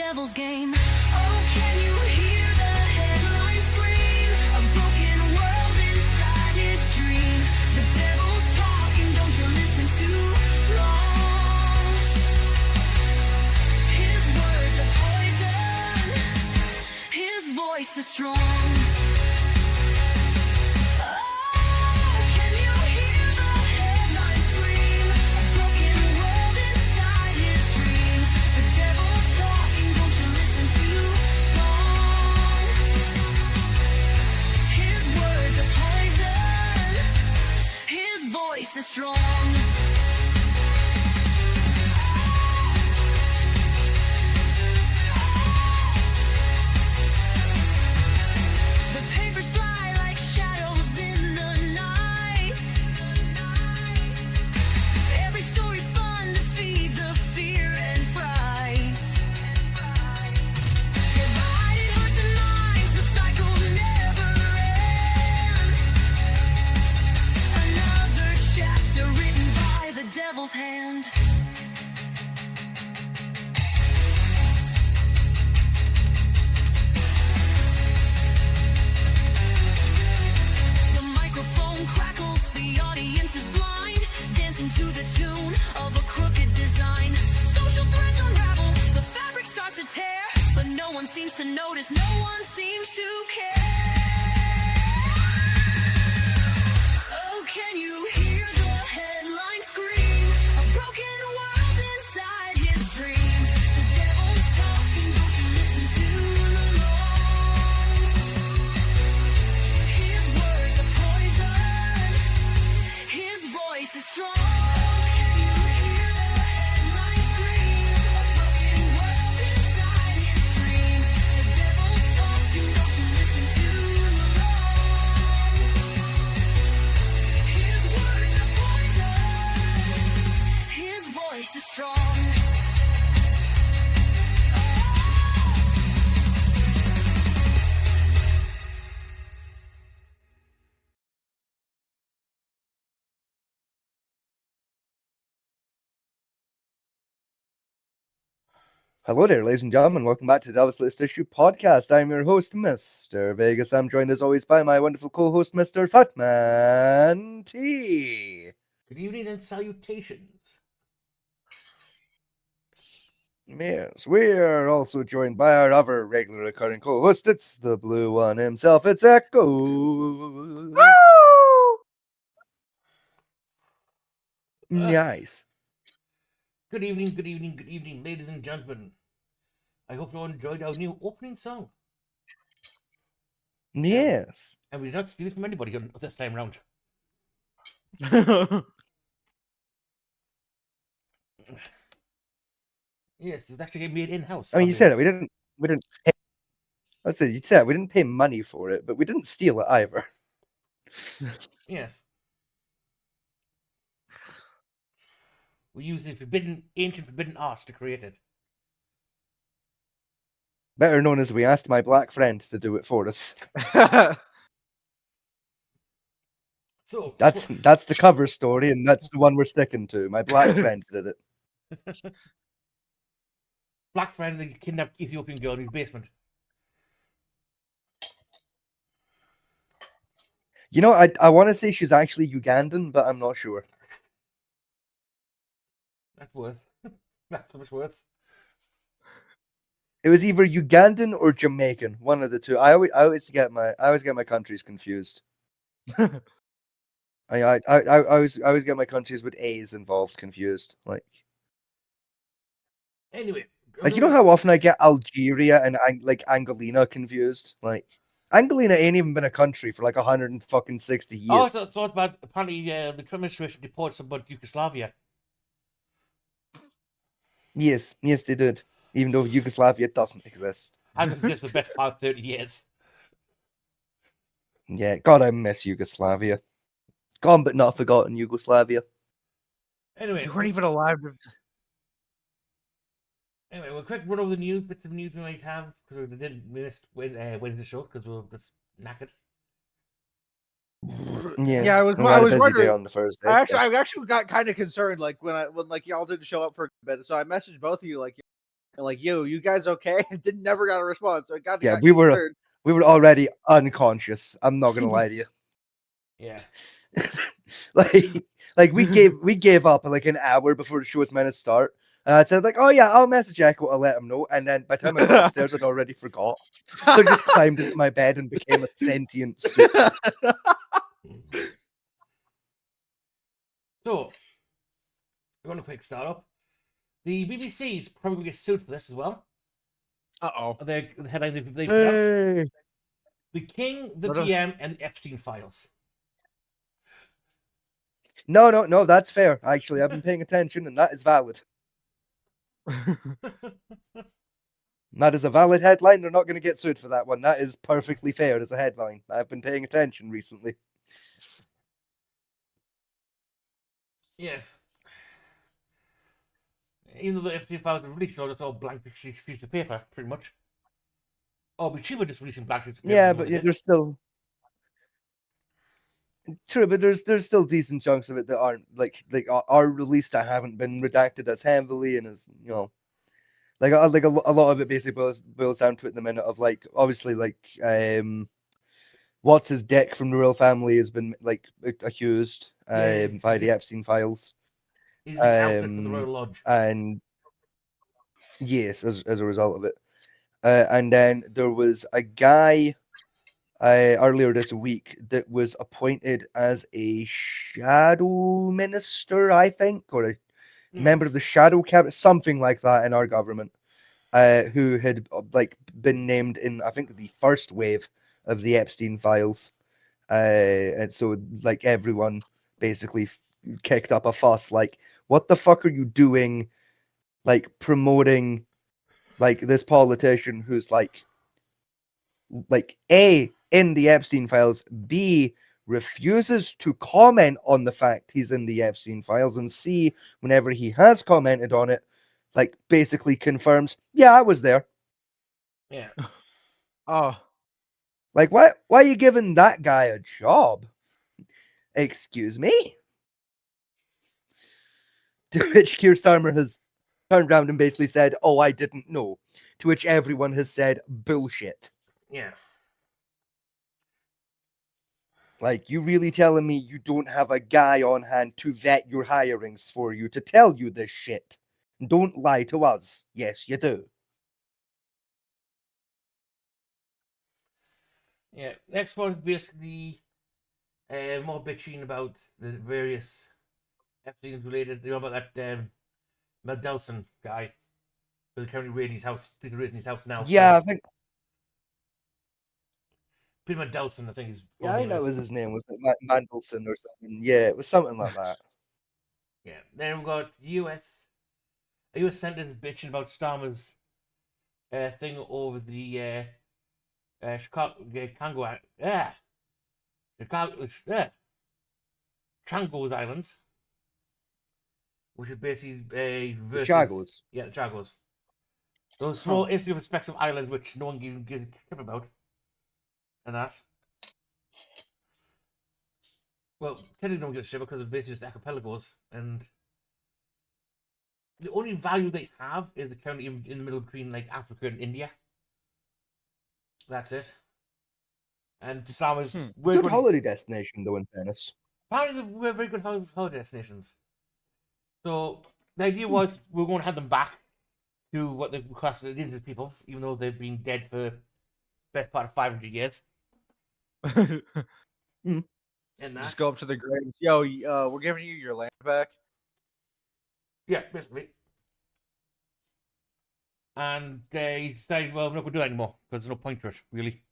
devil's game. Oh, can you hear the headlines scream? A broken world inside his dream. The devil's talking, don't you listen too long. His words are poison, his voice is strong. Is strong. The papers fly like shadows in the night. Every story's fun to feed the fear and fright. Divided hearts and minds, the cycle never ends. Another chapter written by the devil's hand. The microphone crackles, the audience is blind, dancing to the tune of a crooked design. Social threads unravel, the fabric starts to tear, but no one seems to notice, no one seems to care. Oh, can you hear the headline scream? A broken world inside his dream. The devil's talking, don't you listen too long. His words are poison, his voice is strong. Can you hear the headline scream? A broken world inside his dream. The devil's talking, don't you listen too long. His words are poison, his voice is strong. Hello there, ladies and gentlemen. Welcome back to the Devil's Latest Issue podcast. I'm your host, Mr. Vegas. I'm joined as always by my wonderful co-host, Mr. Fatman T. Good evening and salutations. Yes, we are also joined by our other regular recurring co-host. It's the blue one himself. It's Echo. Nice. Good evening, ladies and gentlemen. I hope you all enjoyed our new opening song. Yes. And we did not steal it from anybody this time round. Yes, it's actually made in-house. I mean, you said it. We didn't pay. I said you said we didn't pay money for it, but we didn't steal it either. Yes. We used the ancient forbidden art to create it. Better known as we asked my black friend to do it for us. So That's the cover story, and that's the one we're sticking to. My black friend did it. Black friend, the kidnapped Ethiopian girl in his basement. You know, I want to say she's actually Ugandan, but I'm not sure. That's worse. That's so much worse. It was either Ugandan or Jamaican, one of the two. I always get my countries confused. I always get my countries with A's involved confused. Like Anyway, you know how often I get Algeria and Angelina confused? Like Angelina ain't even been a country for like 160 years. Oh, so it's about apparently the Trump administration deported somebody to Yugoslavia. Yes, they did. Even though Yugoslavia doesn't exist. And this is the best part of 30 years. Yeah, God, I miss Yugoslavia. Gone but not forgotten, Yugoslavia. Anyway, You weren't even alive. Anyway, we'll quick run over the bits of news we might have, because we didn't miss Wednesday show, because we were just knackered. Yeah, I was we had a busy wondering. day on the first day. I actually got kind of concerned, like when y'all didn't show up for a bit. So I messaged both of you, like, and like, yo, you guys okay? Didn't never got a response. So it got Yeah, got we were concerned. we were already unconscious. I'm not gonna lie to you. Yeah. like we gave up like an hour before the show was meant to start. And I said like, oh yeah, I'll message Echo to let him know. And then by the time I got upstairs, I'd already forgot. So I just climbed into my bed and became a sentient suit. So, we're going to quick start up. The BBC's probably get sued for this as well. Uh-oh. The headline they put out: Hey. The King, the What a- PM, and the Epstein files. No, that's fair. Actually, I've been paying attention, and that is valid. That is a valid headline. They're not going to get sued for that one. That is perfectly fair as a headline. I've been paying attention recently. Yes. Even though the Epstein files were released, it's all blank sheets of paper, pretty much. Oh, but she was just releasing blank sheets of paper. Yeah, is what but they yeah, did. there's still true, but there's still decent chunks of it that aren't are released that haven't been redacted as heavily and as like a lot of it basically boils down to it in the minute of like obviously like what's his dick from the royal family has been like accused Yeah, via the Epstein files. He's being outed from the Royal Lodge. And yes, as a result of it. And then there was a guy earlier this week that was appointed as a shadow minister, I think, or a member of the shadow cabinet, something like that in our government, who had like been named in, I think, the first wave of the Epstein files. And so like everyone basically kicked up a fuss, like, what the fuck are you doing, like promoting like this politician who's like A, in the Epstein files, B, refuses to comment on the fact he's in the Epstein files, and C, whenever he has commented on it, like basically confirms, yeah, I was there. Yeah. Oh. Like, why are you giving that guy a job? Excuse me? To which Keir Starmer has turned around and basically said, oh, I didn't know. To which everyone has said, bullshit. Yeah. Like, you really telling me you don't have a guy on hand to vet your hirings for you, to tell you this shit? Don't lie to us. Yes, you do. Yeah. Next one is basically more bitching about the various Epstein related. You know about that Mendelsohn guy who's currently raiding his house. People raiding his house now. Yeah, I think. Peter Mendelsohn, I think is. Yeah, I think that was his name. Was it Mandelson or something? Yeah, it was something like that. Yeah. Then we've got U.S. U.S. senators bitching about Starmer's thing over the Chicago Congo. Chicago. Chagos Islands, which is basically The versus, Chagos. Yeah, the Chagos. Those small insignificant islands which no one gives a crap about. And that. Well, technically don't give a shit because it's basically just archipelagos, and the only value they have is currently in the middle between like Africa and India. That's it. And Starmer's Good holiday destination, though, in fairness. apparently we're very good holiday destinations. So the idea was we were going to have them back to what they've requested the indigenous people, even though they've been dead for the best part of 500 years. And that's, Just go up to the graves. Yo, we're giving you your land back. yeah, basically. And he decided, well, we're not going to do that anymore because there's no point to it, really.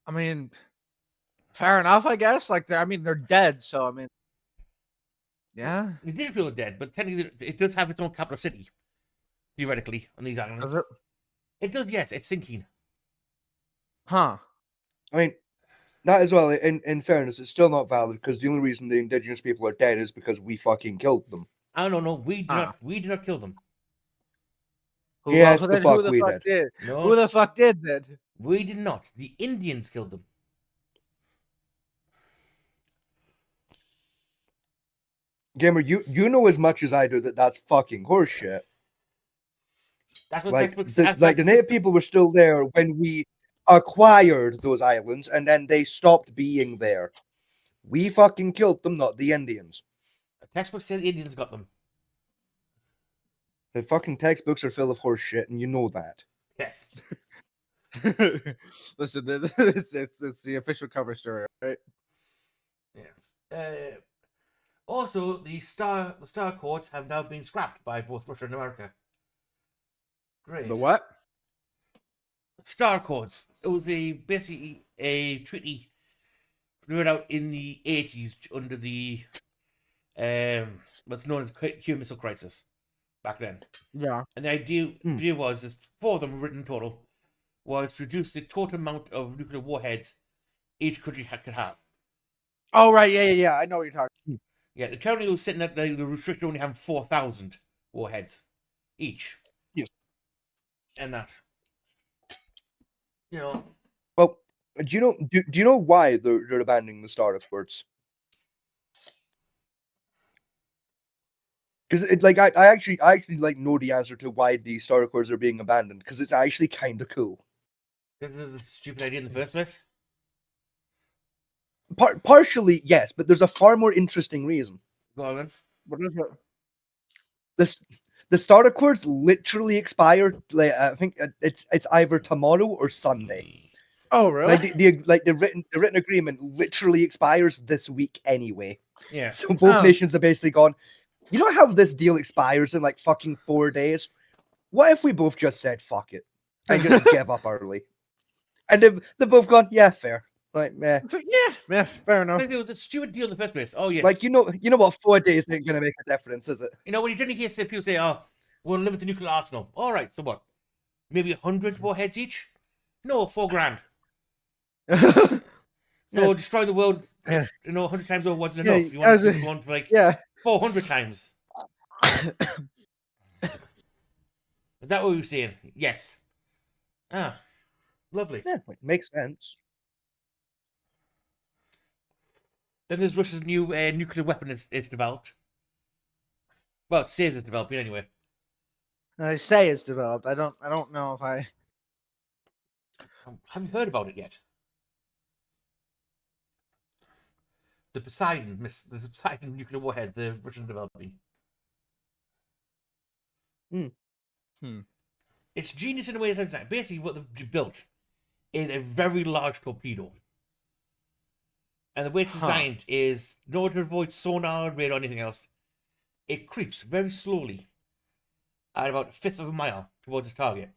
I mean, fair enough, I guess. Like, they're dead, so I mean, yeah. The indigenous people are dead, but technically it does have its own capital city, theoretically, on these islands. Does it? It does, yes. It's sinking. Huh. I mean, that as well, in fairness, it's still not valid because the only reason the indigenous people are dead is because we fucking killed them. I don't know. We did not kill them. Yes, so the then fuck who the we fuck did? No, Who the fuck did then? we did not. The Indians killed them. Gamer, you know as much as I do that that's fucking horseshit. That's what Like, textbooks. like the native people were still there when we acquired those islands, and then they stopped being there. We fucking killed them, not the Indians. Textbooks say the Indians got them. The fucking textbooks are full of horseshit, and you know that. Yes. Listen, it's the official cover story, right? Yeah. Also, the star Accords have now been scrapped by both Russia and America. Great. The what? Star Accords. It was basically a treaty written out in the 80s under the what's known as Cuban Missile Crisis back then. Yeah. And the idea was that 4 of them written in total was to reduce the total amount of nuclear warheads each country could have. Oh right, yeah. I know what you're talking. Yeah, the currently was sitting at the restriction only having 4,000 warheads each. Yes. And that, you know, Well, do you know why they're abandoning the Star Accords? Because it like I actually like know the answer to why the Star Accords are being abandoned, because it's actually kind of cool. this is a stupid idea in the first place. Partially, yes, but there's a far more interesting reason. Go on then. What is it? The Star Accords literally expire. Like, I think it's either tomorrow or Sunday. Oh really? Like the written agreement literally expires this week anyway. Yeah. So both Oh. nations have basically gone, you know how this deal expires in like fucking 4 days? What if we both just said fuck it and just give up early? And they've both gone, yeah, fair. Like, meh. It's like, yeah, fair enough. It was a stupid deal in the first place. Oh yes. Like, you know what, 4 days ain't gonna make a difference, is it? You know, when you generally hear people say, "Oh, we'll limit the nuclear arsenal." All right, so what? Maybe 100 warheads each? No, $4,000. No, destroy the world. Yeah. 100 times over wasn't Yeah, enough. You want as to a- go on for like Yeah. 400 times. Is that what we were saying? Yes. Ah, lovely. Yeah, like, makes sense. Then there's Russia's new nuclear weapon it's developed. Well, it says it's developing anyway. I say it's developed. I don't know if I. Have you heard about it yet? The Poseidon nuclear warhead the Russians developing. It's genius in a way that basically what they've built is a very large torpedo. And the way it's designed is, in order to avoid sonar, radar, or anything else, it creeps very slowly at about a fifth of a mile towards its target.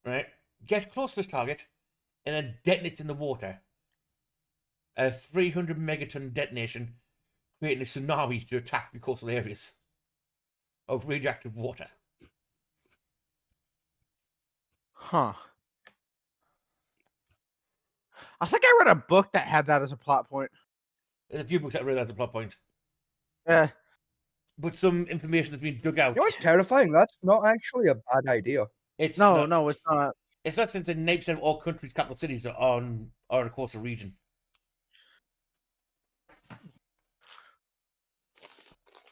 Right? Gets close to this target, and then detonates in the water. A 300 megaton detonation, creating a tsunami to attack the coastal areas of radioactive water. Huh. I think I read a book that had that as a plot point. There's a few books that read that as a plot point. Yeah. But some information has been dug out. You know what's terrifying? That's not actually a bad idea. It's No, not, it's not. It's not, since 90% of all countries' capital cities are in the coastal region.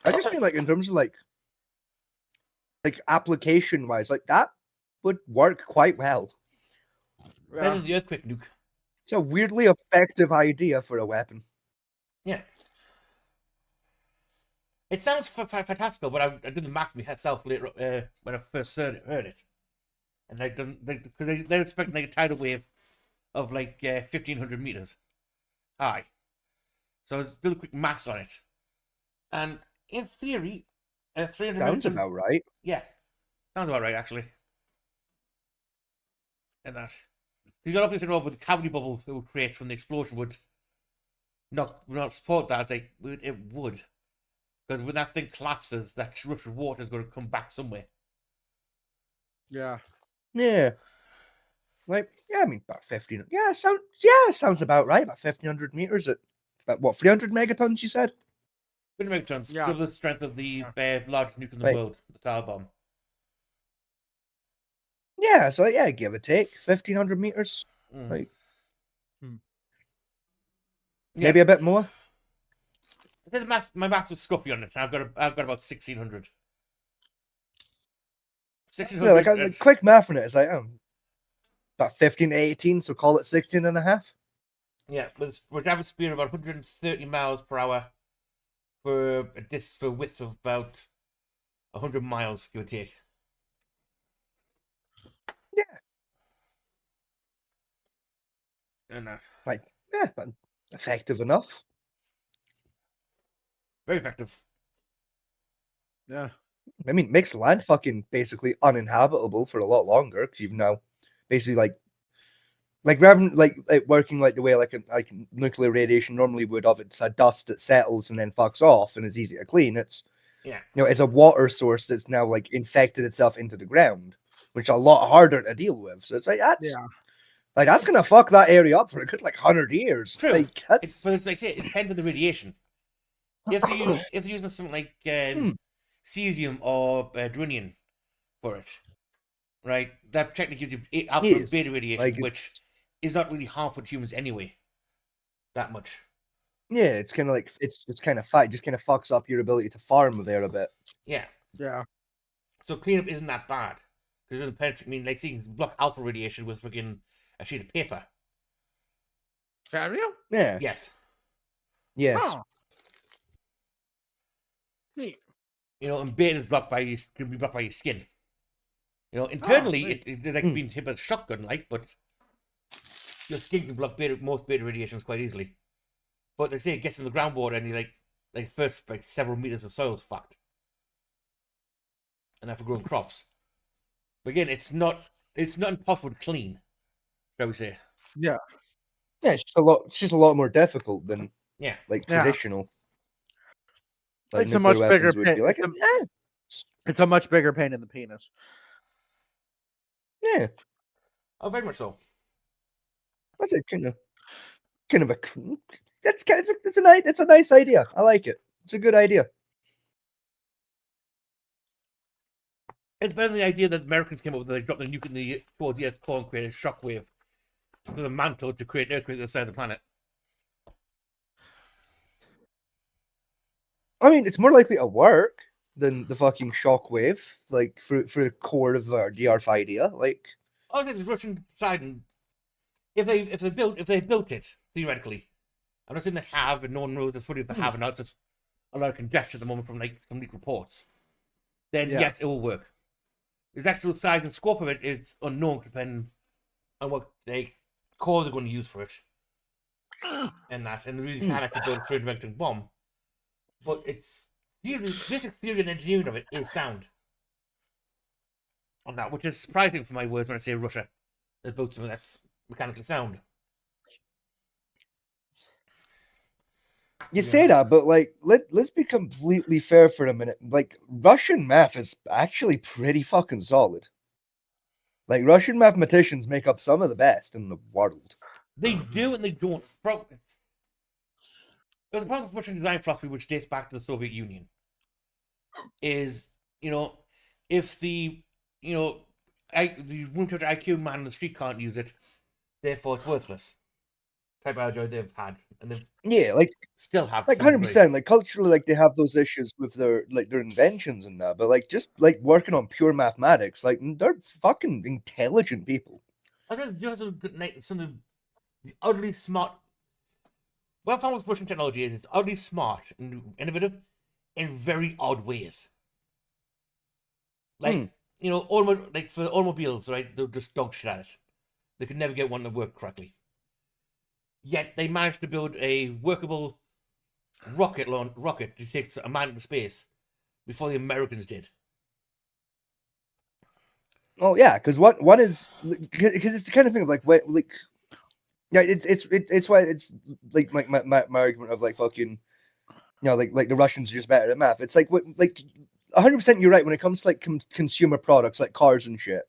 I just mean like in terms of like application wise, like that would work quite well. Better Yeah. than the earthquake nuke. It's a weirdly effective idea for a weapon. Yeah. It sounds fantastical, but I did the math myself later when I first heard it. And they're expecting like a tidal wave of like 1,500 meters high. So I did a quick maths on it. And in theory, 300 Sounds megaton- about right. Yeah. Sounds about right, actually. And that. You got up to with the cavity bubble it would create from the explosion would not support that. It's like, it would. Because when that thing collapses, that Russian water is going to come back somewhere. Yeah. Yeah. Like, yeah, I mean about 15. Yeah, sounds about right. About 1,500 meters at about what, 300 megatons, you said? 20 megatons, Yeah. double the strength of the largest nuke in the Right. world, the Tower Bomb. Yeah, so yeah, give or take 1,500 meters. Mm. Right. Hmm. Yeah. Maybe a bit more. I think my math was scruffy on it. I've got about 1,600. Yeah, like, like quick math on it is like about 15 to 18, so call it 16 and a half. Yeah, with average speed of about 130 miles per hour for a width of about 100 miles, give or take. Yeah. And that. Like, yeah, effective enough. Very effective. Yeah. I mean, makes land fucking basically uninhabitable for a lot longer because you've now basically like rather than like working like the way like nuclear radiation normally would of it's a dust that settles and then fucks off and is easy to clean. It's Yeah. It's a water source that's now like infected itself into the ground, which is a lot harder to deal with. So it's like that's gonna fuck that area up for a good like 100 years. True. Like that's But it's like it depends on the radiation. If they're using something like cesium or deuterium for it, right? That technically gives you alpha and Yes. beta radiation, Like, which is not really harmful to humans anyway. That much. yeah, it's kind of like it's kind of fight, just kind of fucks up your ability to farm there a bit. Yeah. Yeah. So cleanup isn't that bad because it doesn't penetrate. I mean, like seeing block alpha radiation with freaking a sheet of paper. Can you? Yeah. Yes. Yes. Oh. Neat. You know, and beta is can be blocked by your skin. You know, internally neat. it like being hit by a shotgun, like, but your skin can block most beta radiations quite easily. But like say it gets in the groundwater and you like first like several meters of soil is fucked. And that for growing crops. But again, it's not impossible to clean, shall we say. Yeah, it's just a lot more difficult than Yeah. like Yeah. traditional. It's a much nuclear bigger weapons would be pain. like, It's a much bigger pain in the penis. yeah, Oh, very much so. that's a kind of a it's a nice idea. I like it. It's a good idea. It's better than the idea that the Americans came up with. They dropped the nuke towards the Earth's core and created a shockwave to the mantle to create an earthquake on the side of the planet. I mean, it's more likely to work than the fucking shockwave, like for the core of the Earth idea. Like, I think the Russian side, and if they built it theoretically, I'm not saying they have, and no one knows the footage if they have or not. It's just a lot of conjecture at the moment from like some leaked reports. Then Yeah. yes, it will work. The actual size and scope of it is unknown, depending on what core they're going to use for it, and they really can actually build a 300 megaton bomb. But it's basic theory and engineering of it is sound on that, which is surprising for my words when I say Russia has built something that's mechanically sound. you say that, but like, let's be completely fair for a minute. Like, Russian math is actually pretty fucking solid. Like, Russian mathematicians make up some of the best in the world. They do and they don't. There's a problem with Russian design philosophy which dates back to the Soviet Union. Is, if the room temperature IQ man on the street can't use it, therefore it's worthless. Type of idea they've had, and they've Yeah, like still have like to some 100%. Like culturally, like they have those issues with their inventions and that, but like just like working on pure mathematics, like they're fucking intelligent people. degree. I think just some of the utterly smart. What I found with Russian technology is it's utterly smart and innovative in very odd ways. Like for automobiles, right? They'll just dog shit at it. They could never get one to work correctly. Yet they managed to build a workable rocket to take a man into space before the Americans did. Oh yeah, because one is because it's the kind of thing of like yeah, it's why it's like my argument of like fucking like the Russians are just better at math. It's like 100% you're right when it comes to like consumer products like cars and shit.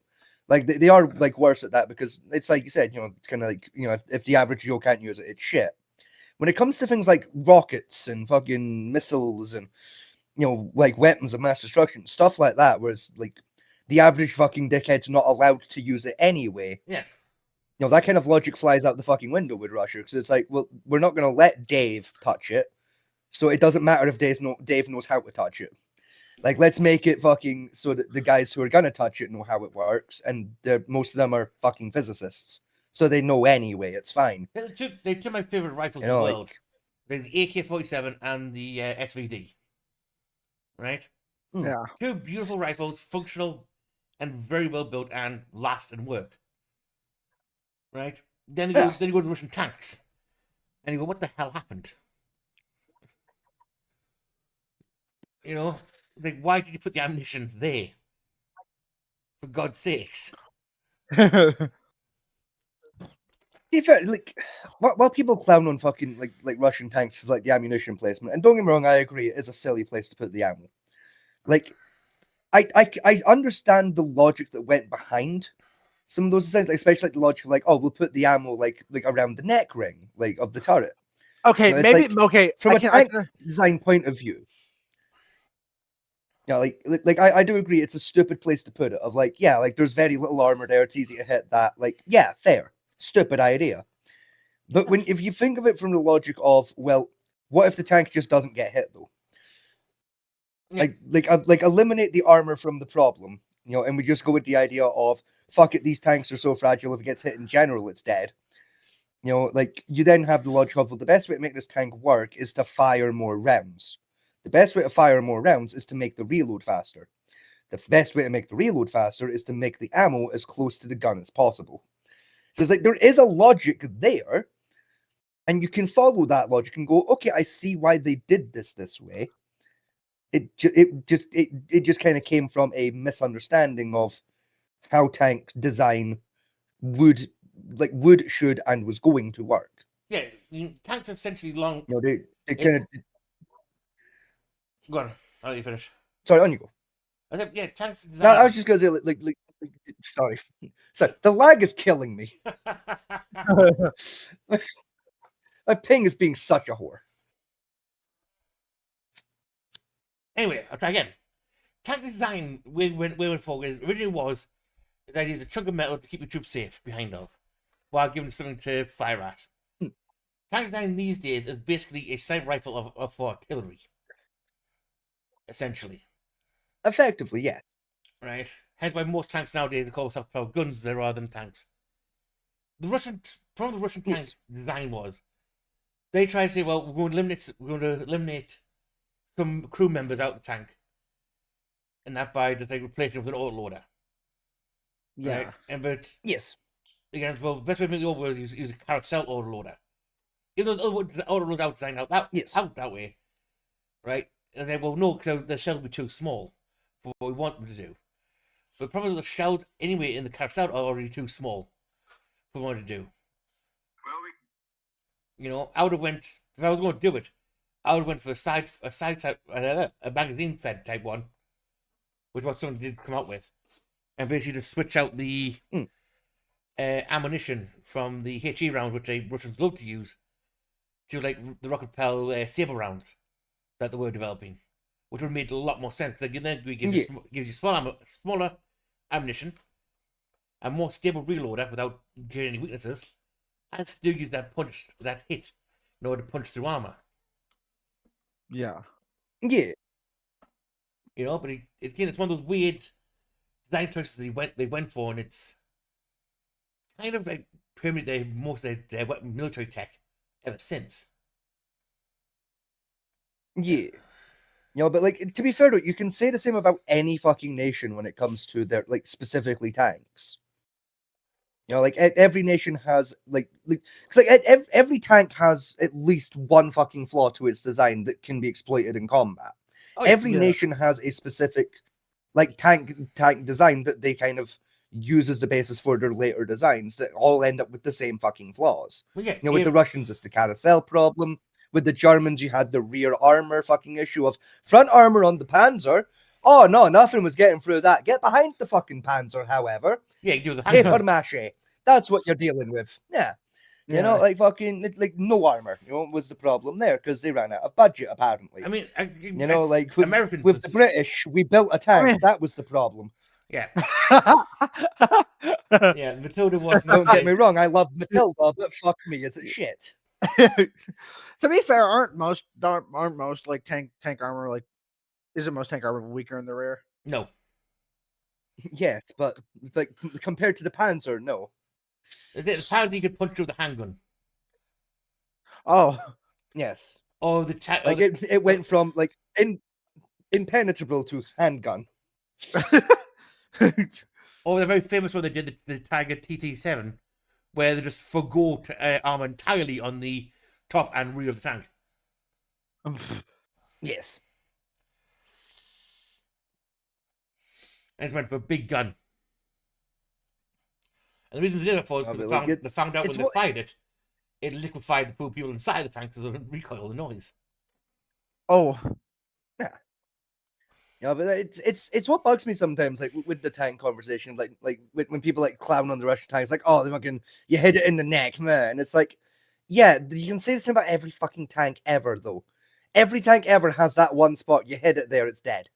Like they are like worse at that because it's like you said, it's kind of like if the average Joe can't use it, it's shit. When it comes to things like rockets and fucking missiles and like weapons of mass destruction, stuff like that, where it's like the average fucking dickhead's not allowed to use it anyway. Yeah. That kind of logic flies out the fucking window with Russia because it's like, well, we're not going to let Dave touch it. so it doesn't matter if Dave knows how to touch it. Like, let's make it fucking so that the guys who are gonna touch it know how it works, and most of them are fucking physicists, so they know anyway. It's fine. They're two of my favorite rifles You in know, the world. like, They're the AK-47 and the SVD. Right? Yeah. Two beautiful rifles, functional and very well built, and last and work. Right? Then Yeah. you go to Russian tanks, and you go, "What the hell happened?" You know, like, why did you put the ammunition there? For God's sakes! to be fair, like, while people clown on fucking like Russian tanks, like the ammunition placement, and don't get me wrong, I agree, it is a silly place to put the ammo. Like, I understand the logic that went behind some of those designs, like, especially like the logic of, like, oh, we'll put the ammo like around the neck ring, like, of the turret. Okay, So it's maybe like, okay. from I a can, I tank can, design point of view. Yeah, I do agree it's a stupid place to put it. Of like, yeah, like there's very little armor there, it's easy to hit that. Like, yeah, fair. Stupid idea. But if you think of it from the logic of, well, what if the tank just doesn't get hit though? Yeah. Like eliminate the armor from the problem, you know, and we just go with the idea of, fuck it, these tanks are so fragile, if it gets hit in general, it's dead. You know, like, you then have the logic of, well, the best way to make this tank work is to fire more rounds. The best way to fire more rounds is to make the reload faster. The best way to make the reload faster is to make the ammo as close to the gun as possible. So it's like, there is a logic there, and you can follow that logic and go, okay, I see why they did this way. It just kind of came from a misunderstanding of how tank design would, should, and was going to work. Yeah, tanks are essentially long. You know, they kind of. Go on, I'll let you finish. Sorry, on you go. I said, yeah, tanks are No, I designed. was just gonna say, sorry, sorry. The lag is killing me. My ping is being such a whore. Anyway, I'll try again. Tank design, where went forward, originally was the idea is a chunk of metal to keep your troops safe behind of, while giving them something to fire at. Tank design these days is basically a sniper rifle for artillery, essentially. Effectively, yes. Right? Hence why most tanks nowadays are called self-propelled guns rather than tanks. The problem with the Russian tank Yes. design was they tried to say, well, we're going to eliminate some crew members out of the tank, and that by just like replacing it with an autoloader. yeah. Right? And but Yes. again, well, the best way to make the autoloader is use a carousel autoloader. Even though the autoloader's out designed out that way, right? And they well, no, because the shells will be too small for what we want them to do. But probably the shells anyway in the carousel are already too small for what we want to do. You know, I would have went if I was going to do it. I would have went for a magazine fed type one, which is what someone did come out with, and basically just switch out the ammunition from the HE round, which the Russians love to use, to like the rocket propel saber rounds that they were developing, which would have made a lot more sense because then it gives you smaller ammunition, a more stable reloader without getting any weaknesses, and still use that hit in order to punch through armor. Yeah. Yeah. You know, but again, it's one of those weird design choices they went for, and it's kind of like permeated most of their military tech ever since. Yeah. You know, but like, to be fair though, you can say the same about any fucking nation when it comes to their, like, specifically tanks. You know, like every nation has because every tank has at least one fucking flaw to its design that can be exploited in combat. Oh, Every yeah. nation has a specific like tank design that they kind of use as the basis for their later designs that all end up with the same fucking flaws. well, yeah, You know, with the Russians, it's the carousel problem. With the Germans, you had the rear armor fucking issue of front armor on the Panzer. Oh no, nothing was getting through that. Get behind the fucking Panzer, however. yeah, you do the Paper mache. That's what you're dealing with. Yeah. You know, like fucking, like no armor, you know, was the problem there because they ran out of budget, apparently. I mean, you know, like with, Americans with the British, we built a tank. That was the problem. yeah, yeah. Matilda was not Don't get me wrong, I love Matilda, but fuck me, is it shit? To be fair, aren't most like tank armor like isn't most tank armor weaker in the rear? No. Yes, but like compared to the Panzer, no. Apparently you could punch through the handgun. Oh, Yes, Or the tank. like it went from like impenetrable to handgun. Or the very famous one they did, the Tiger TT7, where they just forgo armor entirely on the top and rear of the tank. Yes, And it's meant for a big gun. And the reason they did it for is Oh, because but, like, they found out it's when they what- fired it, it liquefied the people inside the tank, so they didn't recoil the noise. oh, yeah, but it's what bugs me sometimes, like with the tank conversation, like when people like clown on the Russian tanks, like, oh, they fucking you hit it in the neck, man. And it's like, yeah, you can say the same about every fucking tank ever, though. Every tank ever has that one spot. You hit it there, it's dead.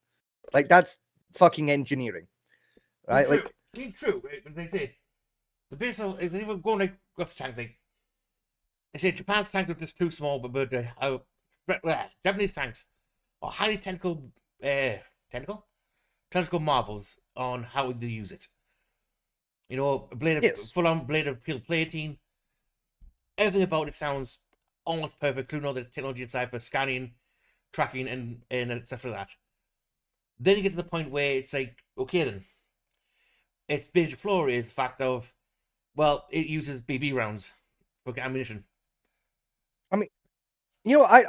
Like that's fucking engineering, right? True. Like, I mean, true. Right? But they say the base of if they were going like Russian tank, they say Japan's tanks are just too small, but Japanese tanks are highly technical marvels on how they use it. You know, Yes. full-on blade of peel plating. Everything about it sounds almost perfect, including all the technology inside for scanning, tracking, and stuff like that. Then you get to the point where it's like, okay, then its major flaw is the fact of, well, it uses BB rounds for ammunition. you know, I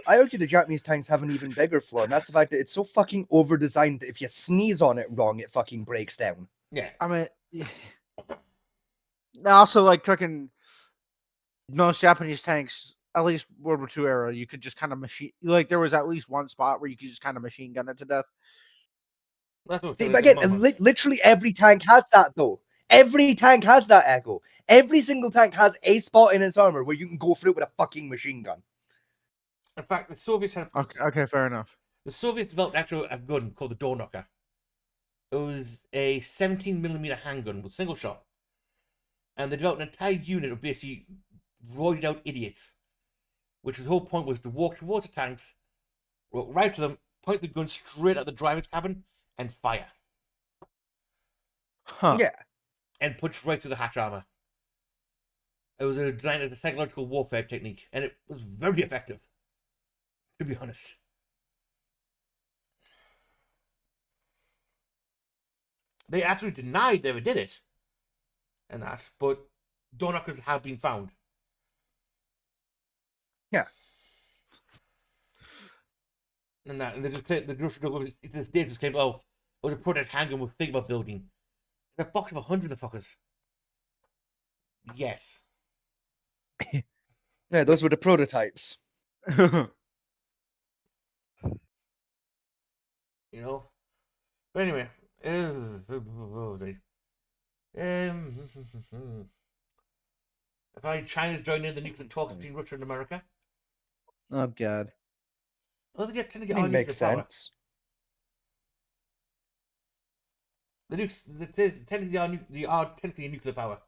argue the Japanese tanks have an even bigger flaw, and that's the fact that it's so fucking over designed that if you sneeze on it wrong, it fucking breaks down. Yeah, I mean, yeah. Also like fucking most Japanese tanks, at least World War II era, you could just kind of machine. Like there was at least one spot where you could just kind of machine gun it to death. that's what See, I'm but saying, again, literally every tank has that, though. Every tank has that, Echo. Every single tank has a spot in its armor where you can go through it with a fucking machine gun. In fact, the Soviets had Okay, fair enough. the Soviets developed actually a gun called the Door Knocker. It was a 17mm handgun with single shot, and they developed an entire unit of basically roided out idiots, which the whole point was to walk towards the tanks, walk right to them, point the gun straight at the driver's cabin, and fire, Huh. Yeah. and punch right through the hatch armor. It was designed as a psychological warfare technique, and it was very effective, to be honest. They absolutely denied they ever did it, and that, but door knockers have been found. Yeah. And that, and the grocery to this day just came, oh, it was a project handgun we're thinking about building. A box of 100 of the fuckers. Yes. Yeah, those were the prototypes. You know? But anyway. What was I? Apparently China's joining the nuclear talks between Russia and America. Oh god. Oh, they tend to I get mean, our makes nuclear power. sense. The nukes, they technically are technically a nuclear power.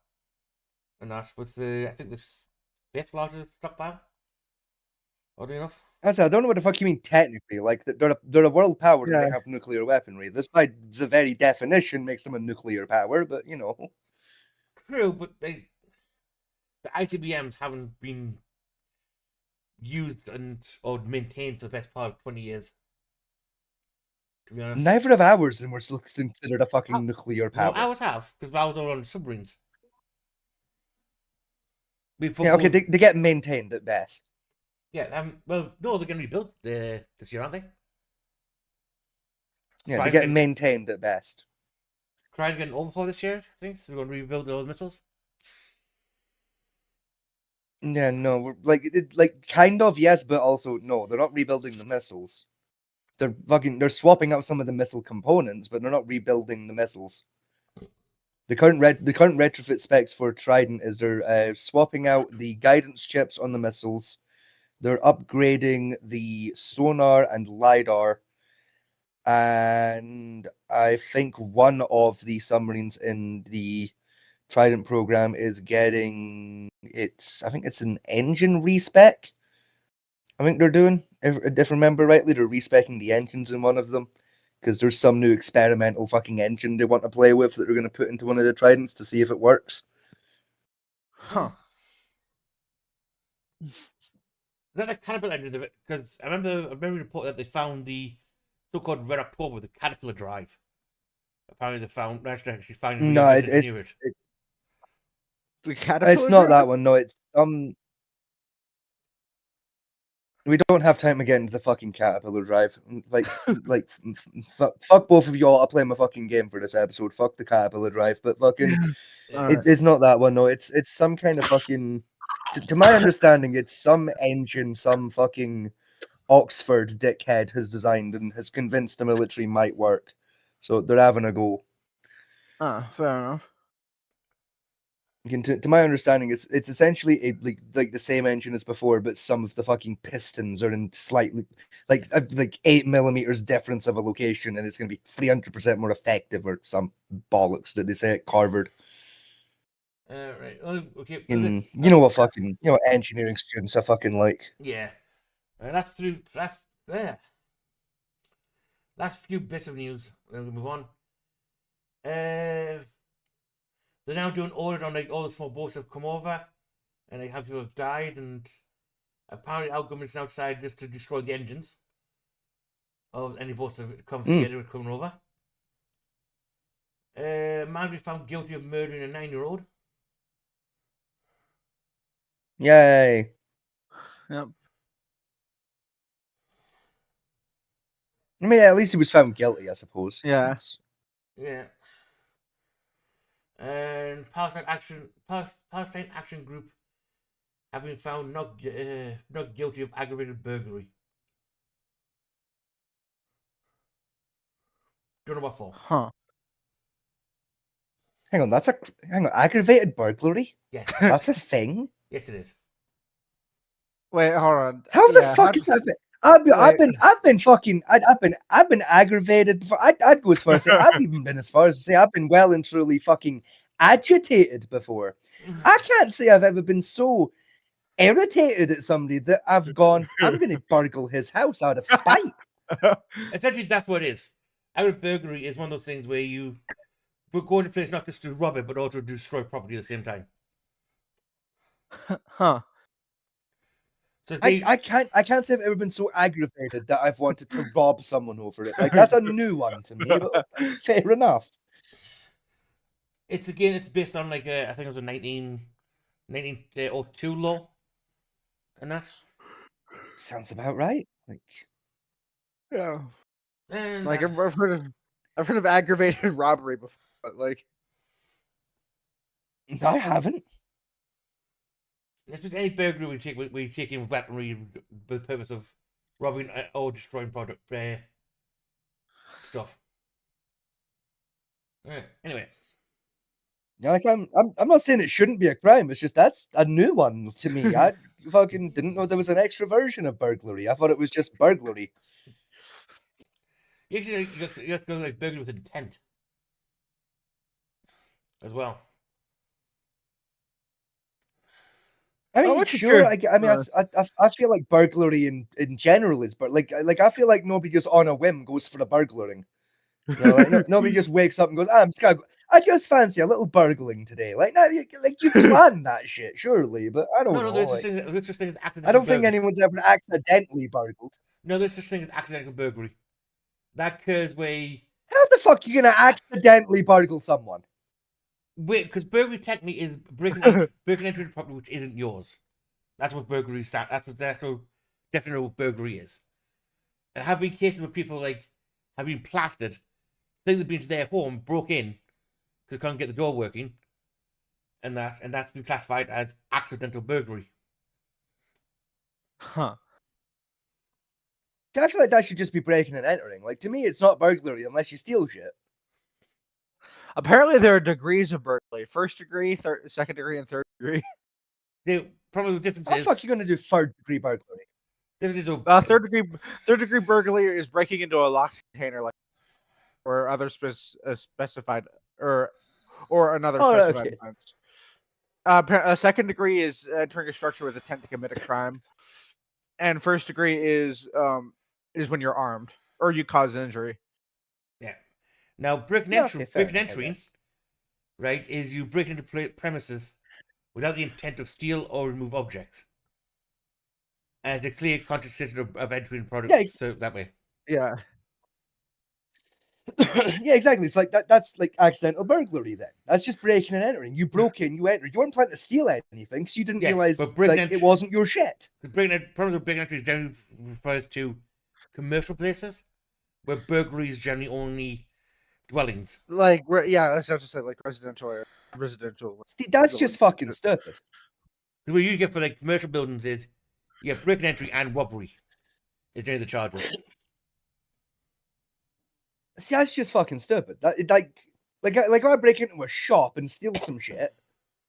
And that's with I think the fifth largest stockpile. Oddly enough. I said, I don't know what the fuck you mean technically. Like, they're a world power and Yeah. they have nuclear weaponry. This, by the very definition, makes them a nuclear power, but, you know. True, but the ICBMs haven't been used or maintained for the best part of 20 years. To be honest. Neither of ours, and we're still considered a fucking nuclear No, power. ours have, because ours are on submarines. Yeah, okay, they get maintained at best. Yeah, well, no, they're going to rebuild this year, aren't they? Yeah, Right, they get okay. maintained at best. Trying to get an overhaul this year, I think. So they're going to rebuild all the missiles. Yeah, no, like kind of yes, but also no. They're not rebuilding the missiles. They're swapping out some of the missile components, but they're not rebuilding the missiles. The current retrofit specs for Trident is they're swapping out the guidance chips on the missiles. They're upgrading the sonar and lidar, and I think one of the submarines in the Trident program is getting I think it's an engine respec. I think they're doing, if I remember rightly, they're respecing the engines in one of them because there's some new experimental fucking engine they want to play with that they're going to put into one of the Tridents to see if it works. Huh. Is that the Caterpillar engine of it? Because I remember a report that they found the so-called Red October with the Caterpillar drive. Apparently, they found actually finding No, engineer it. The Caterpillar. It's not drive? that one. No, it's we don't have time to get into the fucking Caterpillar drive. Like, fuck both of y'all. I'll play my fucking game for this episode. Fuck the Caterpillar drive, but fucking, Alright. it's not that one. No, it's some kind of fucking. To my understanding, it's some engine some fucking Oxford dickhead has designed and has convinced the military might work. So they're having a go. Fair enough. Again, to my understanding, it's essentially like the same engine as before, but some of the fucking pistons are in slightly like 8 millimeters difference of a location, and it's going to be 300% more effective or some bollocks that they say at Harvard. Right. Oh, okay. You know what fucking engineering students are fucking like. Yeah. That's there. Last few bits of news. Then we move on. They're now doing audit on all the small boats that have come over, and how people have died, and apparently our government's now decided just to destroy the engines of any boats that have come together and coming over. Man was found guilty of murdering a 9-year-old. Yay! Yep. I mean, at least he was found guilty, I suppose. Yeah. Yeah. And Palestine Action Group have been found not guilty of aggravated burglary. Don't know what for. Huh. Hang on, aggravated burglary? Yes. That's a thing? Yes, it is. Wait, hold on. How the Yeah, fuck is that? I've been aggravated before. I'd go as far as say I've even been as far as to say I've been well and truly fucking agitated before. I can't say I've ever been so irritated at somebody that I've gone, I'm going to burgle his house out of spite. Essentially, that's what it is. Aggravated burglary is one of those things where you go into a place not just to rob it, but also to destroy property at the same time. Huh. So I can't say I've ever been so aggravated that I've wanted to rob someone over it. Like, that's a new one to me, but fair enough. It's based on I think it was a 1902 law, and that Sounds about right. Like, Yeah. and Like I've heard of aggravated robbery before, but like I haven't. it's just any burglary we take in weaponry for the purpose of robbing or destroying product stuff. Anyway. Like, I'm not saying it shouldn't be a crime. It's just that's a new one to me. I fucking didn't know there was an extra version of burglary. I thought it was just burglary. You actually you have to go like burglary with intent as well. I mean, what's sure. your- I feel like burglary in general is, but like I feel like nobody just on a whim goes for a burglaring. You know, like, nobody just wakes up and goes, I just fancy a little burgling today. Like, no, you plan that shit, surely, but I don't know. There's like, such thing as accidental I don't think burglary. anyone's ever accidentally burgled. No, there's such thing as accidental burglary. That occurs How the fuck are you gonna accidentally burgle someone? because burglary technically is breaking into the property which isn't yours. That's what burglary starts. That's what definitely what burglary is. There have been cases where people have been plastered, things have been to their home, broke in because they can't get the door working, and that's been classified as accidental burglary. huh. I feel like that should just be breaking and entering. Like, to me, it's not burglary unless you steal shit. Apparently there are degrees of burglary. First degree, second degree, and third degree. Probably the difference How the is fuck are you gonna do third degree burglary? Third degree burglary is breaking into a locked container, like or other specified or another Oh, specified okay. offense. A second degree is entering a structure with intent to commit a crime, and first degree is when you're armed or you cause injury. Yeah. Now, breaking Yeah, entry, okay, fair breaking enough, I entering, guess. right, is you break into premises without the intent of steal or remove objects. As a clear contradiction of entering product, Yeah, so that way. Yeah. Yeah, exactly. It's like that's like accidental burglary then. That's just breaking and entering. You broke in, you entered. You weren't planning to steal anything because you didn't Yes, realize but breaking like it entry- wasn't your shit. Problems with breaking entry generally refers to commercial places, where burglary is generally only dwellings. Like yeah, that's what to say, like residential. See, that's just fucking stupid. What you get for like commercial buildings is you get breaking entry and robbery. Is generally the charges. See, that's just fucking stupid. Like if I break into a shop and steal some shit,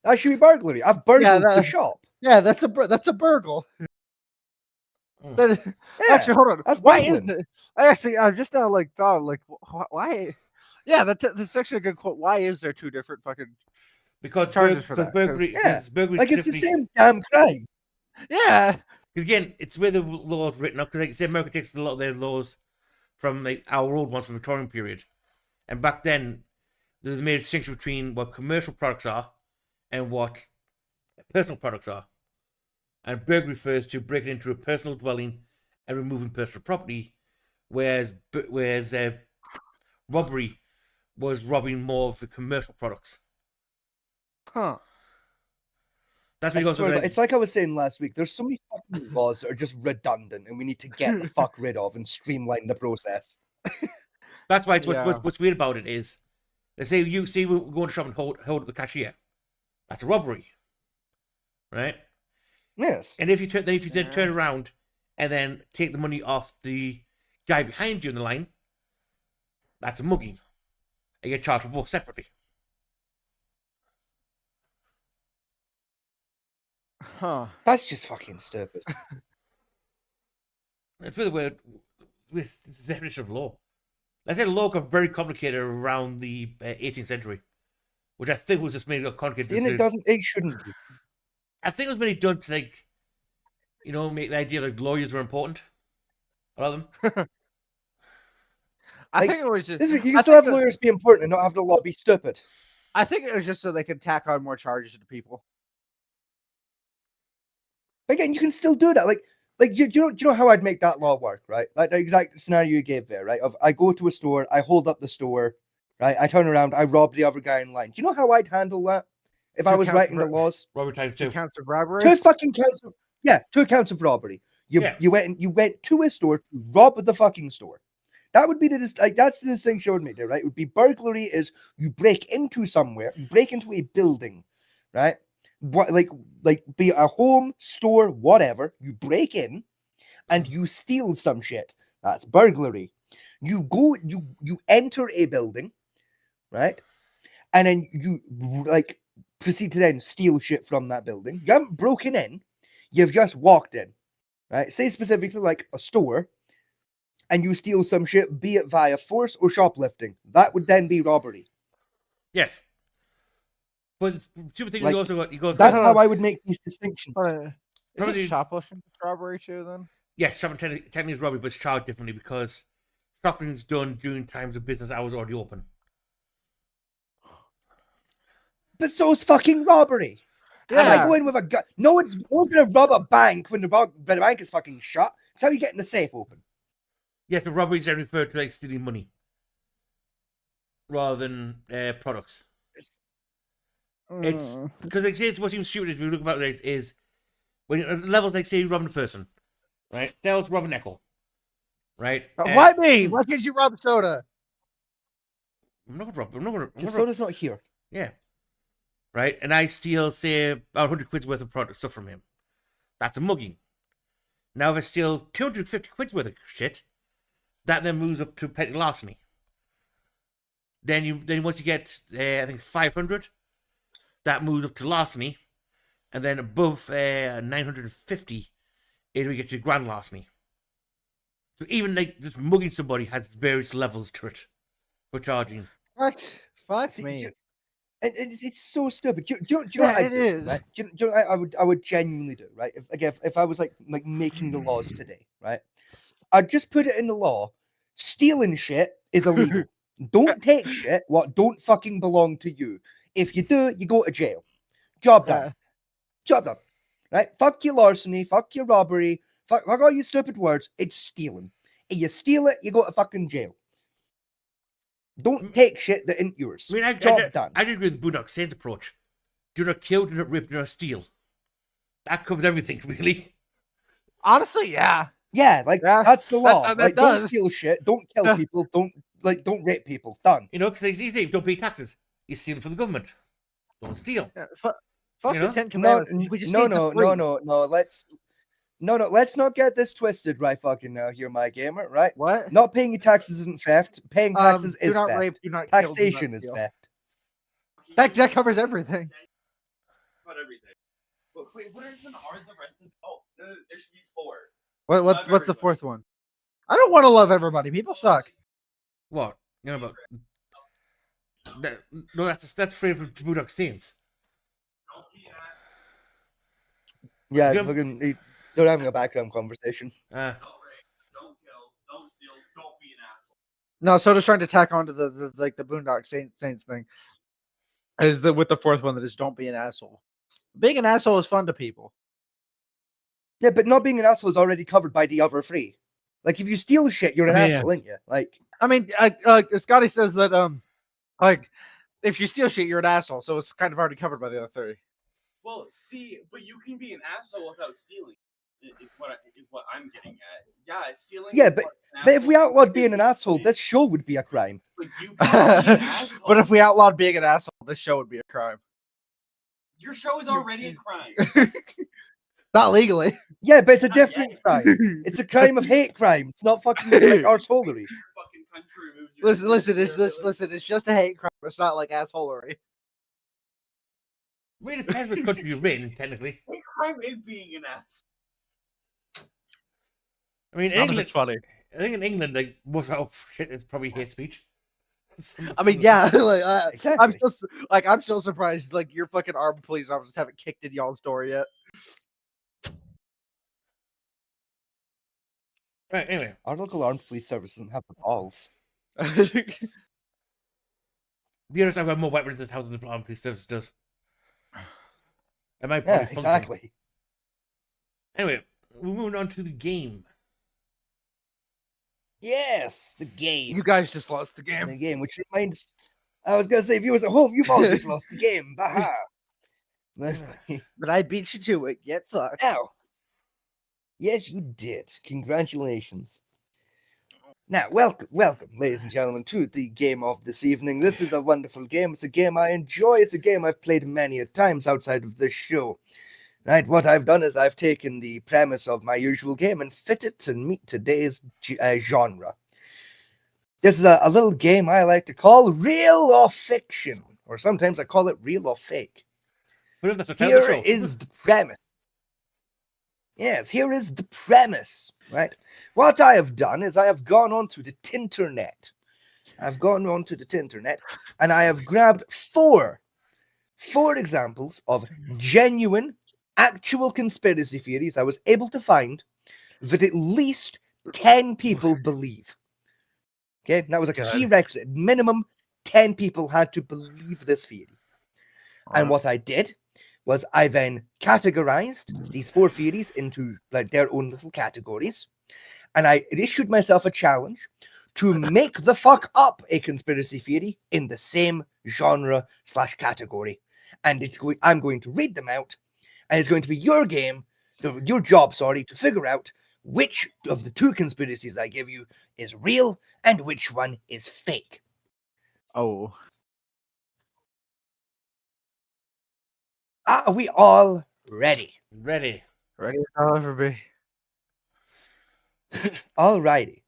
that should be burglary. I've burgled the that- shop. Yeah, that's a burgle. Mm. That- Yeah, actually, hold on. that's Why is burgling. it? I just now like thought like why? Yeah, that's actually a good quote. Why is there two different fucking Because charges for that? burglary, Yeah, because burglary Like it's the specifically- same damn crime. Yeah. Because again, it's where the law's written up. Because like, say America takes a lot of their laws from like our old ones from the Victorian period, and back then they made a distinction between what commercial products are and what personal products are. And burglary refers to breaking into a personal dwelling and removing personal property, whereas robbery was robbing more of the commercial products. Huh. That's I what you go swear, through. but it's like I was saying last week. There's so many fucking laws that are just redundant, and we need to get the fuck rid of and streamline the process. That's why it's Yeah. what's weird about it is, let's say you see we're going to shop and hold up the cashier. That's a robbery, right? Yes. And if you then Yeah. turn around and then take the money off the guy behind you in the line, that's a mugging. And you get charged for both separately. Huh. That's just fucking stupid. It's really weird with the definition of law. Let's say the law got very complicated around the 18th century, which I think was just made complicated. And it doesn't. It shouldn't be. I think it was mainly done to like, make the idea that lawyers were important. A lot of them. I Like, think it was just. You I can still think have that- lawyers be important and not have the law be stupid. I think it was just so they could tack on more charges to people. Again, you can still do that. Like you know how I'd make that law work, right? Like the exact scenario you gave there, right? Of I go to a store, I hold up the store, right? I turn around, I rob the other guy in line. Do you know how I'd handle that if I Two was counts writing of the laws? Robert times Two two. counts of robbery. 2 fucking counts of yeah, 2 counts of robbery. You went to a store to rob the fucking store. That would be that's the distinction I would make there, right? It would be burglary is you break into somewhere, you break into a building, right? What like be it a home, store, whatever, you break in and you steal some shit. That's burglary. You enter a building, right? And then you like proceed to then steal shit from that building. You haven't broken in, you've just walked in, right? Say specifically like a store, and you steal some shit, be it via force or shoplifting. That would then be robbery. Yes. But stupid thing Like, you also got you go That's how I would make these distinctions. Is Probably- it shoplifting robbery too? Then yes, shopping technically is robbery, but it's charged differently because shopping is done during times of business hours already open. But so is fucking robbery. And I Yeah. go in with a gun. No one's gonna rob a bank when the bank is fucking shut. It's how you getting the safe open. Yes, but robbery is referred to like stealing money rather than products. It's Mm. because like say what seems stupid if you look about it is when levels like say you're robbing a person, right? Dale's robbing Nickel, right? Why me? Why can't you rob soda? I'm not gonna rob. I'm not gonna. Because soda's not here. Yeah. Right? And I steal, say, about 100 quid's worth of product stuff from him. That's a mugging. Now, if I steal 250 quid's worth of shit, that then moves up to petty larceny. Then once you get, I think, 500, that moves up to larceny. And then above 950 is where you get to grand larceny. So even like just mugging somebody has various levels to it for charging. Fuck See, me. And it's so stupid. Do you know what Yeah, I'd it do, is. right? Do you know what I would genuinely do, right? If I was like making the laws today, right? I'd just put it in the law. Stealing shit is illegal. Don't take shit what don't fucking belong to you. If you do, you go to jail. Job done. Yeah. Job done. Right? Fuck your larceny. Fuck your robbery. Fuck all your stupid words. It's stealing. If you steal it, you go to fucking jail. Don't take shit that ain't yours. I mean, Job done. I agree with the Boondock Saints approach. Do not kill, do not rape, do not steal. That covers everything, really. Honestly, yeah. Yeah, like Yeah, that's the law. that like, does. don't steal shit. Don't kill people. Don't rape people. Done. You know, because it's easy. Don't pay taxes. You steal from the government. Don't steal. Yeah, fuck You the know? Ten No, Commandments. We just no, need the no, three. no. Let's not get this twisted, right? Fucking now, here, my gamer, right? What? Not paying your taxes isn't theft. Paying taxes do is not theft. rape, do not kill, do not Taxation is steal. theft. That covers everything. About everything. But wait, what even are the rest of? Oh, no, there should be 4. What's the everybody. fourth one? I don't want to love everybody. People suck. What? You know about... That, no, that's free from Boondock Saints. Yeah, Jim- fucking. They're having a background conversation. Uh, Don't rape, don't kill, don't steal, don't be an asshole. No, so just trying to tack onto the like the Boondock Saints thing. Is with the fourth one that is don't be an asshole. Being an asshole is fun to people. Yeah, but not being an asshole is already covered by the other three. Like, if you steal shit, you're an I mean, yeah. asshole, ain't you? Like, I mean, Scotty says that like if you steal shit, you're an asshole. So it's kind of already covered by the other three. Well, see, but you can be an asshole without stealing. Is what I'm getting at. Yeah, stealing. Yeah, is but- what an but if we asshole outlawed is. being an asshole, this show would be a crime. But you can be an asshole. But if we outlawed being an asshole, this show would be a crime. Your show is already a crime. Not legally. Yeah, but it's a Not different yet. crime. It's a crime of hate crime. It's not fucking like arseholery. Your fucking country removes your Listen, it's just a hate crime. It's not like assholery. I mean, it depends which country you're in, technically. Hate crime is being an ass. I mean, in None of England, it's funny. I think in England, like, most of shit is probably hate speech. I mean, yeah, like Exactly. I'm still surprised. Like your fucking armed police officers haven't kicked in y'all's door yet. Right, anyway. Our local armed police service doesn't have the balls. Be honest, I've got more weapons than how the armed police service does. It might Yeah, probably function. exactly. Anyway, we're moving on to the game. Yes, the game. You guys just lost the The game. game, which reminds. I was gonna say, viewers at home, you've all just lost the game. Baha. But I beat you to it. Get fucked. Now, yes, you did. Congratulations. Now, welcome, ladies and gentlemen, to the game of this evening. This is a wonderful game. It's a game I enjoy. It's a game I've played many a times outside of this show. Right, what I've done is I've taken the premise of my usual game and fit it to meet today's genre. This is a little game I like to call Real or Fiction, or sometimes I call it Real or Fake. But if that's a title of the Here show. is the premise. Yes, here is the premise, right? What I have done is I have gone onto the Tinternet. I've gone onto the Tinternet and I have grabbed four examples of genuine, actual conspiracy theories I was able to find that at least 10 people believe. Okay, that was a key Good. requisite. Minimum 10 people had to believe this theory. And what I did was I then categorized these four theories into like their own little categories, and I issued myself a challenge to make the fuck up a conspiracy theory in the same genre / category. And I'm going to read them out, and it's going to be your job, to figure out which of the two conspiracies I give you is real and which one is fake. Oh. Are we all ready? Ready. Ready as I'll ever be. Alrighty.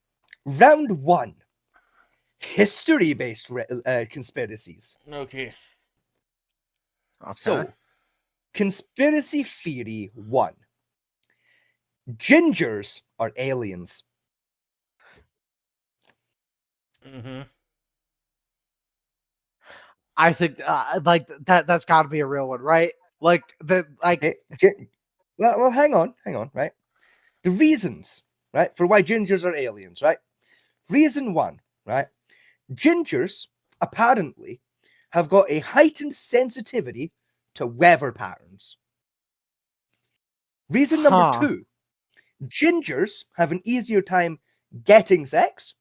Round one. History-based conspiracies. Okay. Okay. So, conspiracy theory 1. Gingers are aliens. Mm-hmm. I think like that's got to be a real one, right? Like Okay, well, hang on, right? The reasons, right, for why gingers are aliens, right? Reason one, right? Gingers apparently have got a heightened sensitivity to weather patterns. Reason number Huh. two, gingers have an easier time getting sex,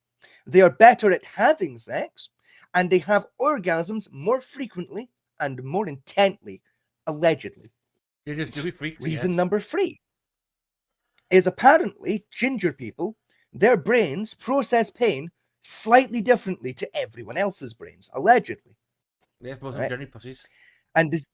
they are better at having sex, and they have orgasms more frequently and more intently, allegedly. They're just doobie freaks. Reason yes. number three is apparently ginger people, their brains process pain slightly differently to everyone else's brains, allegedly. Yes, most of them Right. generally pussies. And this,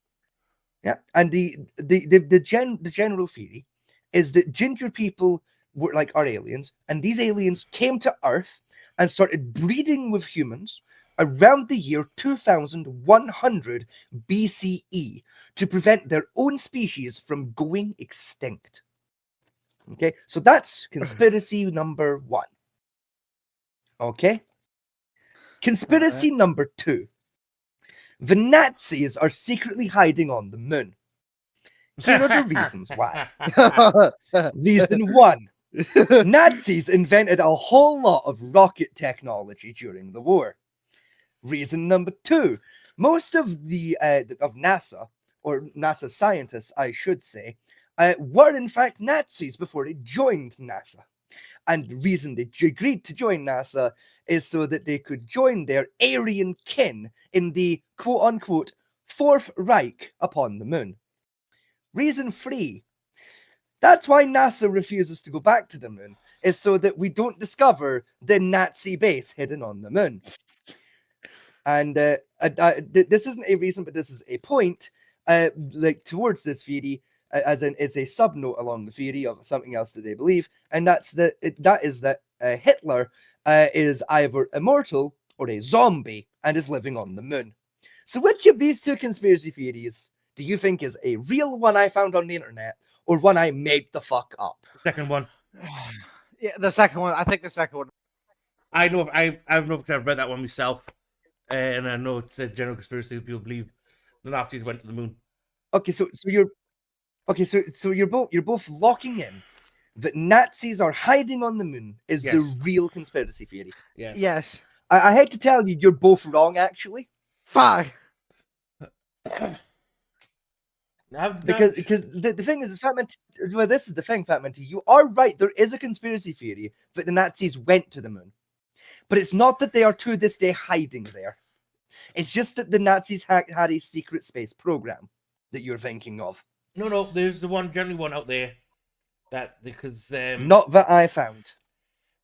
yeah, and the general theory is that ginger people are aliens, and these aliens came to Earth and started breeding with humans around the year 2100 BCE to prevent their own species from going extinct. Okay, so that's conspiracy number one. Okay, conspiracy number two. The Nazis are secretly hiding on the moon. Here are the reasons why. Reason one. Nazis invented a whole lot of rocket technology during the war. Reason number two. Most of the of NASA, or NASA scientists, I should say, were in fact Nazis before they joined NASA. And the reason they agreed to join NASA is so that they could join their Aryan kin in the quote-unquote Fourth Reich upon the moon. Reason three. That's why NASA refuses to go back to the moon, is so that we don't discover the Nazi base hidden on the moon. And this isn't a reason, but this is a point, towards this theory, as in it's a sub-note along the theory of something else that they believe, and that is that Hitler is either immortal or a zombie and is living on the moon. So which of these two conspiracy theories do you think is a real one I found on the internet, or one I made the fuck up? Second one. Yeah, the second one. I think the second one. I know. I've read that one myself, and I know it's a general conspiracy that people believe the Nazis went to the moon. Okay, so you're both locking in that Nazis are hiding on the moon is Yes. the real conspiracy theory. Yes. Yes. I hate to tell you, you're both wrong, actually. Fuck. Because the thing is, this is the thing, Fatman. You are right. There is a conspiracy theory that the Nazis went to the moon, but it's not that they are to this day hiding there. It's just that the Nazis had a secret space program that you're thinking of. No, there's the generally one out there that because Not that I found.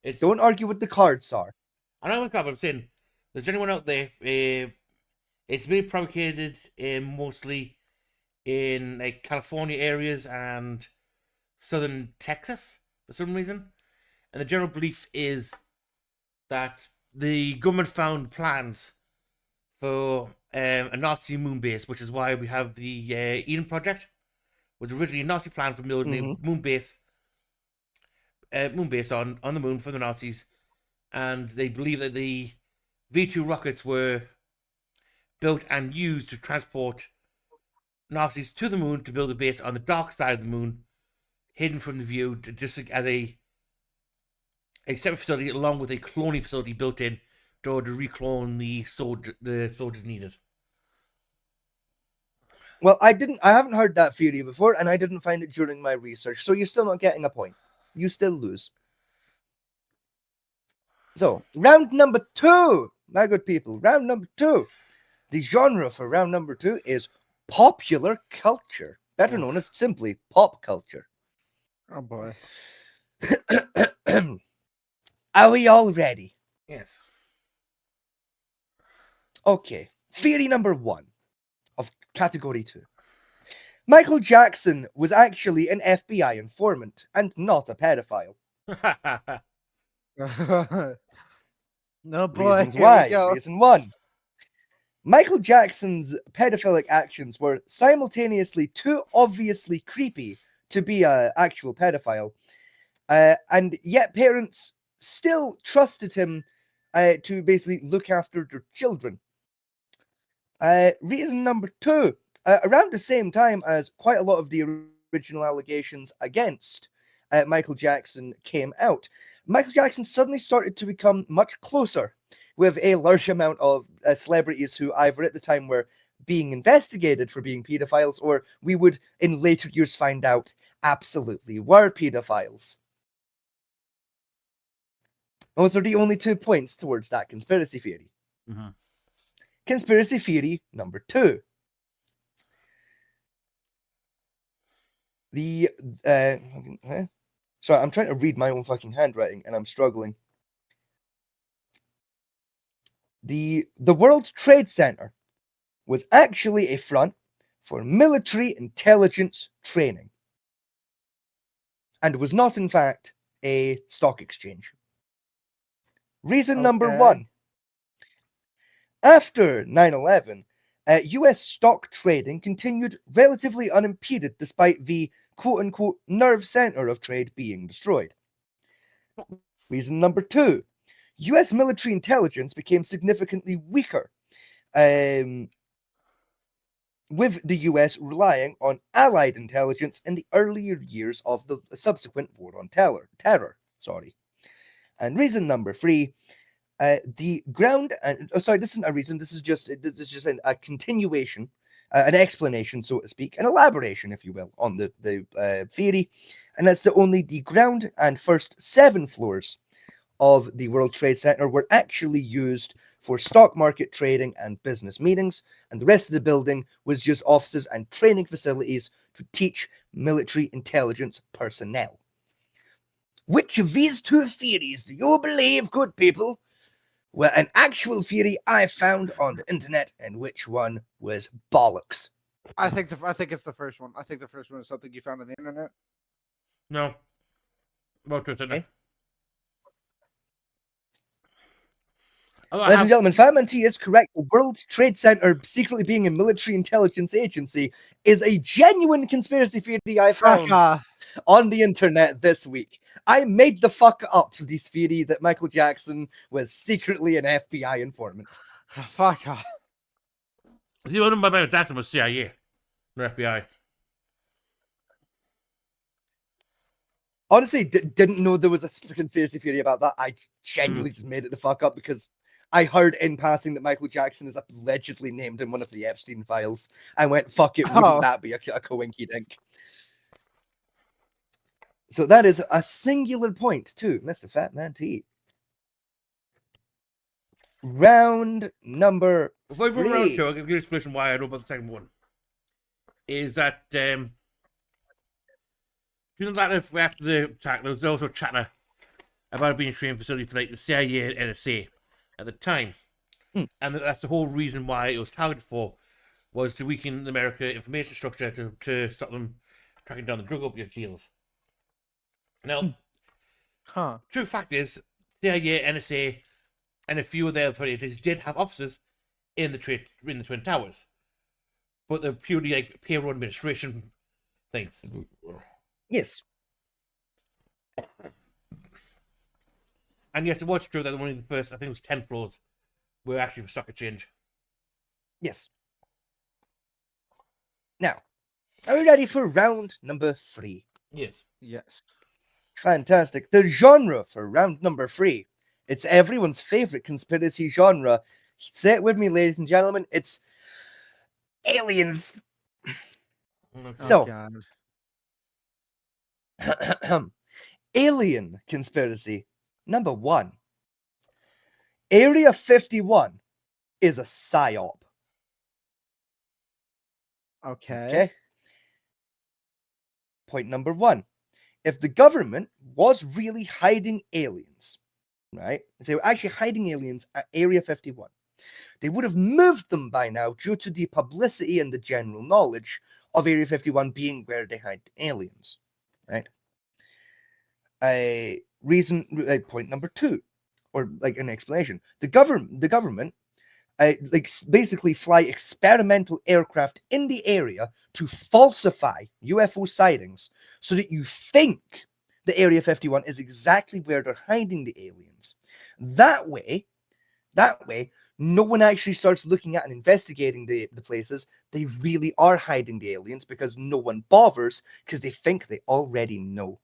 it's Don't argue with the cards, are. I know what I'm saying. There's generally one out there. It's been propagated mostly in like California areas and southern Texas for some reason, and the general belief is that the government found plans for a Nazi moon base, which is why we have the Eden Project, was originally a Nazi plan for building a moon base on the moon for the Nazis, and they believe that the V2 rockets were built and used to transport Nazis to the moon to build a base on the dark side of the moon, hidden from the view, just as a separate facility, along with a cloning facility built in to reclone the soldiers needed. Well, I haven't heard that theory before, and I didn't find it during my research, so you're still not getting a point. You still lose. So, round number two, my good people, round number two. The genre for round number two is popular culture, better known as simply pop culture. Oh boy. Are we all ready? Yes. Okay. Theory number one of category 2. Michael Jackson was actually an FBI informant and not a pedophile. No boy. Reasons here we why. go. Reason 1. Michael Jackson's pedophilic actions were simultaneously too obviously creepy to be an actual pedophile, and yet parents still trusted him to basically look after their children. Reason number 2, around the same time as quite a lot of the original allegations against Michael Jackson came out, Michael Jackson suddenly started to become much closer with a large amount of celebrities who either at the time were being investigated for being pedophiles, or we would in later years find out absolutely were pedophiles. Those are the only 2 points towards that conspiracy theory. Mhm. Conspiracy theory number 2. The sorry, I'm trying to read my own fucking handwriting and I'm struggling. The World Trade Center was actually a front for military intelligence training, and was not in fact a stock exchange. Reason number Okay. 1. After 9/11, US stock trading continued relatively unimpeded despite the quote-unquote nerve center of trade being destroyed. Reason number 2. US military intelligence became significantly weaker, with the US relying on Allied intelligence in the earlier years of the subsequent war on terror. And reason number 3, the ground and sorry, this isn't a reason. This is just a continuation, an explanation, so to speak, an elaboration, if you will, on the theory, and that's that only the ground and first 7 floors of the World Trade Center were actually used for stock market trading and business meetings, and the rest of the building was just offices and training facilities to teach military intelligence personnel. Which of these 2 theories do you believe, good people, were an actual theory I found on the internet, and which one was bollocks? I think it's the first one. I think the first one is something you found on the internet. No. World Trade Center. Okay. Oh, Ladies and gentlemen, Fatman T is correct. The World Trade Center secretly being a military intelligence agency is a genuine conspiracy theory I found on the internet this week. I made the fuck up this theory that Michael Jackson was secretly an FBI informant. Fuck off. The one by Michael Jackson was CIA, not FBI. Honestly, didn't know there was a conspiracy theory about that. I genuinely just made it the fuck up because I heard in passing that Michael Jackson is allegedly named in one of the Epstein files. I went, fuck it, wouldn't that be a coinky dink? So that is a singular point too, Mr. Fatman T. Round number Before we move 3. around, I'll give you an explanation why I know about the second one. Is that during that after the attack, there was also chatter about it being a training facility for like the CIA and NSA at the time, and that's the whole reason why it was targeted for, was to weaken the America information structure to stop them tracking down the drug opiate deals. Now, true fact is, CIA, NSA, and a few of their authorities did have offices in the Twin Towers, but they're purely like payroll administration things. Yes. And yes, it was true that one of the first, I think it was 10 floors, were actually for stock exchange. Yes. Now, are we ready for round number 3? Yes. Yes. Fantastic. The genre for round number 3. It's everyone's favorite conspiracy genre. Say it with me, ladies and gentlemen. It's aliens. So, alien conspiracy number 1. Area 51 is a psyop. Okay. Point number 1. If the government was really hiding aliens, right? If they were actually hiding aliens at Area 51, they would have moved them by now due to the publicity and the general knowledge of Area 51 being where they hide aliens, right? Point number 2, or like an explanation. The government basically fly experimental aircraft in the area to falsify UFO sightings so that you think the Area 51 is exactly where they're hiding the aliens. That way, no one actually starts looking at and investigating the places, they really are hiding the aliens because no one bothers because they think they already know.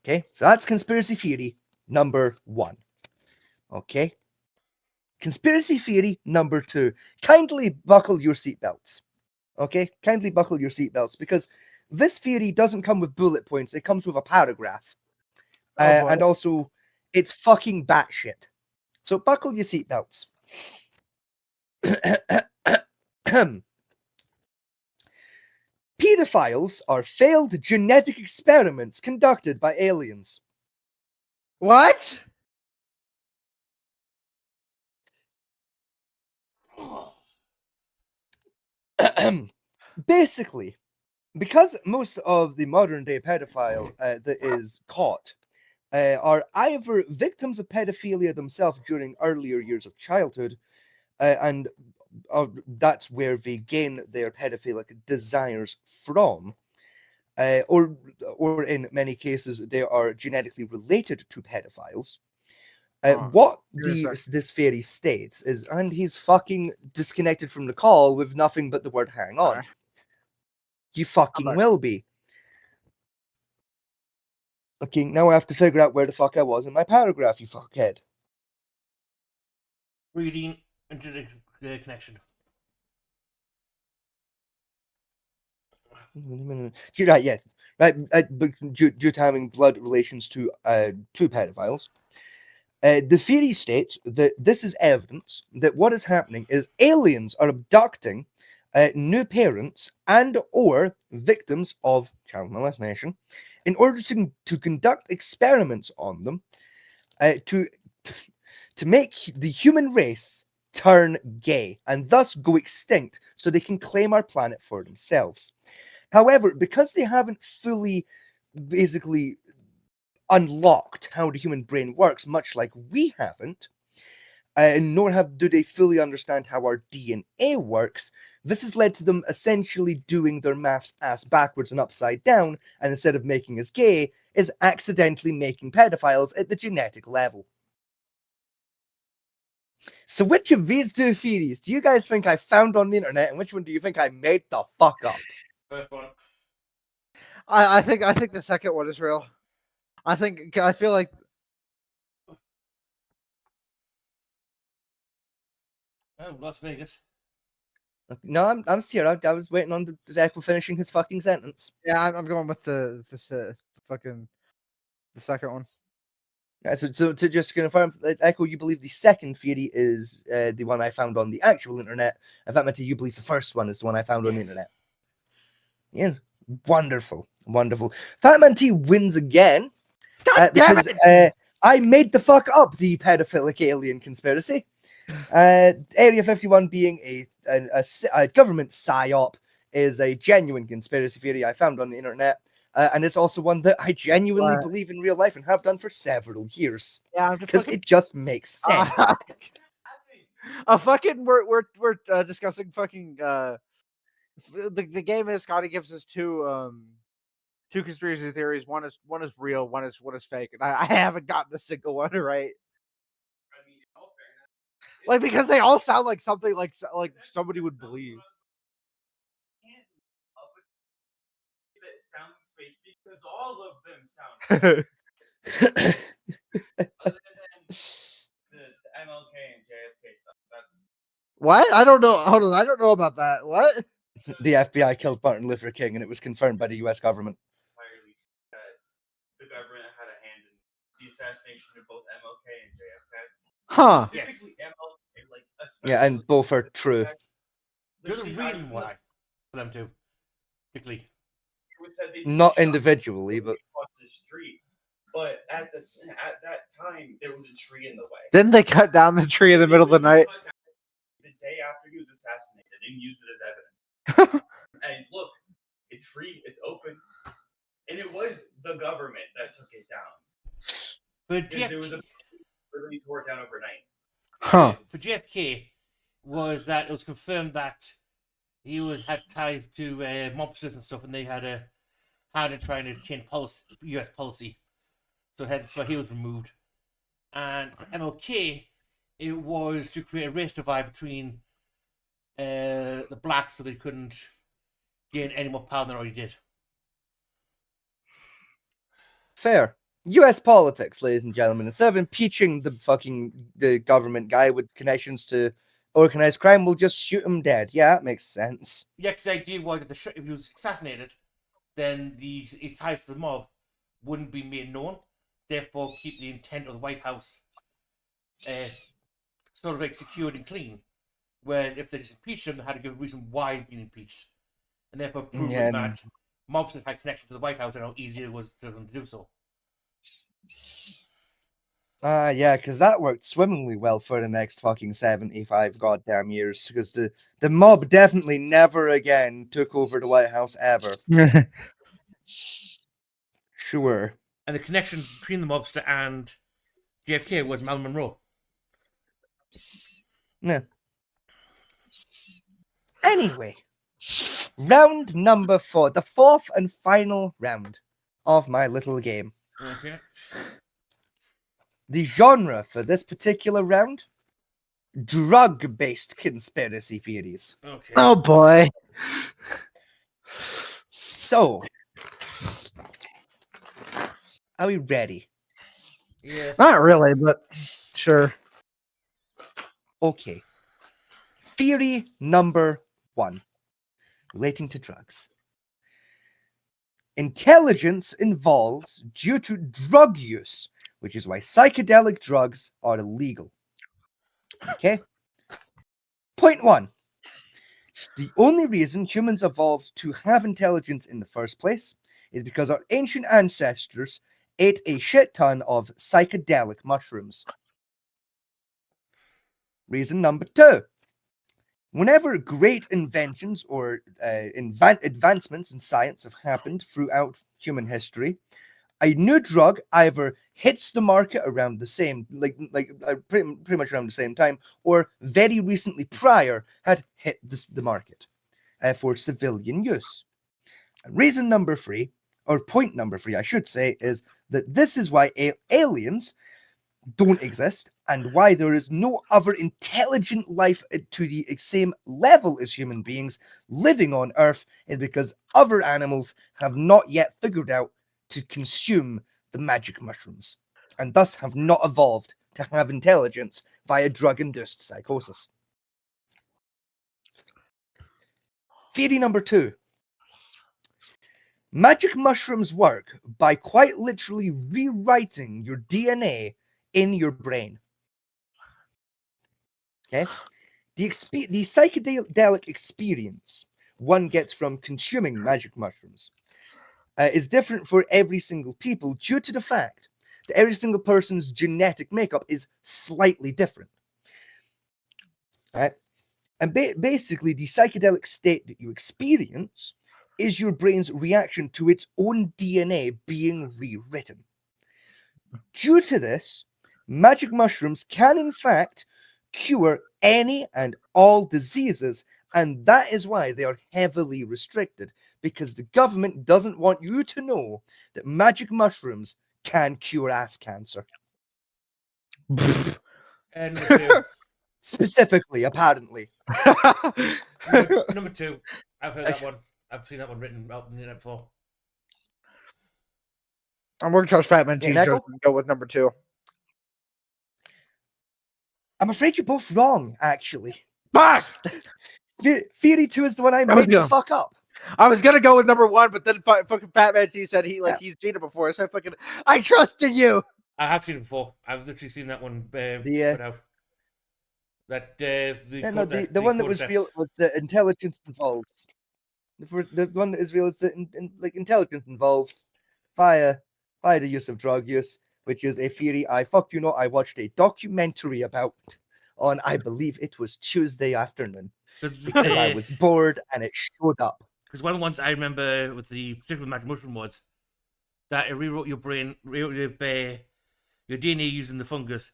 Okay, so that's conspiracy theory number 1. Okay, conspiracy theory number 2. Kindly buckle your seatbelts. Okay, kindly buckle your seatbelts because this theory doesn't come with bullet points, it comes with a paragraph. Oh, boy. And also, it's fucking batshit. So buckle your seatbelts. Pedophiles are failed genetic experiments conducted by aliens. What? Basically, because most of the modern day pedophile that is caught are either victims of pedophilia themselves during earlier years of childhood, and that's where they gain their pedophilic desires from, or in many cases they are genetically related to pedophiles. What Give me a sec. this theory states is, and he's fucking disconnected from the call with nothing but the word "hang on." Alright. You fucking back. will be. Okay, now I have to figure out where the fuck I was in my paragraph, you fuckhead. Reading into the connection. You're right, yeah. Right, but due to having blood relations to two pedophiles, the theory states that this is evidence that what is happening is aliens are abducting new parents and or victims of child molestation in order to conduct experiments on them to make the human race turn gay and thus go extinct so they can claim our planet for themselves. However, because they haven't fully basically unlocked how the human brain works, much like we haven't, nor do they fully understand how our DNA works, this has led to them essentially doing their maths ass backwards and upside down, and instead of making us gay, is accidentally making pedophiles at the genetic level. So which of these two theories do you guys think I found on the internet, and which one do you think I made the fuck up? First one. I think the second one is real. I feel like Oh, Las Vegas. No, I'm here. I was waiting on the Echo finishing his fucking sentence. yeah, I'm going with the second one. Yeah, so to just confirm, Echo, you believe the second theory is the one I found on the actual internet, and Fatmata, you believe the first one is the one I found on the Yes. internet. Yes, wonderful, wonderful. Fatman T wins again God damn because it! I made the fuck up the pedophilic alien conspiracy. Area 51 being a government psyop is a genuine conspiracy theory I found on the internet. And it's also one that I genuinely Right. believe in real life and have done for several years Yeah, I'm just because fucking. it just makes sense. We're discussing fucking the game is Scotty gives us two conspiracy theories. One is real, one is fake, and I haven't gotten a single one right. I mean, in all fairness, Like because they all sound like something like somebody would believe. can't help it that sounds fake because all of them sound fake. Other than the MLK and JFK stuff. That's What? I don't know. Hold on, I don't know about that. What? The FBI killed Martin Luther King, and it was confirmed by the US government. entirely true that the government had a hand in the assassination of both MLK and JFK. Huh? Yes. Specifically MLK, like Yeah, and especially both are the true. fact- There's a the reason argument why for them to. Quickly. it was said they Not shot individually, but across the street, but at that time there was a tree in the way. Didn't they cut down the tree in the middle of the night? Cut down the day after he was assassinated and used it as evidence. As look, it's free, it's open, and it was the government that took it down For because there was a JFK, literally tore it down overnight. Huh? for JFK was that it was confirmed that he had ties to mobsters and stuff, and they had a hand in trying to change U.S. policy. So hence why he was removed. And for MLK, it was to create a race divide between the blacks so they couldn't gain any more power than they already did. Fair. U.S. politics, ladies and gentlemen. Instead of impeaching the government guy with connections to organized crime, we'll just shoot him dead. Yeah, that makes sense. Yeah, 'cause the idea was that if he was assassinated, then his ties to the mob wouldn't be made known. Therefore, keep the intent of the White House sort of like secured and clean. Whereas if they just impeached him, they had to give a reason why he'd been impeached. And therefore proving Yeah. that mobsters had connection to the White House and how easy it was for them to do so. Yeah, because that worked swimmingly well for the next fucking 75 goddamn years. Because the mob definitely never again took over the White House ever. Sure. And the connection between the mobster and JFK was Marilyn Monroe. Yeah. Anyway, round number 4, the fourth and final round of my little game. Okay. The genre for this particular round, drug-based conspiracy theories. Okay. Oh boy. So, are we ready? Yes. Not really, but sure. Okay. Theory number 1, relating to drugs. Intelligence evolves due to drug use, which is why psychedelic drugs are illegal. Okay? Point 1. The only reason humans evolved to have intelligence in the first place is because our ancient ancestors ate a shit ton of psychedelic mushrooms. Reason number 2. Whenever great inventions or advancements in science have happened throughout human history, a new drug either hits the market around the same, pretty much around the same time, or very recently prior had hit the market for civilian use. And reason number 3, or point number 3, I should say, is that this is why aliens don't exist and why there is no other intelligent life to the same level as human beings living on Earth, is because other animals have not yet figured out to consume the magic mushrooms and thus have not evolved to have intelligence via drug-induced psychosis. Theory number 2. Magic mushrooms work by quite literally rewriting your DNA in your brain. Okay? The psychedelic experience one gets from consuming magic mushrooms is different for every single people due to the fact that every single person's genetic makeup is slightly different. Right? And basically, the psychedelic state that you experience is your brain's reaction to its own DNA being rewritten. Due to this, magic mushrooms can in fact cure any and all diseases, and that is why they are heavily restricted, because the government doesn't want you to know that magic mushrooms can cure ass cancer. And number 2. Specifically, apparently. Number 2. I've heard that one. I've seen that one written out in the internet before. I'm working towards Fatman Yeah, T-shirt Neko? and go with number 2. I'm afraid you're both wrong, actually. Fuck! Theory 2 is the one I was made the going- fuck up. I was gonna go with number 1, but then fucking Fatman T said he's seen it before, so I trusted you. I have seen it before. I've literally seen that one put out. That The one that was real was the intelligence involves. The one that is real is the intelligence involves via the use of drug use, which is a theory I watched a documentary about on, I believe it was Tuesday afternoon, because I was bored and it showed up. Because one of the ones I remember with the particular magic mushroom was that it rewrote your brain, rewrote your DNA using the fungus,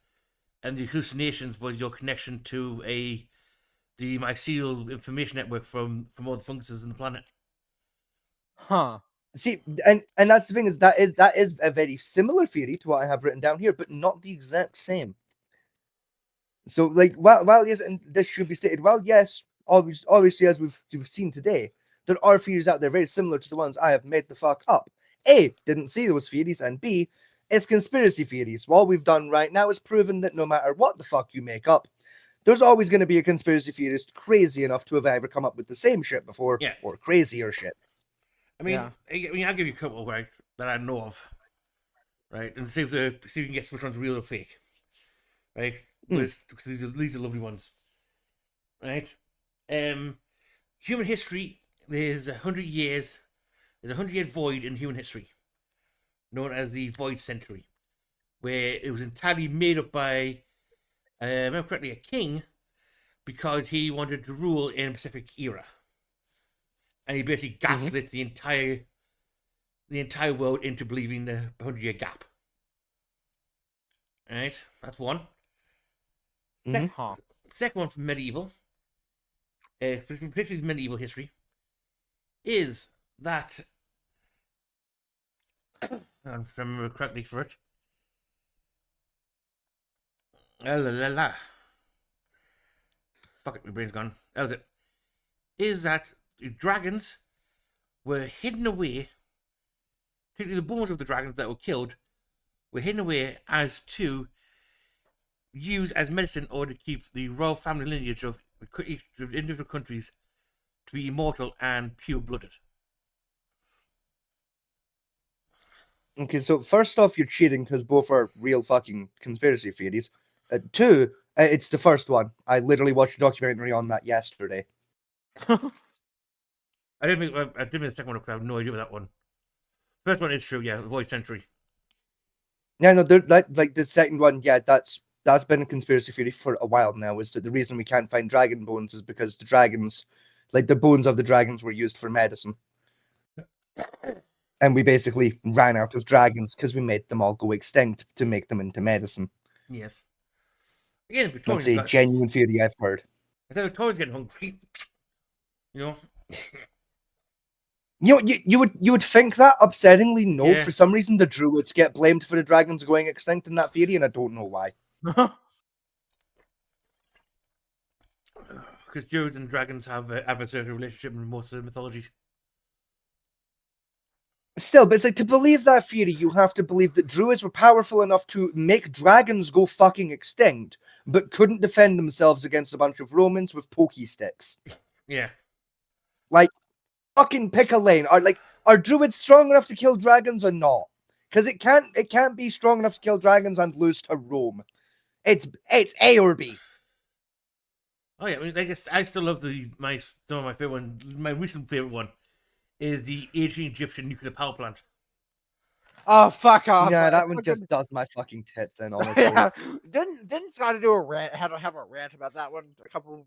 and the hallucinations was your connection to the mycelial information network from all the funguses on the planet. Huh. See, and that's the thing is that is a very similar theory to what I have written down here, but not the exact same. So, like, while yes, and this should be stated. Well, yes, obviously, as we've seen today, there are theories out there very similar to the ones I have made the fuck up. A, didn't see those theories, and B, it's conspiracy theories. What we've done right now is proven that no matter what the fuck you make up, there's always going to be a conspiracy theorist crazy enough to have ever come up with the same shit before, Yeah. or crazier shit. I mean, Yeah. I'll give you a couple, right, that I know of, right, and see if you can guess which one's real or fake, right? Because these are lovely ones, right? Human history. There's 100 years. There's a 100-year void in human history, known as the Void Century, where it was entirely made up by, if I remember correctly, a king, because he wanted to rule in a specific era, and he basically gaslit the entire world into believing the 100-year gap. All right, that's one. Huh. Second one from medieval, particularly medieval history, is that, if I remember correctly for it, fuck it, my brain's gone. That was it. Is that the dragons were hidden away, particularly the bones of the dragons that were killed, were hidden away as to use as medicine in order to keep the royal family lineage of the individual countries to be immortal and pure-blooded. Okay, so first off, you're cheating because both are real fucking conspiracy theories. Two, it's the first one. I literally watched a documentary on that yesterday. I didn't make the second one up because I have no idea about that one. First one is true, yeah, the Void Century. Yeah, no, like the second one, yeah, that's been a conspiracy theory for a while now. Is that the reason we can't find dragon bones is because the dragons, like the bones of the dragons, were used for medicine, and we basically ran out of dragons because we made them all go extinct to make them into medicine. Yes. Again, That's Victorians a got, genuine theory I've heard. I thought Victorians getting hungry. You know? You know, you would think that upsettingly no. Yeah. For some reason, the Druids get blamed for the dragons going extinct in that theory, and I don't know why. Because Druids and dragons have an adversarial relationship in most of the mythologies. Still, but it's like to believe that theory, you have to believe that Druids were powerful enough to make dragons go fucking extinct, but couldn't defend themselves against a bunch of Romans with pokey sticks. Yeah. Like, fucking pick a lane. Are Druids strong enough to kill dragons or not? Because it can't be strong enough to kill dragons and lose to Rome. It's A or B. Oh yeah, I mean, I guess I still love some of my favorite one. My recent favorite one is the ancient Egyptian nuclear power plant. Oh, fuck off. Yeah, I that one fucking- just does my fucking tits in, honestly. Yeah. Didn't Scotty do a rant? Have a rant about that one a couple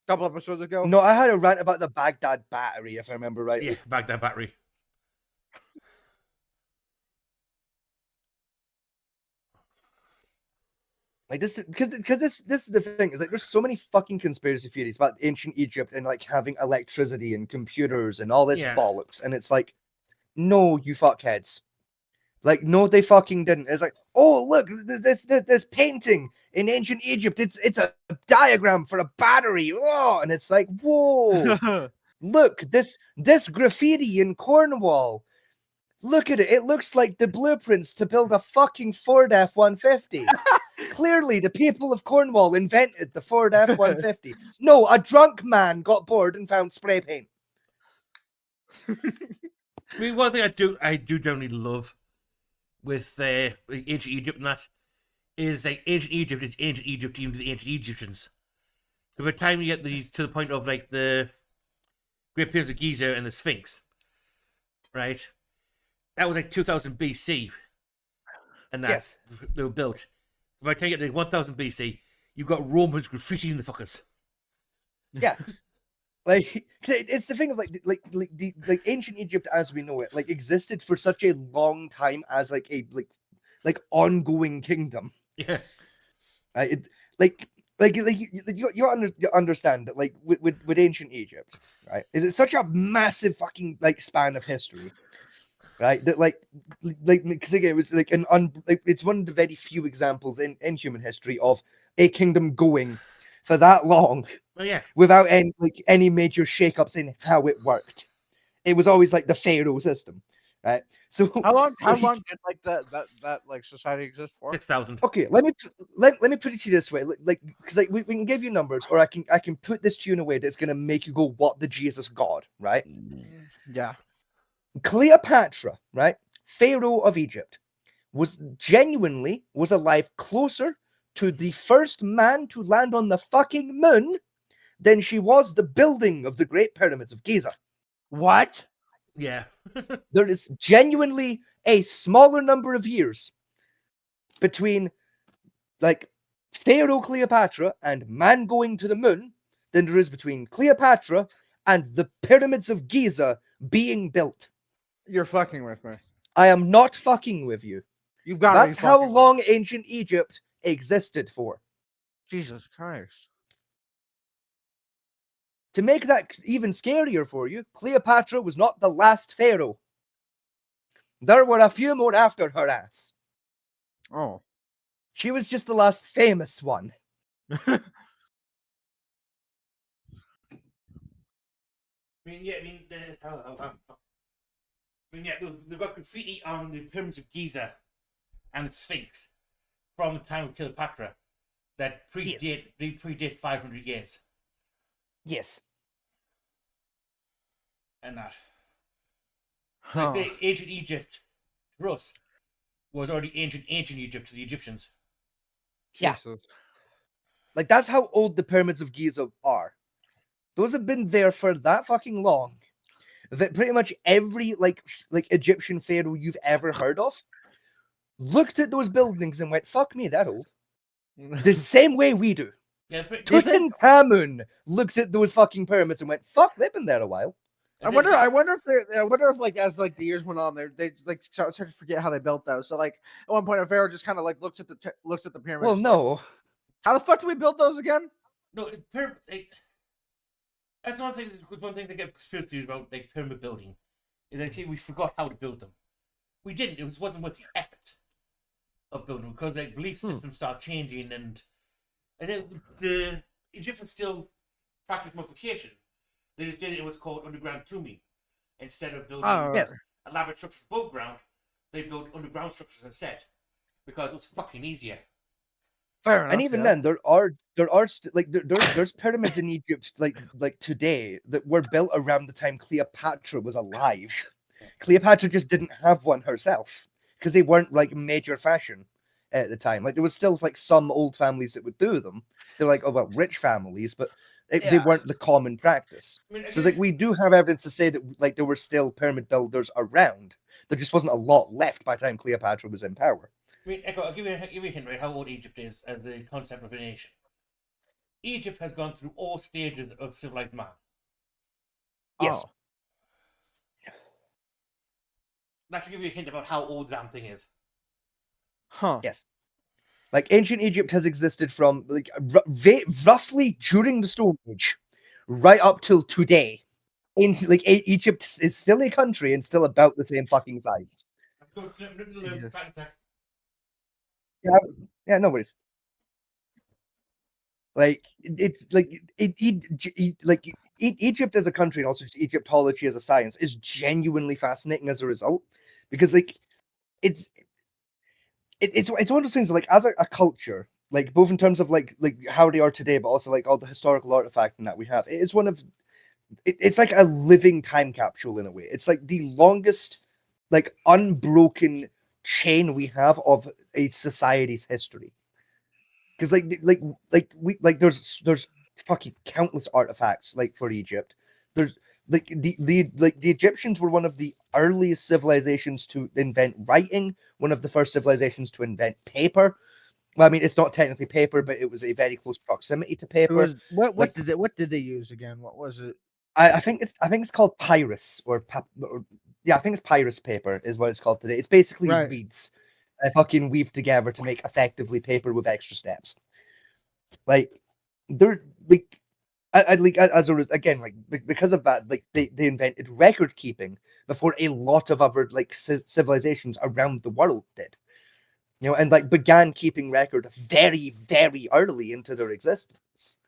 episodes ago? No, I had a rant about the Baghdad battery, if I remember rightly. Yeah, Baghdad battery. Like this, because this is the thing. Is like there's so many fucking conspiracy theories about ancient Egypt and like having electricity and computers and all this Yeah. bollocks, and it's like, no, you fuckheads. Like, no, they fucking didn't. It's like, oh look, this painting in ancient Egypt. It's a diagram for a battery. Oh, and it's like, whoa, look, this graffiti in Cornwall. Look at it. It looks like the blueprints to build a fucking Ford F-150. Clearly, the people of Cornwall invented the Ford F-150. No, a drunk man got bored and found spray paint. I mean, one thing I do generally love with ancient Egypt and that is like ancient Egypt is ancient Egypt even to the ancient Egyptians. So by the time you get to the point of like the Great Pyramids of Giza and the Sphinx, right? That was like 2000 BC, and Yes. they were built. By the time you get to 1000 BC, you've got Romans graffitiing the fuckers. Yeah. Like, 'cause it's the thing of like ancient Egypt as we know it, like existed for such a long time as like a like ongoing kingdom. Yeah, It you understand that like with ancient Egypt, right? Is it such a massive fucking like span of history right? That because again, it was like it's one of the very few examples in human history of a kingdom going for that long Oh yeah. without any major shakeups in how it worked. It was always like the pharaoh system, right? So How long? How he- long did like that like society exist for? 6,000. okay, let me let me put it to you this way, because we can give you numbers, or I can put this to you in a way that's gonna make you go, "What the Jesus God?" Right? Yeah. Cleopatra, right? Pharaoh of Egypt, was alive closer to the first man to land on the fucking moon than she was the building of the Great Pyramids of Giza. What? Yeah. There is genuinely a smaller number of years between like Pharaoh Cleopatra and man going to the moon than there is between Cleopatra and the pyramids of Giza being built. You're fucking with me. I am not fucking with you. You've got That's how long ancient Egypt existed for. Jesus Christ. To make that even scarier for you, Cleopatra was not the last pharaoh. There were a few more after her ass. Oh. She was just the last famous one. I mean, yeah, I mean, they've got graffiti on the pyramids of Giza and the Sphinx from the time of Cleopatra that predate 500 years. Yes. And that. Huh. Like the ancient Egypt to us was already ancient Egypt to the Egyptians. Yeah. Jesus. Like, that's how old the pyramids of Giza are. Those have been there for that fucking long that pretty much every like Egyptian pharaoh you've ever heard of looked at those buildings and went, "Fuck me, that old." The same way we do. Yeah, Tutankhamun looked at those fucking pyramids and went, "Fuck, they've been there a while." I wonder if like as like the years went on, they like started to forget how they built those. So like at one point, a pharaoh just kind of like looks at the pyramids. Well, like, no. how the fuck do we build those again? No, that's one thing that gets filthy about like pyramid building. Is they say we forgot how to build them. We didn't. It wasn't worth the effort of building them because like belief systems start changing, and then the Egyptians still practice mummification. They just did it in what's called underground tombing. Instead of building Yes. elaborate structures above ground, they built underground structures instead because it was fucking easier. Fair enough. And even then, there's pyramids in Egypt like today that were built around the time Cleopatra was alive. Cleopatra just didn't have one herself because they weren't like major fashion at the time. Like there was still like some old families that would do them. They're like, oh well, rich families, but they Yeah. weren't the common practice. I mean, So like we do have evidence to say that like there were still pyramid builders around. There just wasn't a lot left by the time Cleopatra was in power. I mean, Echo, I'll give you a hint, right? How old Egypt is as the concept of a nation. Egypt has gone through all stages of civilized man. Yes. Oh. That should give you a hint about how old the damn thing is. Huh. Yes. Like ancient Egypt has existed from like roughly during the Stone Age, right up till today. In like Egypt is still a country and still about the same fucking size. Jesus. Yeah, no worries. Like it's like Egypt as a country and also just Egyptology as a science is genuinely fascinating as a result, because like it's one of those things like as a culture, like both in terms of like how they are today, but also like all the historical artifact that we have. It's one of it's like a living time capsule in a way. It's like the longest like unbroken chain we have of a society's history. Because there's fucking countless artifacts like for Egypt. There's like the Egyptians were one of the earliest civilizations to invent writing, one of the first civilizations to invent paper. Well, I mean, it's not technically paper, but it was a very close proximity to It paper. was what Like- did they use again? What was it? I think it's called papyrus yeah, I think it's papyrus paper is what it's called today. It's basically Right. reeds fucking weaved together to make effectively paper with extra steps. Like they're like like again, like because of that, like they invented record keeping before a lot of other like civilizations around the world did. You know, and like began keeping record very, very early into their existence.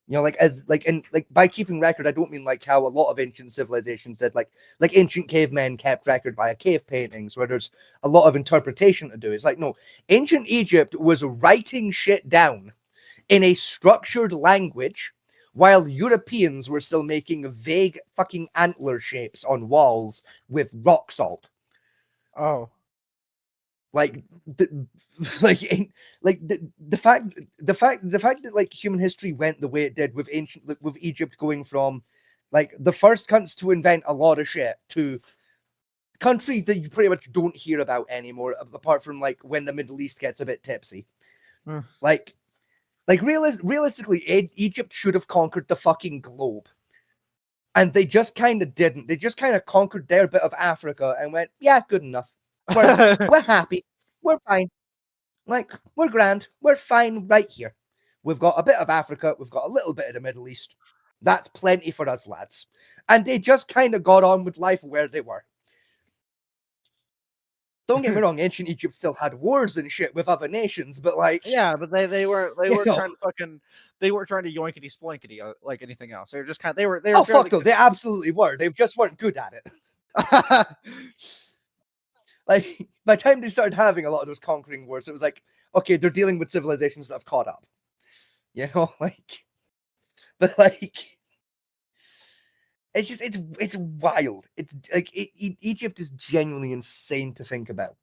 You know, like as like and like by keeping record, I don't mean like how a lot of ancient civilizations did, like ancient cavemen kept record via cave paintings, where there's a lot of interpretation to do. It's like no, ancient Egypt was writing shit down in a structured language, while Europeans were still making vague fucking antler shapes on walls with rock salt. Oh, Like the fact that like human history went the way it did with with Egypt going from like the first cunts to invent a lot of shit to country that you pretty much don't hear about anymore, apart from like when the Middle East gets a bit tipsy. Hmm. Like realistically, Egypt should have conquered the fucking globe. And they just kind of didn't. They just kind of conquered their bit of Africa and went, yeah, good enough. We're happy. We're fine. Like, we're grand. We're fine right here. We've got a bit of Africa. We've got a little bit of the Middle East. That's plenty for us, lads. And they just kind of got on with life where they were. Don't get me wrong, ancient Egypt still had wars and shit with other nations, but like, yeah, but they weren't You know. trying to they weren't trying to yoinkety sploinkety like anything else. They were just they were oh fairly fuck no, they absolutely were. They just weren't good at it. Like, by the time they started having a lot of those conquering wars, it was like, okay, they're dealing with civilizations that have caught up. You know, like, but like, it's just, it's wild. It's like, Egypt is genuinely insane to think about.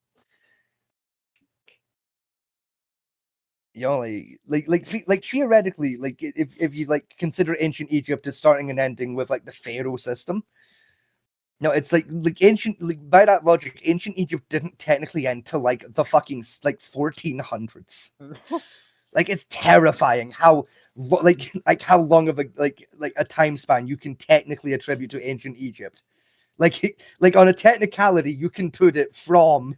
You know, like theoretically, like if you like consider ancient Egypt as starting and ending with like the pharaoh system. No, it's like ancient, like by that logic, ancient Egypt didn't technically end till like the fucking like 1400s. Like it's terrifying how like how long of a like a time span you can technically attribute to ancient Egypt. Like on a technicality, you can put it from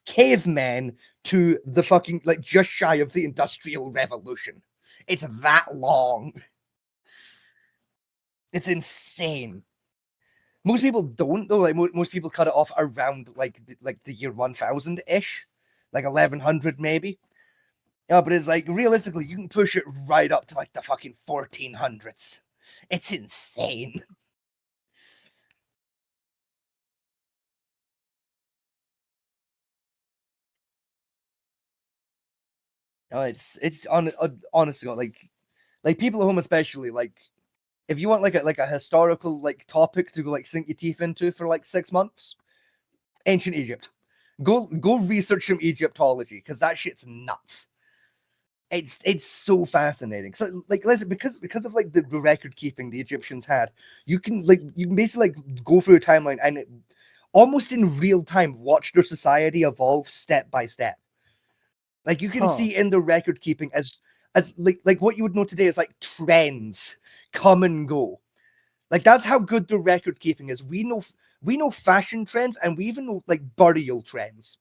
cavemen to the fucking like just shy of the Industrial Revolution. It's that long. It's insane. Most people don't though. Like most people cut it off around like the year 1000 ish, like 1100 maybe. Yeah, but it's like realistically, you can push it right up to like the fucking 1400s. It's insane. No, it's honest to God, like people at home especially, like if you want like a historical like topic to go like sink your teeth into for like 6 months, ancient Egypt. Go research some Egyptology because that shit's nuts. It's so fascinating. So like listen, because of like the record keeping the Egyptians had, you can basically like go through a timeline and almost in real time watch their society evolve step by step. Like you can see in the record keeping as like what you would know today is like trends come and go. Like that's how good the record keeping is. We know fashion trends and we even know like burial trends.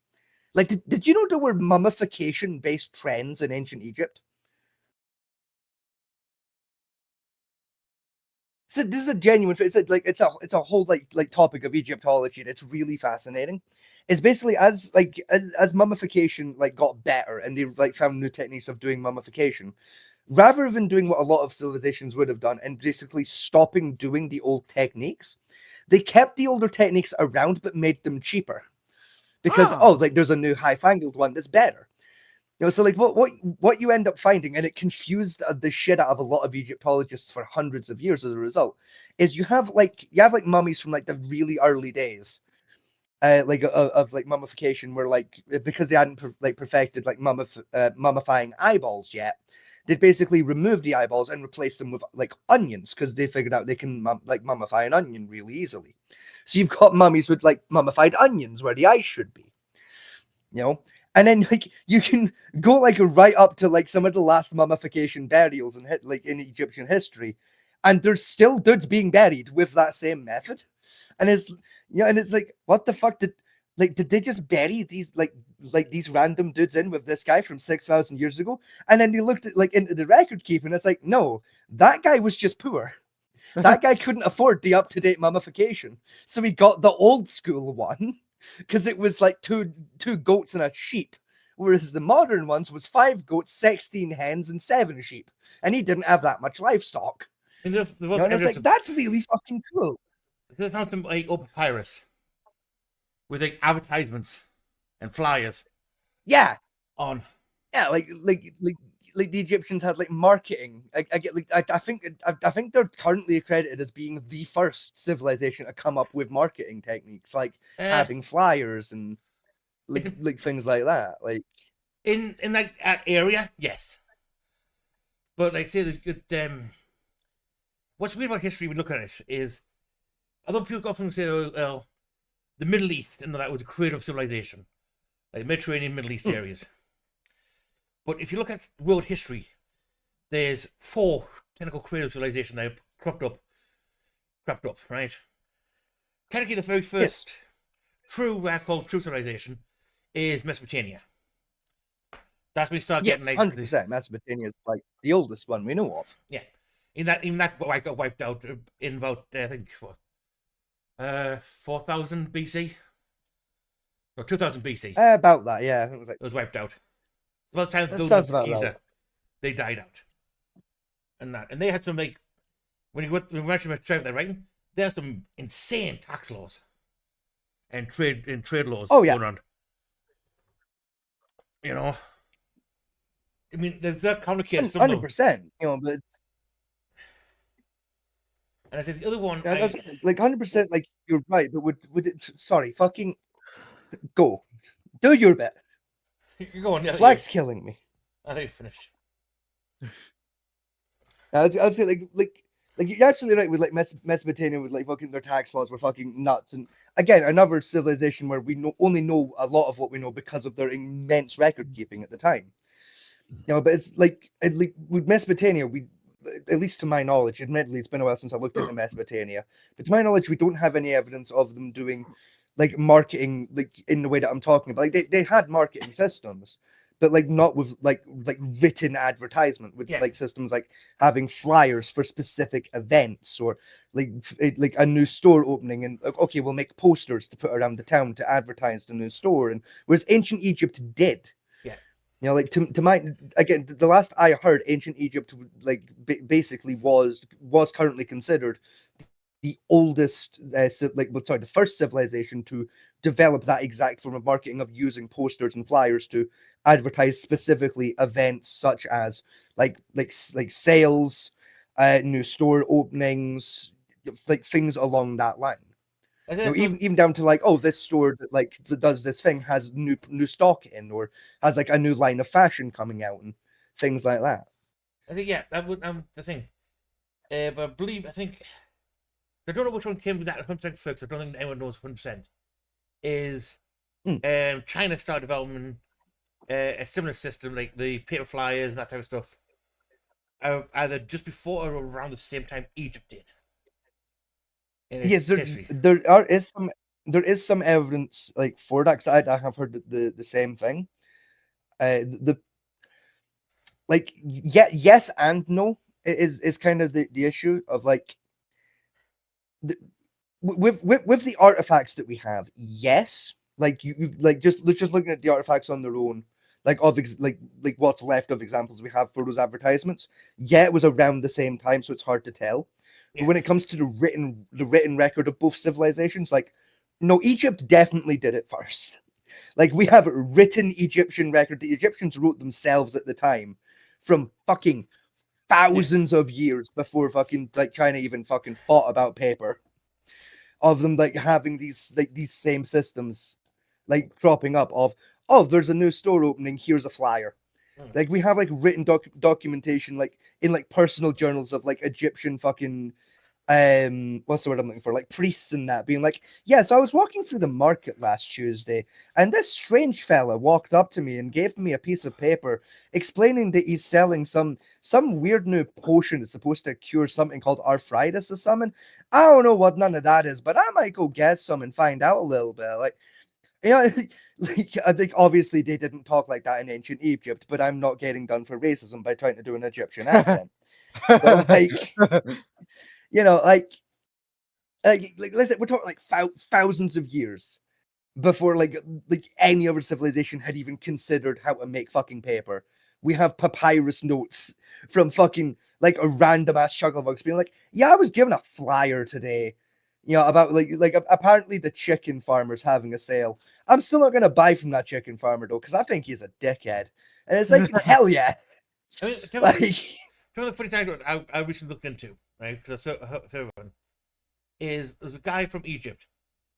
Like did you know there were mummification based trends in ancient Egypt? So this is a genuine. It's a whole like topic of Egyptology, and it's really fascinating. It's basically as mummification like got better, and they like found new techniques of doing mummification, rather than doing what a lot of civilizations would have done and basically stopping doing the old techniques, they kept the older techniques around but made them cheaper because like there's a new high-fangled one that's better. You know, so like what you end up finding, and it confused the shit out of a lot of Egyptologists for hundreds of years as a result, is you have like mummies from like the really early days, of like mummification, where like because they hadn't perfected like mummifying eyeballs yet, they basically removed the eyeballs and replaced them with like onions because they figured out they can mummify an onion really easily. So you've got mummies with like mummified onions where the eyes should be, you know. And then like you can go like right up to like some of the last mummification burials in Egyptian history, and there's still dudes being buried with that same method. And it's and it's like, what the fuck did they just bury these like like these random dudes in with this guy from 6,000 years ago, and then they looked at like into the record keeping. It's like, no, that guy was just poor. That guy couldn't afford the up-to-date mummification, so he got the old school one because it was like two goats and a sheep, whereas the modern ones was 5 goats, 16 hens, and 7 sheep, and he didn't have that much livestock. And there You was, know, and it's like, that's really fucking cool. they found some like old papyrus with like advertisements and flyers Yeah, on. yeah, like the Egyptians had like marketing. I get like I think they're currently accredited as being the first civilization to come up with marketing techniques, like having flyers and like things like that. Like in like that area, yes. But like say there's good what's weird about history when you look at it is although people often say well, the Middle East and that was a creative civilization. Like Mediterranean Middle East areas. But if you look at world history, there's 4 technical creative civilizations that have cropped up, right? Technically the very first true civilization is Mesopotamia. That's when we start yes, getting like 100%. Mesopotamia is like the oldest one we know of. yeah. Even that got wiped out in about I think what 4000 BC or 2000 BC. About that, yeah. I think it was like It was wiped out. By the time That those sounds about Giza, right. they died out. And they had some like when you mention about that writing, they had some insane tax laws and trade laws Oh, yeah. going on. You know, I mean, there's that complicated. 100%. You know, but And I said the other one, yeah, that's, like 100%. Like you're right, but would it? Sorry, fucking go, do your bit. you're going. Yeah, Flag's killing me. I think you finished. I was like you're absolutely right with like Mesopotamia with like fucking their tax laws were fucking nuts, and again another civilization where we only know a lot of what we know because of their immense record keeping at the time. You know, but it's like with Mesopotamia, we, at least to my knowledge, admittedly it's been a while since I looked into Mesopotamia, but to my knowledge we don't have any evidence of them doing like marketing like in the way that I'm talking about. Like they had marketing systems, but like not with like written advertisement with Yeah. like systems like having flyers for specific events or like a new store opening and like, okay, we'll make posters to put around the town to advertise the new store. And whereas ancient Egypt did. Yeah. You know, like to my, again, the last I heard, ancient Egypt like basically was currently considered the oldest, the first civilization to develop that exact form of marketing of using posters and flyers to advertise specifically events such as like sales, new store openings, like things along that line. I You know, think even down to like, oh, this store that like that does this thing has new stock in, or has like a new line of fashion coming out and things like that. yeah, that would the thing. But I think I don't know which one came with that 100% first. I don't think anyone knows 100%. Is China started developing a similar system like the paper flyers and that type of stuff, either just before or around the same time Egypt did. In its Yes, history. there is some evidence like for that. 'Cause I have heard the same thing. Yes and no is kind of the issue of like with the artifacts that we have. Yes, like you like just looking at the artifacts on their own, like of like what's left of examples we have for those advertisements. Yeah, it was around the same time, so it's hard to tell. Yeah. But when it comes to the written record of both civilizations, like no, Egypt definitely did it first. Like we have a written Egyptian record. The Egyptians wrote themselves at the time from fucking thousands of years before fucking like China even fucking thought about paper. Of them like having these same systems like cropping up of, oh, there's a new store opening, here's a flyer. Like we have like written documentation like in like personal journals of like Egyptian fucking what's the word I'm looking for, like priests and that being like, yeah, so I was walking through the market last Tuesday and this strange fella walked up to me and gave me a piece of paper explaining that he's selling some weird new potion that's supposed to cure something called arthritis or something. I don't know what none of that is, but I might go get some and find out a little bit. Like Yeah, like I think obviously they didn't talk like that in ancient Egypt, but I'm not getting done for racism by trying to do an Egyptian accent. But like, you know, like listen, we're talking like thousands of years before like any other civilization had even considered how to make fucking paper. We have papyrus notes from fucking like a random ass chucklebugs being like, yeah, I was given a flyer today, you know, about apparently the chicken farmer's having a sale. I'm still not gonna buy from that chicken farmer though, because I think he's a dickhead. And it's like, hell yeah. I mean, Like tell me the funny thing I recently looked into, right? Because I saw one is there's a guy from Egypt.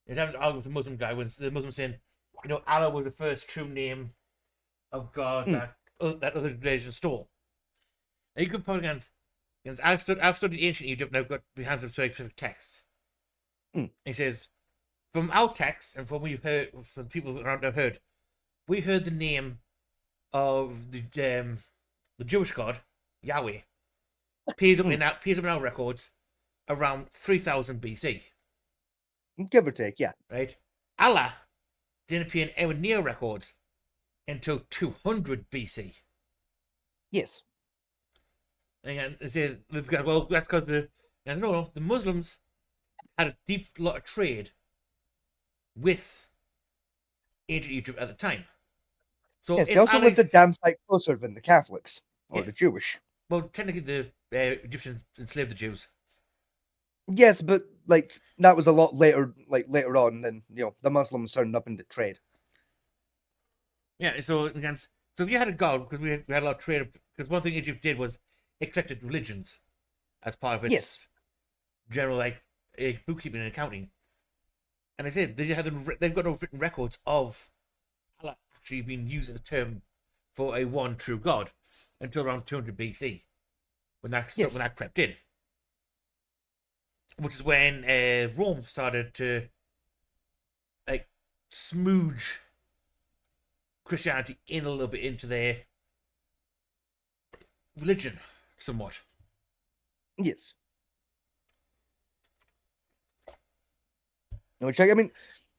He's having an argument with a Muslim guy when the Muslim saying, you know, Allah was the first true name of God that other religions stole. And you can put against I've studied ancient Egypt and I've got behind some specific texts. He says, from our texts and from what we've heard from people around have heard, we heard the name of the Jewish God, Yahweh, appears up in our records around 3000 BC. give or take, yeah. Right? Allah didn't appear in anywhere near records until 200 BC. Yes. And it says, well, that's because the Muslims had a deep lot of trade with ancient Egypt at the time. So Yes, they also lived a damn sight closer than the Catholics or Yeah. the Jewish. Well, technically the Egyptians enslaved the Jews. Yes, but like that was a lot later, like later on than the Muslims turned up into trade. Yeah, so against if you had a god, because we had a lot of trade, because one thing Egypt did was it collected religions as part of its Yes. general bookkeeping and accounting. And I said they've got no written records of Allah actually being used as a term for a one true god until around 200 BC, when that crept in, which is when Rome started to like smooge Christianity in a little bit into their religion, somewhat. Yes. Which I mean,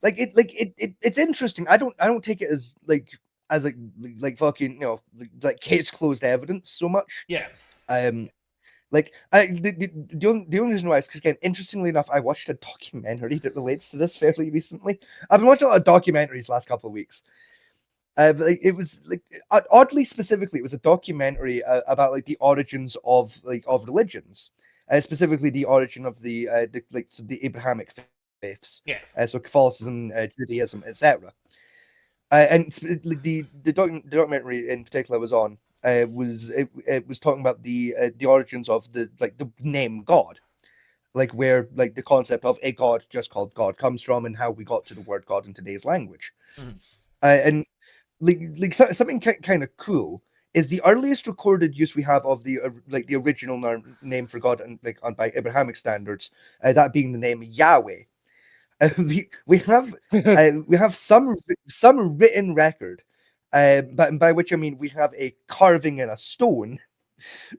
it's interesting. I don't take it as fucking like case closed evidence so much. Yeah. The only reason why is because, again, interestingly enough, I watched a documentary that relates to this fairly recently. I've been watching a lot of documentaries last couple of weeks. But it was oddly specifically, it was a documentary about like the origins of religions, specifically the origin of the Abrahamic faiths. Yeah. So Catholicism, Judaism, etc. And the documentary in particular was on. It was talking about the origins of the name God, like where like the concept of a god just called God comes from, and how we got to the word God in today's language. And something kind of cool is the earliest recorded use we have of the original name for God and by Abrahamic standards, that being the name Yahweh. We have some written record. But by which I mean we have a carving in a stone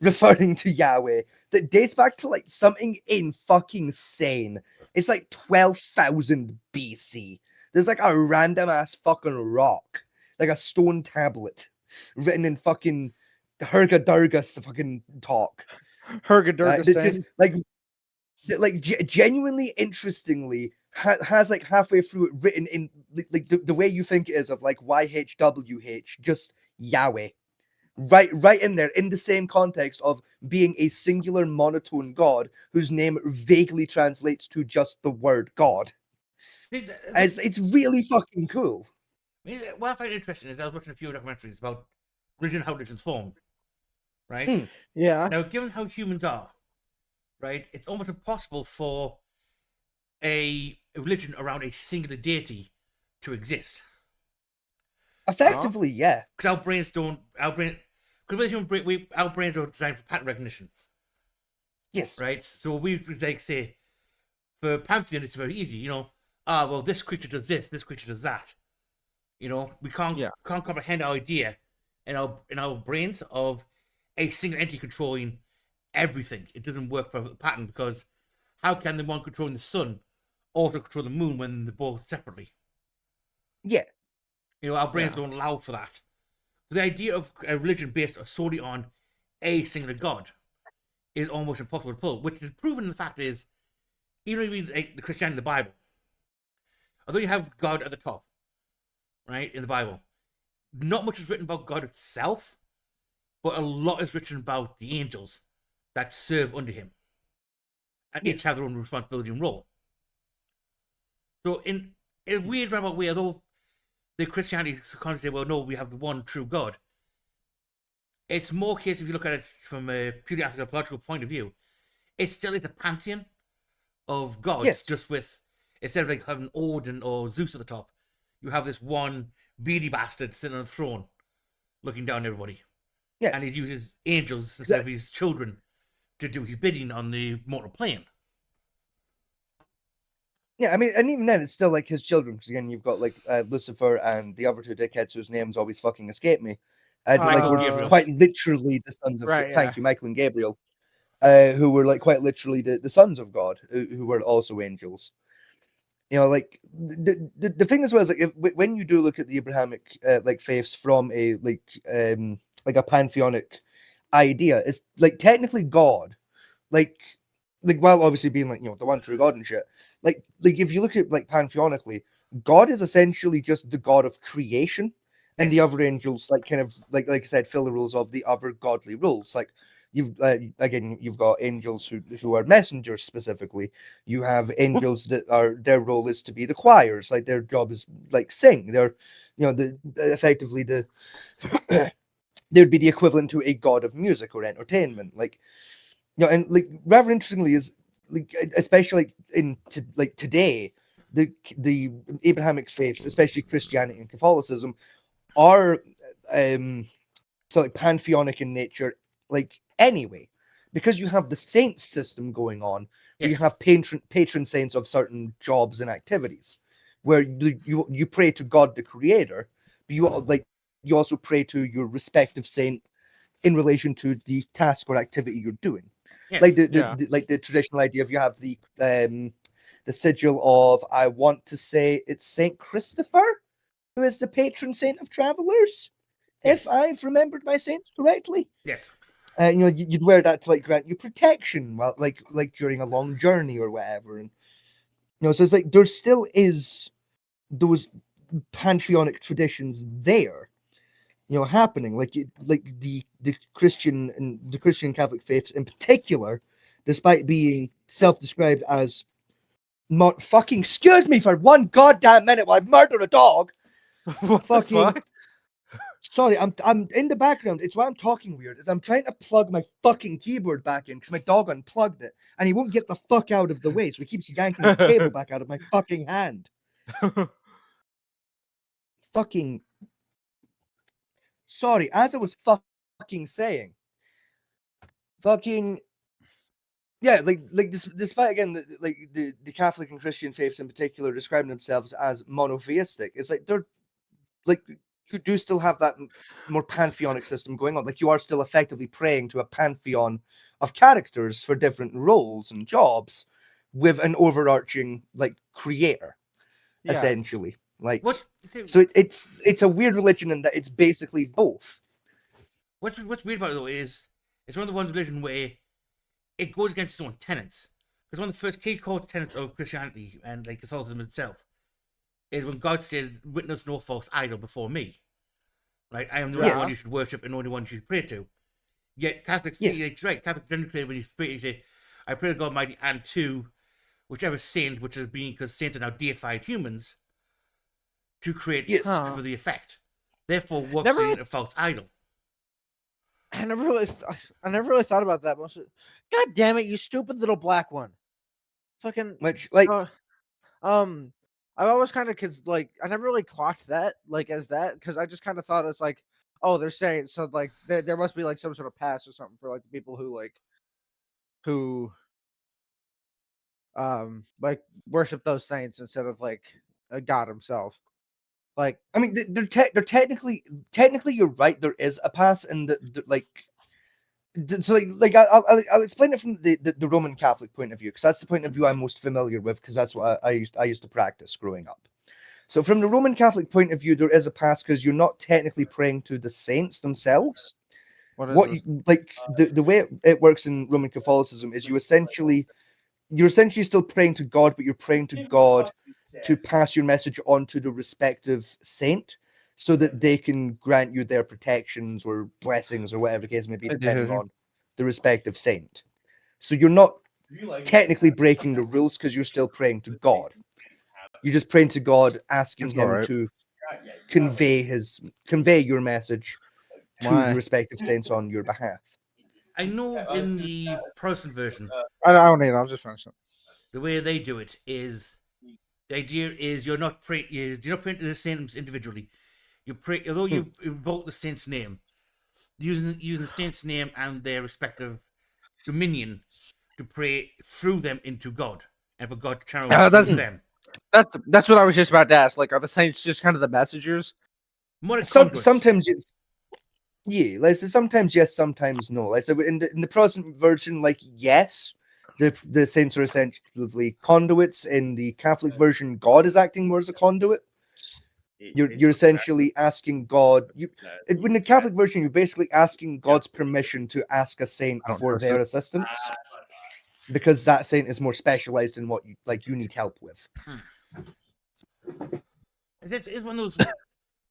referring to Yahweh that dates back to like something insane. It's like 12,000 BC. There's like a random ass fucking rock, like a stone tablet, written in fucking Hergadurgus fucking talk. Hergadurgus. Genuinely interestingly has like halfway through it written in like the way you think it is of like YHWH, just Yahweh, right in there in the same context of being a singular monotone god whose name vaguely translates to just the word God. It's really fucking cool. What I find interesting is I was watching a few documentaries about religion, how religions formed, right? Yeah. Now, given how humans are, right, it's almost impossible for a religion around a singular deity to exist. Effectively, yeah. Because our brains are designed for pattern recognition. Yes. Right? So we like say, for Pantheon, it's very easy, well, this creature does this creature does that. We can't comprehend our idea in our brains of a single entity controlling everything. It doesn't work for a pattern, because how can the one controlling the sun also control the moon when they're both separately? Yeah. You know, our brains Yeah. don't allow for that. The idea of a religion based solely on a singular god is almost impossible to pull, which is proven. The fact is, even if you read the Christianity in the Bible, although you have God at the top, right, in the Bible, not much is written about God itself, but a lot is written about the angels that serve under him, and each Yes. have their own responsibility and role. So, in a weird roundabout way, although the Christianity constantly say, well, no, we have the one true God, it's more case if you look at it from a purely anthropological point of view, it still is a pantheon of gods, Yes. just with, instead of like having Odin or Zeus at the top, you have this one beady bastard sitting on a throne looking down at everybody. Yes. And he uses angels instead of his children to do his bidding on the mortal plane. Yeah, I mean, and even then, it's still like his children. Because again, you've got like Lucifer and the other two dickheads whose names always fucking escape me, and like Michael were Gabriel. quite literally the sons of. Right, Thank yeah. you, Michael and Gabriel, who were like quite literally the sons of God, who were also angels. You know, like the thing as well is like when you do look at the Abrahamic like faiths from a like a pantheonic idea, it's like technically God, like while obviously being like, you know, the one true God and shit. Like if you look at like pantheonically, God is essentially just the God of creation, and the Yes. other angels like kind of like I said fill the roles of the other godly roles. Like you've again you've got angels who are messengers specifically. You have angels that are their role is to be the choirs, like their job is like sing. They're, you know, effectively the they'd be the equivalent to a god of music or entertainment. Like, you know, and like rather interestingly is like especially like today, the Abrahamic faiths, especially Christianity and Catholicism, are so like pantheonic in nature, like anyway, because you have the saints system going on, where you Yes. have patron saints of certain jobs and activities, where you pray to God the Creator, but you also pray to your respective saint in relation to the task or activity you're doing. Yes. Like Yeah. like the traditional idea of you have the sigil of, I want to say it's Saint Christopher, who is the patron saint of travelers, Yes. if I've remembered my saints correctly. Yes. You know, you'd wear that to like grant you protection while like during a long journey or whatever, and you know, so it's like there still is those pantheonic traditions there, you know, happening. Like the Christian and the Christian Catholic faiths in particular, despite being self-described as fucking excuse me for one goddamn minute while I murder a dog. What Fucking the fuck? sorry, I'm in the background. It's why I'm talking weird. Is I'm trying to plug my fucking keyboard back in because my dog unplugged it and he won't get the fuck out of the way, so he keeps yanking the cable back out of my fucking hand. Fucking sorry, as I was fucking saying, fucking yeah, like despite again the Catholic and Christian faiths in particular describing themselves as monotheistic, it's like they're like you do still have that more pantheonic system going on. Like you are still effectively praying to a pantheon of characters for different roles and jobs, with an overarching like creator, Yeah. essentially. Like What? so it's a weird religion in that it's basically both. What's weird about it though is it's one of the ones religion where it goes against its own tenets. Because one of the first key core tenets of Christianity and like Catholicism itself is when God stated, "Witness no false idol before me." Right? I am the only Yes. one you should worship and the only one you should pray to. Yet Catholics, Yes. it's right. Catholics generally when you pray, you say, "I pray to God Almighty and to whichever saint, which is being because saints are now deified humans, to create Yes. for the effect." Therefore, what's Never- a false idol? I never really thought about that. God damn it, you stupid little black one. Fucking Which like I've always kind of like I never really clocked that like as that because I just kind of thought it's like, oh, they're saying so like there must be like some sort of pass or something for like the people who like worship those saints instead of like a god himself. Like I mean, they're technically you're right. There is a pass, and like, so I'll explain it from the Roman Catholic point of view, because that's the point of view I'm most familiar with, because that's what I used to practice growing up. So from the Roman Catholic point of view, there is a pass because you're not technically praying to the saints themselves. What is What this? you, like the way it works in Roman Catholicism is you're essentially still praying to God, but you're praying to God to pass your message on to the respective saint so that they can grant you their protections or blessings or whatever the case may be, depending on the respective saint. So you're not technically breaking the rules because you're still praying to God. You're just praying to God, asking It's him alright. to convey your message to Why? the respective saints on your behalf. I know in the Protestant version, I don't need it. I'm just finishing. the way they do it is the idea is you're not praying to the saints individually. You pray, although you invoke the saint's name, using the saint's name and their respective dominion to pray through them into God and for God to channel that's- through them. That's what I was just about to ask. Like, are the saints just kind of the messengers? More like conduits. Sometimes it's like so sometimes yes, sometimes no. Like so in the Protestant version, like yes, the saints are essentially conduits. In the Catholic version, God is acting more as a conduit. You're essentially asking God. In the Catholic version, you're basically asking God's permission to ask a saint I don't for trust their it. assistance, because that saint is more specialized in what you need help with. It's one of those.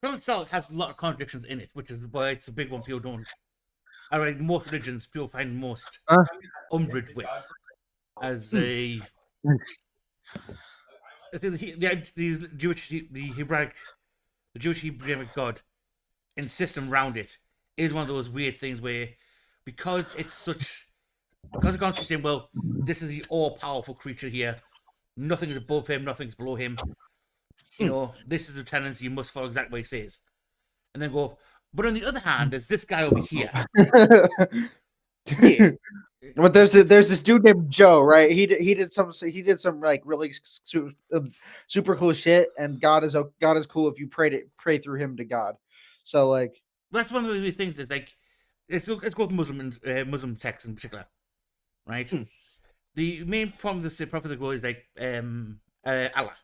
Film itself has a lot of contradictions in it, which is why it's a big one people don't. I mean, most religions people find most umbrage with as a the Jewish the Jewish Hebraic God and system around it is one of those weird things where because the God's saying, well, this is the all powerful creature here, nothing is above him, nothing's below him. You know, this is the tendency, you must follow exactly what he says. And then go, but on the other hand, there's this guy over here. Yeah. But there's this dude named Joe, right? He did some like really super cool shit, and God is cool if you pray through him to God. So like That's one of the things that's like, let's go with Muslim texts in particular, right? The main problem with the prophet of God is like Allah,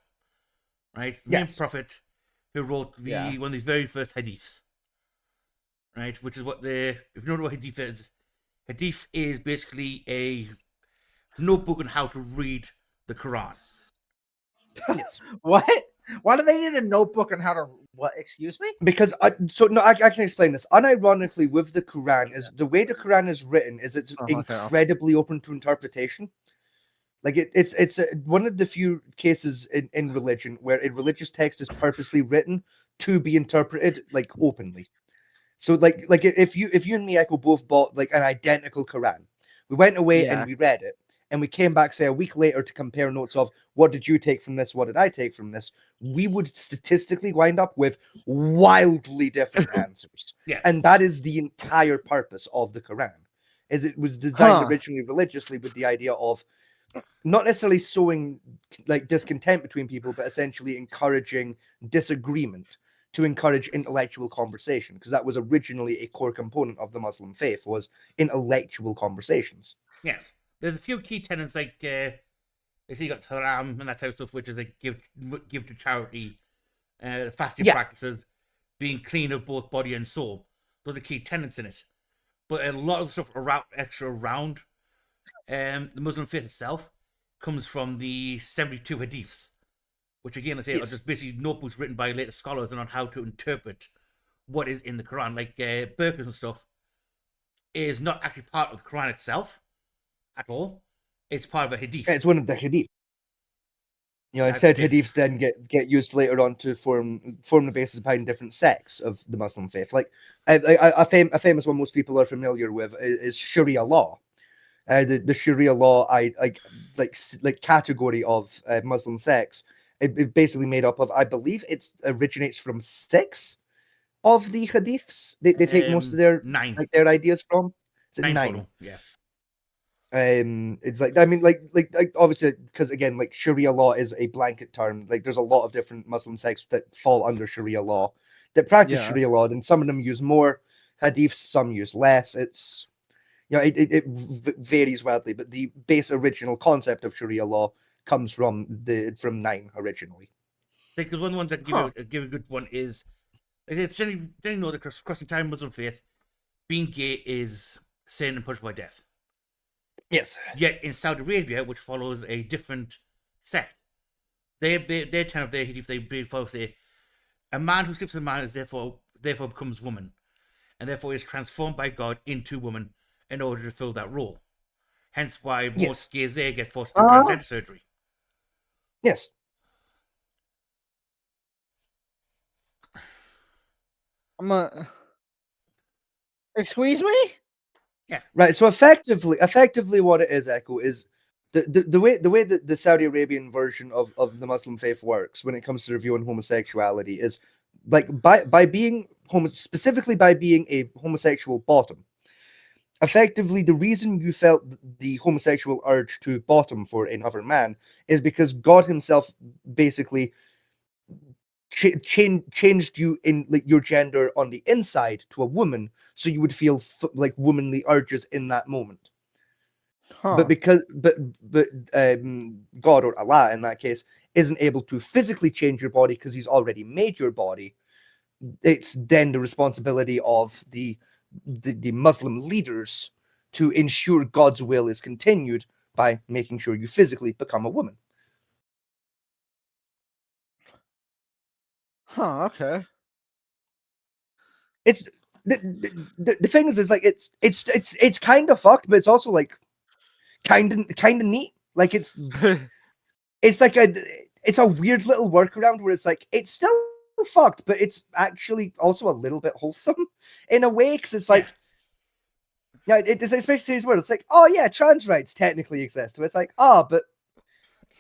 right? The main Yes. prophet who wrote one of the very first hadiths, right? Which is what if you don't know what hadith is basically a notebook on how to read the Quran. Yes. what? Why do they need a notebook on how to what? Excuse me? Because I can explain this. Unironically, with the Quran, is the way the Quran is written is it's Oh, okay. incredibly open to interpretation. Like it's one of the few cases in religion where a religious text is purposely written to be interpreted like openly. So like if you and me, Echo, both bought like an identical Quran, we went away Yeah. and we read it, and we came back say a week later to compare notes of what did you take from this, what did I take from this, we would statistically wind up with wildly different answers. Yeah. And that is the entire purpose of the Quran, is it was designed originally religiously with the idea of not necessarily sowing like discontent between people, but essentially encouraging disagreement to encourage intellectual conversation, because that was originally a core component of the Muslim faith, was intellectual conversations. Yes, there's a few key tenets like they say you got haram and that type of stuff, which is like give to charity, fasting practices, being clean of both body and soul. Those are key tenets in it. But a lot of stuff around the Muslim faith itself comes from the 72 hadiths, which again I say are just basically notebooks written by later scholars on how to interpret what is in the Quran. Like burqas and stuff is not actually part of the Quran itself at all. It's part of a hadith. It's one of the hadith. You know, instead hadiths then get used later on to form the basis behind different sects of the Muslim faith. Like a famous one most people are familiar with is Sharia law. The Sharia law, like category of Muslim sects, it basically made up of, I believe it originates from 6 of the hadiths. They take most of their 9 like their ideas from. Is it 9? Total, yeah. It's like, I mean, like obviously, because again, like Sharia law is a blanket term. Like there's a lot of different Muslim sects that fall under Sharia law, that practice Sharia law, and some of them use more hadiths, some use less. It's, you know, it varies wildly, but the base original concept of Sharia law comes from 9 originally. Because one of the ones that give a good one is, it's generally know that across the entire Muslim faith, being gay is sin and punishable by death. Yes. Yet in Saudi Arabia, which follows a different sect, their kind of they follow say, a man who sleeps with a man is therefore becomes woman, and therefore is transformed by God into woman in order to fill that role. Hence why Yes. most gays there get forced to transgender surgery. Yes. Excuse me? Right. So effectively, what it is, Echo, is the way that the Saudi Arabian version of the Muslim faith works when it comes to reviewing homosexuality is like by being specifically by being a homosexual bottom. Effectively, the reason you felt the homosexual urge to bottom for another man is because God Himself basically changed you in like your gender on the inside to a woman, so you would feel like womanly urges in that moment. Huh. But God, or Allah in that case, isn't able to physically change your body because He's already made your body. It's then the responsibility of the Muslim leaders to ensure God's will is continued by making sure you physically become a woman. Huh, okay. It's the thing is like it's kind of fucked, but it's also like kind of neat. Like it's like it's a weird little workaround where it's like it's still fucked, but it's actually also a little bit wholesome in a way, because it's like it's especially as well. It's like, oh yeah, trans rights technically exist, but it's like, but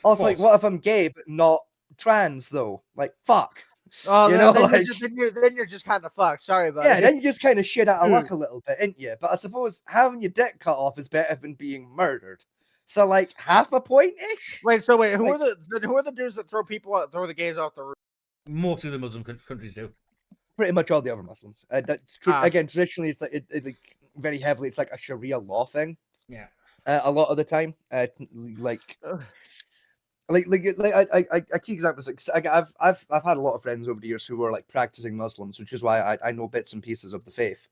also like, what if I'm gay but not trans though? Like, fuck. Oh, You then, know, then, like- then you're just kind of fucked. Sorry, buddy. Yeah, then you just kind of shit out of luck a little bit, ain't you? But I suppose having your dick cut off is better than being murdered. So like half a point ish. Wait, who like- are the dudes that throw the gays off the roof? Most of the Muslim countries do. Pretty much all the other Muslims. That's true. Ah. Again, traditionally, it's like it like very heavily. It's like a Sharia law thing. Yeah. A lot of the time, like Ugh. I key examples. Like, I've had a lot of friends over the years who were like practicing Muslims, which is why I know bits and pieces of the faith.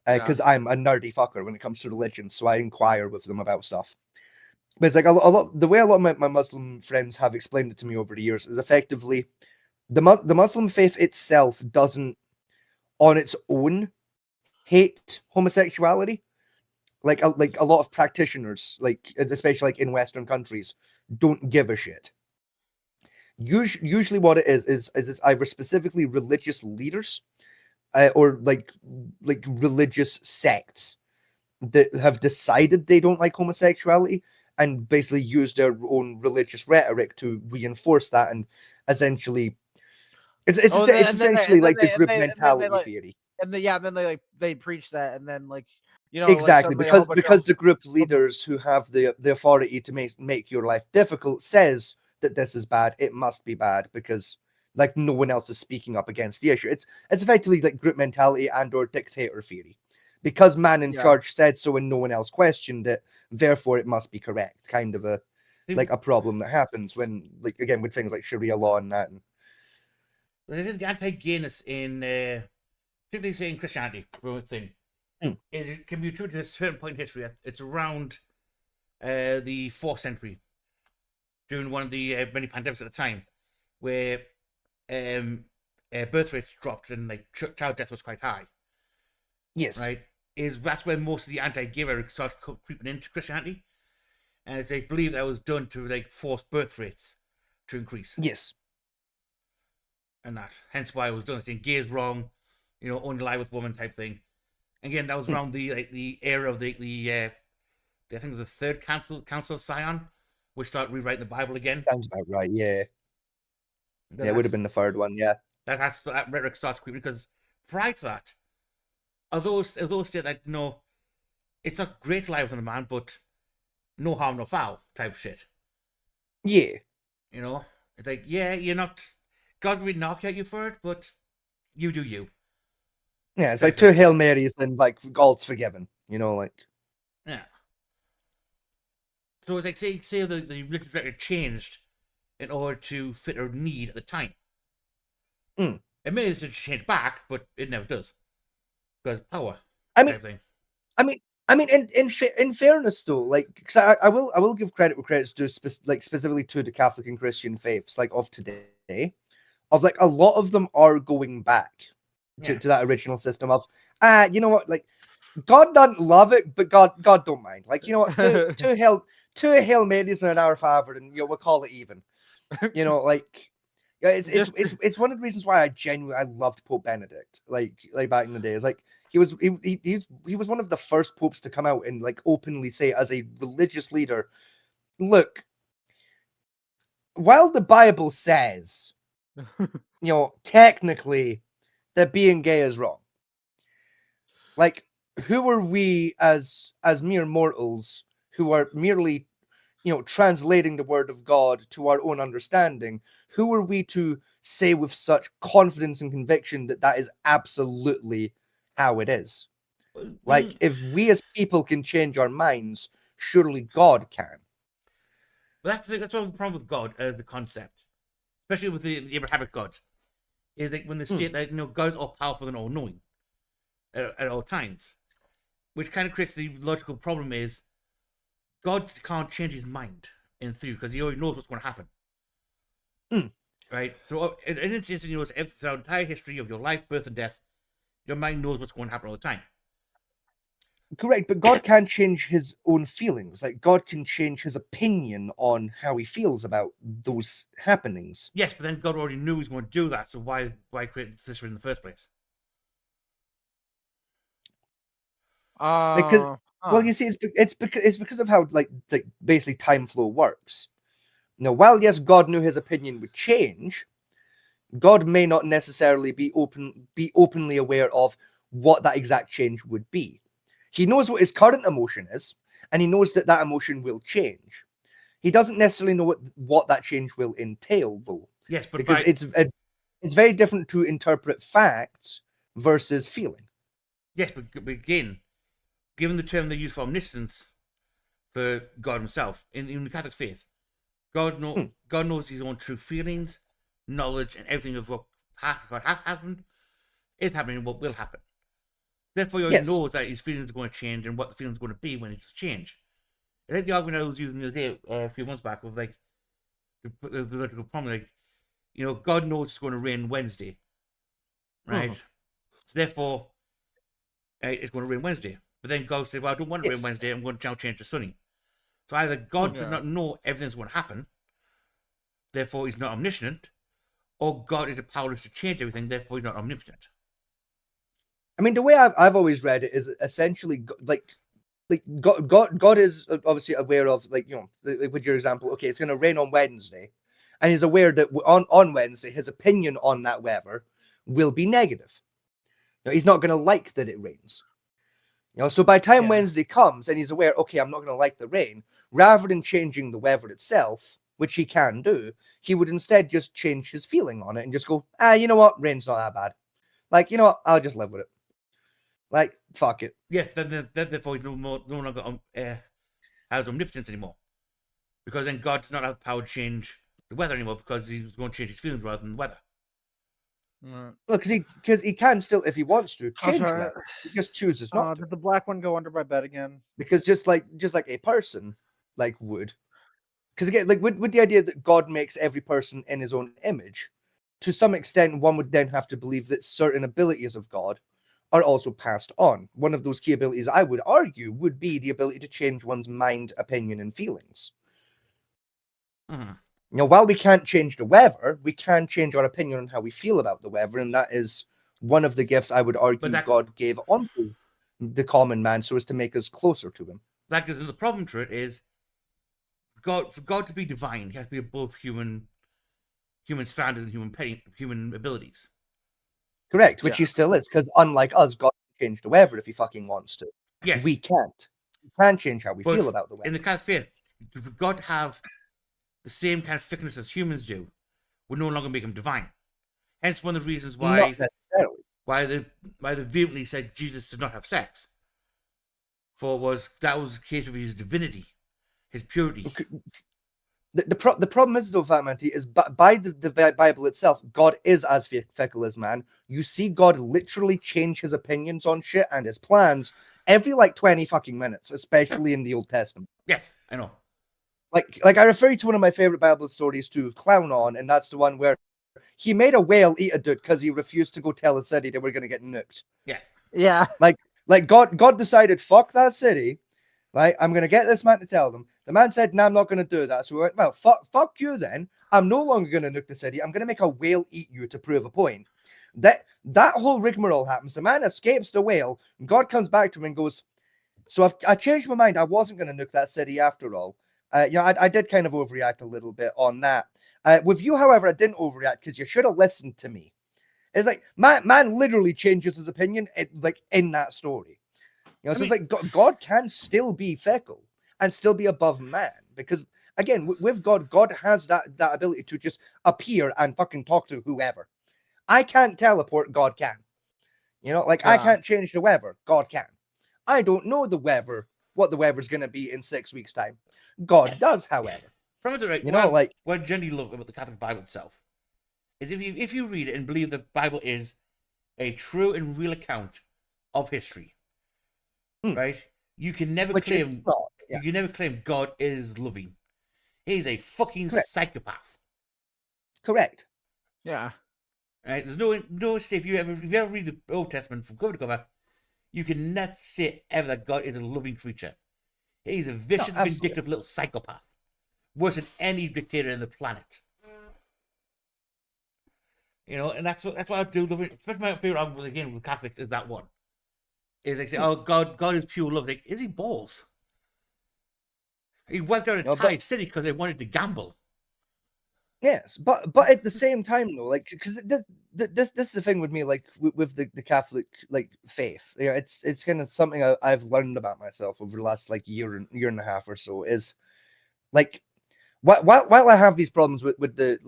Because I'm a nerdy fucker when it comes to religion, so I inquire with them about stuff. But it's like a lot. The way a lot of my Muslim friends have explained it to me over the years is effectively the Muslim faith itself doesn't, on its own, hate homosexuality. Like a lot of practitioners, like especially like in Western countries, don't give a shit. Usually, what it is it's either specifically religious leaders, or like religious sects that have decided they don't like homosexuality and basically use their own religious rhetoric to reinforce that, and essentially, it's essentially like the group mentality theory. And then they preach that, and then like Exactly, suddenly a whole bunch because of- the group leaders who have the authority to make your life difficult says that this is bad, it must be bad because like no one else is speaking up against the issue. It's effectively like group mentality and or dictator theory. Because man in charge said so and no one else questioned it, therefore it must be correct. Kind of a like a problem that happens when, like, again, with things like Sharia law and that. The anti-gayness in, particularly say in Christianity, for one thing, it can be attributed to a certain point in history. It's around the 4th century, during one of the many pandemics at the time, where birth rates dropped and like child death was quite high. Yes. Right? That's where most of the anti-gay rhetoric started creeping into Christianity, and they believe that was done to like force birth rates to increase. Yes. And that, hence why it was done. I think gay is wrong, only lie with woman type thing. Again, that was around the era of the I think the third council of Sion, which started rewriting the Bible again. Sounds about right. Yeah. Yeah, it would have been the third one. Yeah. That rhetoric starts creeping because prior to that, although state like it's not great to lie with a man, but no harm, no foul type shit. Yeah. It's like, yeah, you're not, God will knock at you for it, but you do you. Yeah, it's like 2 Hail Marys and like God's forgiven, like. Yeah. So it's like say the religious record changed in order to fit her need at the time. Mm. It may change back, but it never does because power. I mean, type thing. in fairness though, like, because I will give credit where credit's due, specifically to the Catholic and Christian faiths, like of today, of like a lot of them are going back to, Yeah. to that original system of you know what, like God doesn't love it, but God don't mind. Like, you know what, two Hail Marys and an Our Father, and we'll call it even. You know, like. Yeah, it's one of the reasons why I loved Pope Benedict, like back in the day. It's like he was one of the first popes to come out and like openly say, as a religious leader, look, while the Bible says, technically that being gay is wrong, like, who are we as mere mortals who are merely translating the word of God to our own understanding? Who are we to say with such confidence and conviction that that is absolutely how it is? Like, if we as people can change our minds, surely God can. But that's one of the problem with God as the concept, especially with the Abrahamic God, is like when they state that God is all powerful and all knowing at all times, which kind of creates the logical problem is God can't change his mind in theory because he already knows what's going to happen. Right? So, in an instance, if the entire history of your life, birth, and death, your mind knows what's going to happen all the time. Correct, but God can't change his own feelings. Like, God can change his opinion on how he feels about those happenings. Yes, but then God already knew he was going to do that, so why create the system in the first place? Well, you see, it's because of how like basically time flow works. Now, while yes, God knew his opinion would change, God may not necessarily be openly aware of what that exact change would be. He knows what his current emotion is, and he knows that emotion will change. He doesn't necessarily know what that change will entail, though. Yes, but because it's very different to interpret facts versus feeling. Yes, but again, given the term they use for omniscience for God himself in the Catholic faith, God knows his own true feelings, knowledge, and everything of what happened, is happening, and what will happen. Therefore, he already knows that his feelings are going to change and what the feelings are going to be when it's changed. I think the argument I was using the other day, a few months back, was like the logical problem, like, God knows it's going to rain Wednesday, right? So therefore, it's going to rain Wednesday. But then God said, well, I don't want to rain Wednesday, I'm going to now change to sunny. So either God does not know everything's going to happen, therefore he's not omniscient, or God is powerless to change everything, therefore he's not omnipotent. I mean, the way I've always read it is essentially like God is obviously aware of, like, with your example, okay, it's going to rain on Wednesday, and he's aware that on Wednesday his opinion on that weather will be negative. He's not going to like that it rains. So by the time Wednesday comes and he's aware, okay, I'm not going to like the rain, rather than changing the weather itself, which he can do, he would instead just change his feeling on it and just go, you know what, rain's not that bad. Like, you know what, I'll just live with it. Like, fuck it. Yeah, then therefore he's no longer has omnipotence anymore. Because then God does not have the power to change the weather anymore, because he's going to change his feelings rather than the weather. Well, because he can still, if he wants to, change that. He just chooses not to. Did the black one go under my bed again? Because just like a person would. Because again, like with the idea that God makes every person in his own image, to some extent, one would then have to believe that certain abilities of God are also passed on. One of those key abilities, I would argue, would be the ability to change one's mind, opinion, and feelings. While we can't change the weather, we can change our opinion on how we feel about the weather, and that is one of the gifts I would argue God gave onto the common man so as to make us closer to him. That gives the problem to it is, for God to be divine, he has to be above human standards and human abilities. Correct, which he still is, because unlike us, God can change the weather if he fucking wants to. Yes. We can't. We can't change how we feel about the weather. In the Catholic faith, for God to have the same kind of thickness as humans do would no longer make him divine. Hence one of the reasons why Not necessarily. why they vehemently said Jesus did not have sex. For that was the case of his divinity, his purity. The problem is though, Fat Manty, is by the Bible itself, God is as fickle as man. You see God literally change his opinions on shit and his plans every like 20 fucking minutes, especially in the Old Testament. Yes, I know. Like I refer you to one of my favorite Bible stories to Clown On, and that's the one where he made a whale eat a dude because he refused to go tell a city they were gonna get nuked. Yeah. Like God decided, fuck that city, right? I'm gonna get this man to tell them. The man said, "No, I'm not gonna do that." So we went, "Well, fuck you then. I'm no longer gonna nuke the city. I'm gonna make a whale eat you to prove a point." That whole rigmarole happens. The man escapes the whale. And God comes back to him and goes, "So I changed my mind. I wasn't gonna nuke that city after all." I did kind of overreact a little bit on that. With you, however, I didn't overreact because you should have listened to me. It's like man literally changes his opinion in that story. So it's like God can still be fickle and still be above man, because again, with God has that ability to just appear and fucking talk to whoever. I can't teleport, God can. I can't change the weather, God can. I don't know what the weather's gonna be in 6 weeks' time. God does, however. From the right, what I generally love about the Catholic Bible itself is if you read it and believe the Bible is a true and real account of history, right? You can never claim you can never claim God is loving. He's a fucking psychopath. Correct. Yeah. Right? There's no say if you ever read the Old Testament from cover to cover, you can not say ever that God is a loving creature. He's a vicious, vindictive little psychopath, worse than any dictator in the planet. And that's what I do. Especially my favorite album again with Catholics is that one. Is like say, "Oh, God is pure love." Like, is he balls? He wiped out an entire city because they wanted to gamble. Yes, but at the same time though, like, because this is the thing with me, like with the Catholic faith. It's kind of something I've learned about myself over the last year and a half or so. Is like while I have these problems with the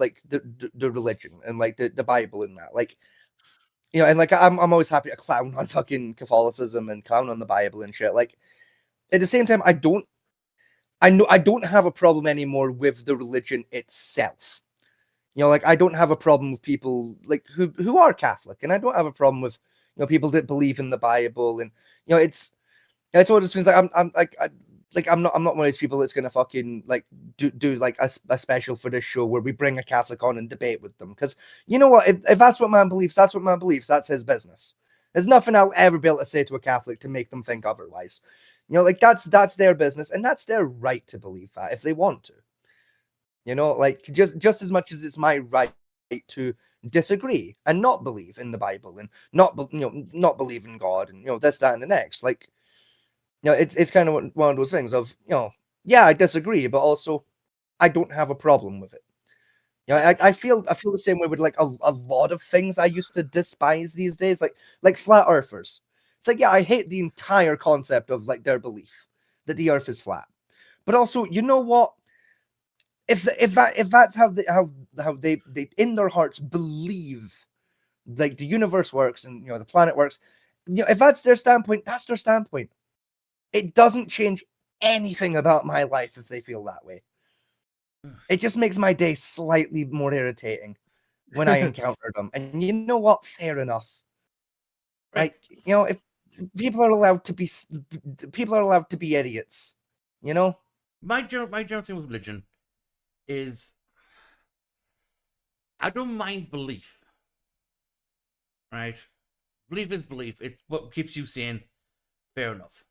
religion and the Bible and that, and I'm always happy to clown on fucking Catholicism and clown on the Bible and shit. Like, at the same time, I don't have a problem anymore with the religion itself. I don't have a problem with people who are Catholic, and I don't have a problem with people that believe in the Bible, and it's one of those things. I'm not one of these people that's gonna fucking do a special for this show where we bring a Catholic on and debate with them, because you know what, if that's what man believes, that's what man believes. That's his business. There's nothing I'll ever be able to say to a Catholic to make them think otherwise. That's their business, and that's their right to believe that if they want to. Just as much as it's my right to disagree and not believe in the Bible and not believe in God and this, that, and the next. It's kind of one of those things of yeah, I disagree, but also I don't have a problem with it. I feel the same way with a lot of things I used to despise these days, like flat earthers. It's like, yeah, I hate the entire concept of their belief that the earth is flat. But also, you know what? If that's how they in their hearts believe the universe works and the planet works, if that's their standpoint, that's their standpoint. It doesn't change anything about my life if they feel that way. It just makes my day slightly more irritating when I encounter them. And you know what? Fair enough. Right. If people are allowed to be idiots, My general thing with religion is I don't mind belief. Right? Belief is belief. It's what keeps you sane. Fair enough.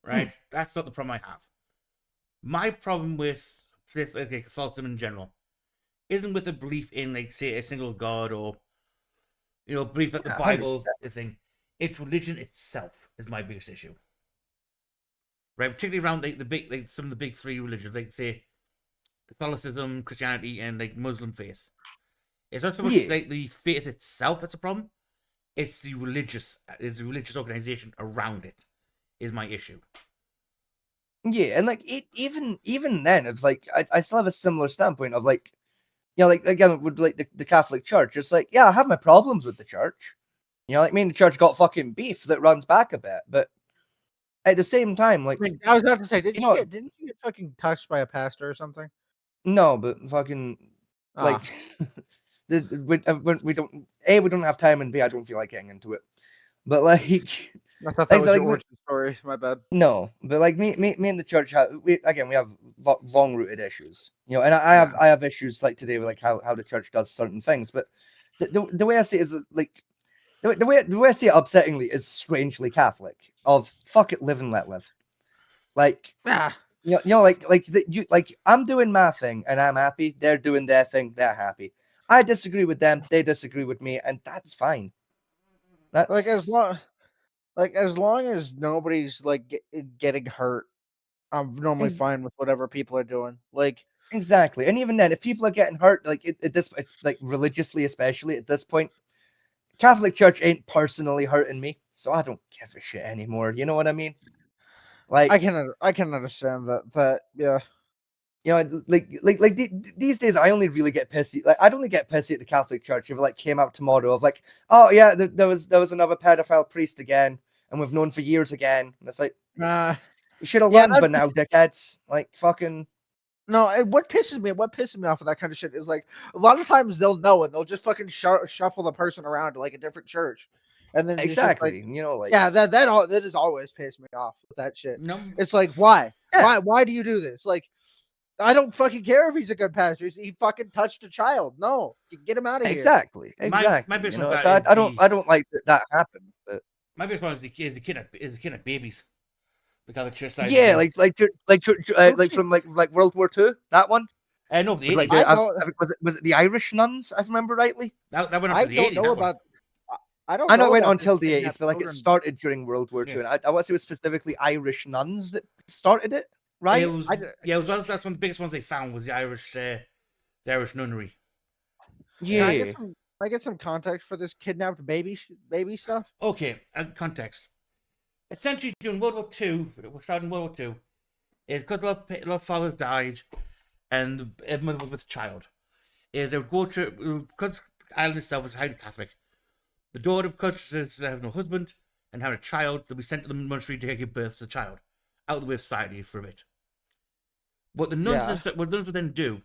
Right? That's not the problem I have. My problem with Catholicism in general isn't with a belief in, say, a single God or, belief that the Bible is a thing. It's religion itself is my biggest issue. Right? Particularly around the big, some of the big three religions, say Catholicism, Christianity, and Muslim faith. It's not so much the faith itself that's a problem. It's the religious organization around it is my issue. Yeah, and even then, it's I still have a similar standpoint of again with the Catholic Church. It's yeah, I have my problems with the church. Me and the church got fucking beef that runs back a bit, but at the same time, I was about to say, didn't you get fucking touched by a pastor or something? No, but fucking Ah. like we don't we don't have time, and B, I don't feel like getting into it. But like I thought that was like your origin story. My bad. no, but like me and the church we have long rooted issues, you know, and I have issues like today with like how the church does certain things, but the way I see it is like the way I see it upsettingly is strangely Catholic of fuck it, live and let live. Like Ah, you know I'm doing my thing and I'm happy. They're doing their thing, they're happy. I disagree with them, they disagree with me, and that's fine. That's like as long as nobody's like getting hurt, I'm normally Ex- fine with whatever people are doing. Like, exactly. And even then, if people are getting hurt, like it's like religiously, especially at this point, Catholic Church ain't personally hurting me, so I don't give a shit anymore. You know what I mean? Like, I can understand that yeah. you know, these days, I only really get pissy. Like, I'd only get pissy at the Catholic Church if it like came out tomorrow of like, oh yeah, there was another pedophile priest again, and we've known for years again. And it's like, Nah. you should have Yeah, learned, but now, dickheads, like fucking. No, and what pisses me off of that kind of shit is like a lot of times they'll know and they'll just fucking shuffle the person around to like a different church, and then it's just Exactly. like, You know, like yeah, that has always pissed me off with that shit. No, It's like, why? Yeah. Why do you do this? Like, I don't fucking care if he's a good pastor. He fucking touched a child. No, get him out of here. exactly. My You biggest know, one so that I is I don't like that happened. But my biggest one is the kid at babies. The Catholic Church side. yeah, like from like World War II, that one. no, the With, like 80s. the, I don't- was it the Irish nuns? If I remember rightly. That went up I to the don't 80s. know that one. about. I don't. I know it went about on this till the kidnapped 80s, but like it children. started during World War II, Yeah. and I want to say it was specifically Irish nuns that started it, right? It was, I- yeah, it was, that's one of the biggest ones they found was the Irish nunnery. Yeah. Can I get some context for this kidnapped baby stuff? Okay, context. Essentially, during World War II, starting World War II, is because a lot of fathers died and a mother was with a child. Is they would go to, because Ireland itself is highly Catholic, the daughter, because they have no husband and have a child, they'll be sent to the monastery to give birth to the child, out of the way of society for a bit. What the nuns, what nuns would then do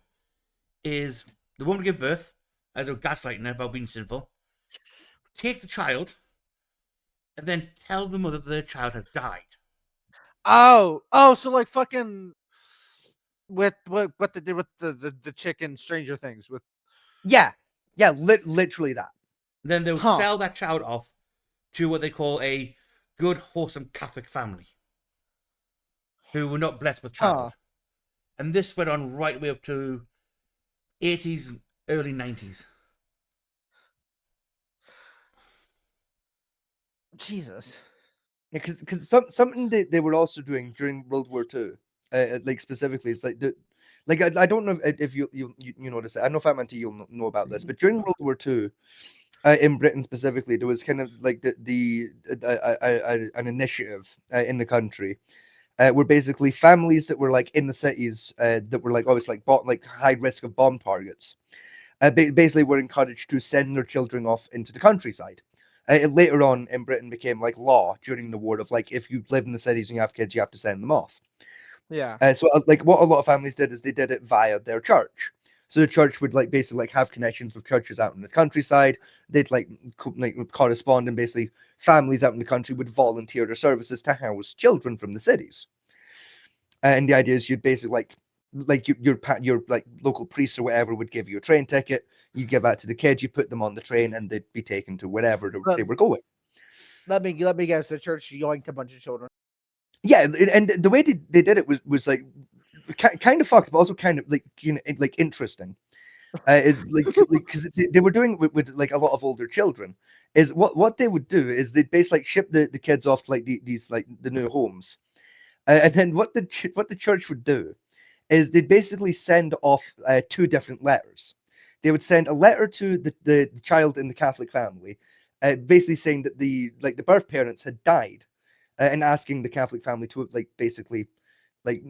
is the woman would give birth, as a gaslighting her about being sinful, take the child, and then tell the mother that their child has died. Oh, so like fucking with what they did with the chicken Stranger Things with. Yeah, literally that. Then they would Huh. sell that child off to what they call a good, wholesome Catholic family who were not blessed with child. And this went on right way up to 80s and early 90s. Jesus. Yeah, because something they were also doing during World War II, like specifically, it's like I don't know if you notice it. I don't know if I'm into you'll know about this, but during World War II, in Britain specifically, there was kind of like an initiative in the country where basically families that were like in the cities that were like always like high risk of bomb targets, basically were encouraged to send their children off into the countryside. It later on in Britain became like law during the war of like if you live in the cities and you have kids, you have to send them off. Yeah. So like what a lot of families did is they did it via their church. So the church would like basically like have connections with churches out in the countryside. They'd like correspond, and basically families out in the country would volunteer their services to house children from the cities. And the idea is you'd basically like your like local priest or whatever would give you a train ticket. You give that to the kids, you put them on the train, and they'd be taken to wherever they were going. Let me guess. The church yoinked a bunch of children. Yeah, and the way they did it was like kind of fucked, but also kind of like like interesting. Is like because they were doing with like a lot of older children. Is what they would do is they'd basically like ship the kids off to like these like the new homes, and then what the church would do is they'd basically send off two different letters. They would send a letter to the child in the Catholic family, basically saying that the birth parents had died, and asking the Catholic family to like basically like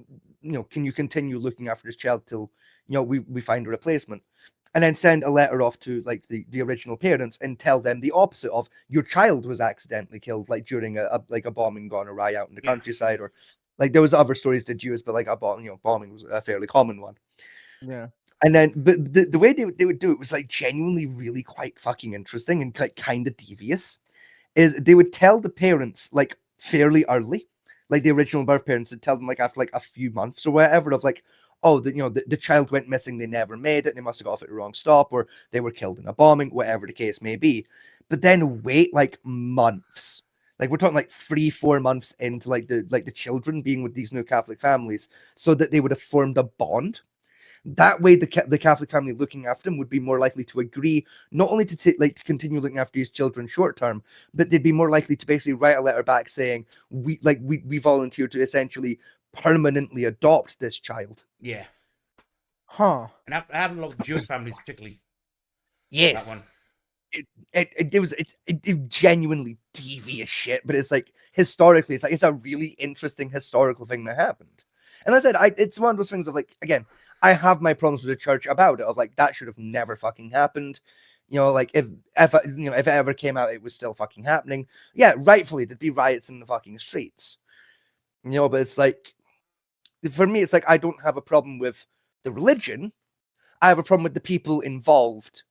can you continue looking after this child till we find a replacement, and then send a letter off to like the original parents and tell them the opposite of your child was accidentally killed like during a bombing gone awry out in the countryside, or like there was other stories that used, but like bombing was a fairly common one. Yeah. And then, but the way they would do it was like genuinely really quite fucking interesting and like kind of devious. Is they would tell the parents like fairly early, like the original birth parents would tell them like after like a few months or whatever of like, oh, the child went missing, they never made it, they must have got off at the wrong stop, or they were killed in a bombing, whatever the case may be. But then wait like months. Like we're talking like 3-4 months into like the children being with these new Catholic families, so that they would have formed a bond. That way, the Catholic family looking after him would be more likely to agree not only to continue looking after his children short term, but they'd be more likely to basically write a letter back saying we volunteer to essentially permanently adopt this child. Yeah. Huh. And that happened a lot with Jewish families, particularly. That Yes, one. it genuinely devious shit, but it's like historically, it's a really interesting historical thing that happened. And as I said, it's one of those things of like, again, I have my problems with the church about it, of like that should have never fucking happened. Like if it ever came out, it was still fucking happening. Yeah, rightfully there'd be riots in the fucking streets. But it's like, for me, it's like I don't have a problem with the religion. I have a problem with the people involved,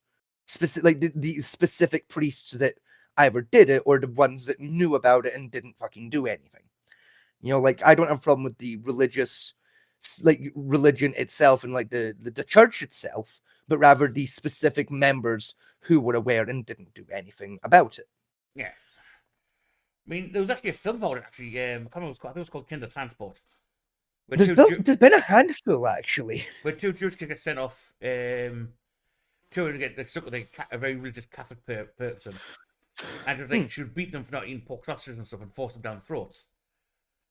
like the specific priests that either did it or the ones that knew about it and didn't fucking do anything. Like I don't have a problem with the religion itself and like the church itself, but rather the specific members who were aware and didn't do anything about it. Yeah. I mean, there was actually a film about it, actually. I can't remember what it was called. I think it was called Kindertransport. Where There's been a handful, actually. where two Jewish kids get sent off, children get stuck with a very religious Catholic person. And it was like, she would beat them for not eating pork sausages and stuff and force them down throats.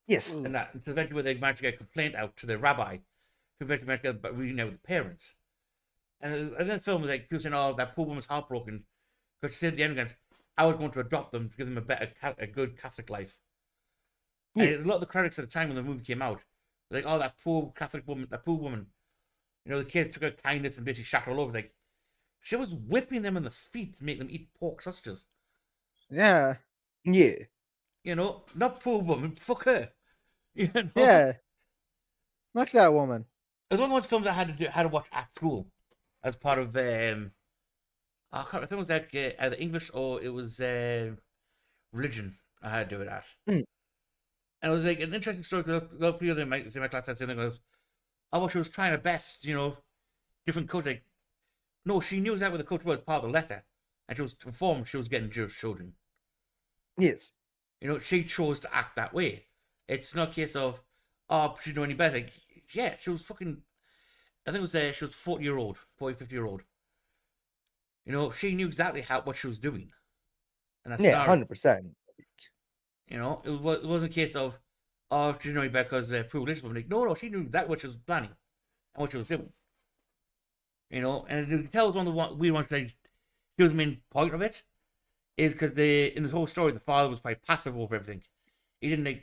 Yes. And that, so eventually they managed to get a complaint out to the rabbi, who eventually managed to get reading out with the parents. And then the film was like, people saying, oh, that poor woman's heartbroken. Because she said at the end again, I was going to adopt them to give them a good Catholic life. Yeah. And a lot of the critics at the time when the movie came out, were like, oh, that poor Catholic woman, the kids took her kindness and basically shat all over. Like, she was whipping them in the feet to make them eat pork sausages. Yeah. Yeah. Not poor woman, fuck her. Yeah. Like that woman. It was one of those films I had to watch at school as part of I think it was like either English or it was religion. I had to do it at, and it was like an interesting story because a lot of people in my class said something goes, "Oh, well, she was trying her best, different coach." Like, no, she knew that what the coach was part of the letter, and she was informed she was getting Jewish children. Yes. She chose to act that way. It's not a case of, oh, she didn't know any better. Like, yeah, she was fucking. I think it was she was 50-year-old. She knew exactly what she was doing. And that's 100%. it wasn't a case of, oh, she didn't know any better because poor religious woman. Like, no, she knew exactly what she was planning and what she was doing. And you can tell it's one of the weird ones. Like, the main point of it is because in the whole story, the father was quite passive over everything. He didn't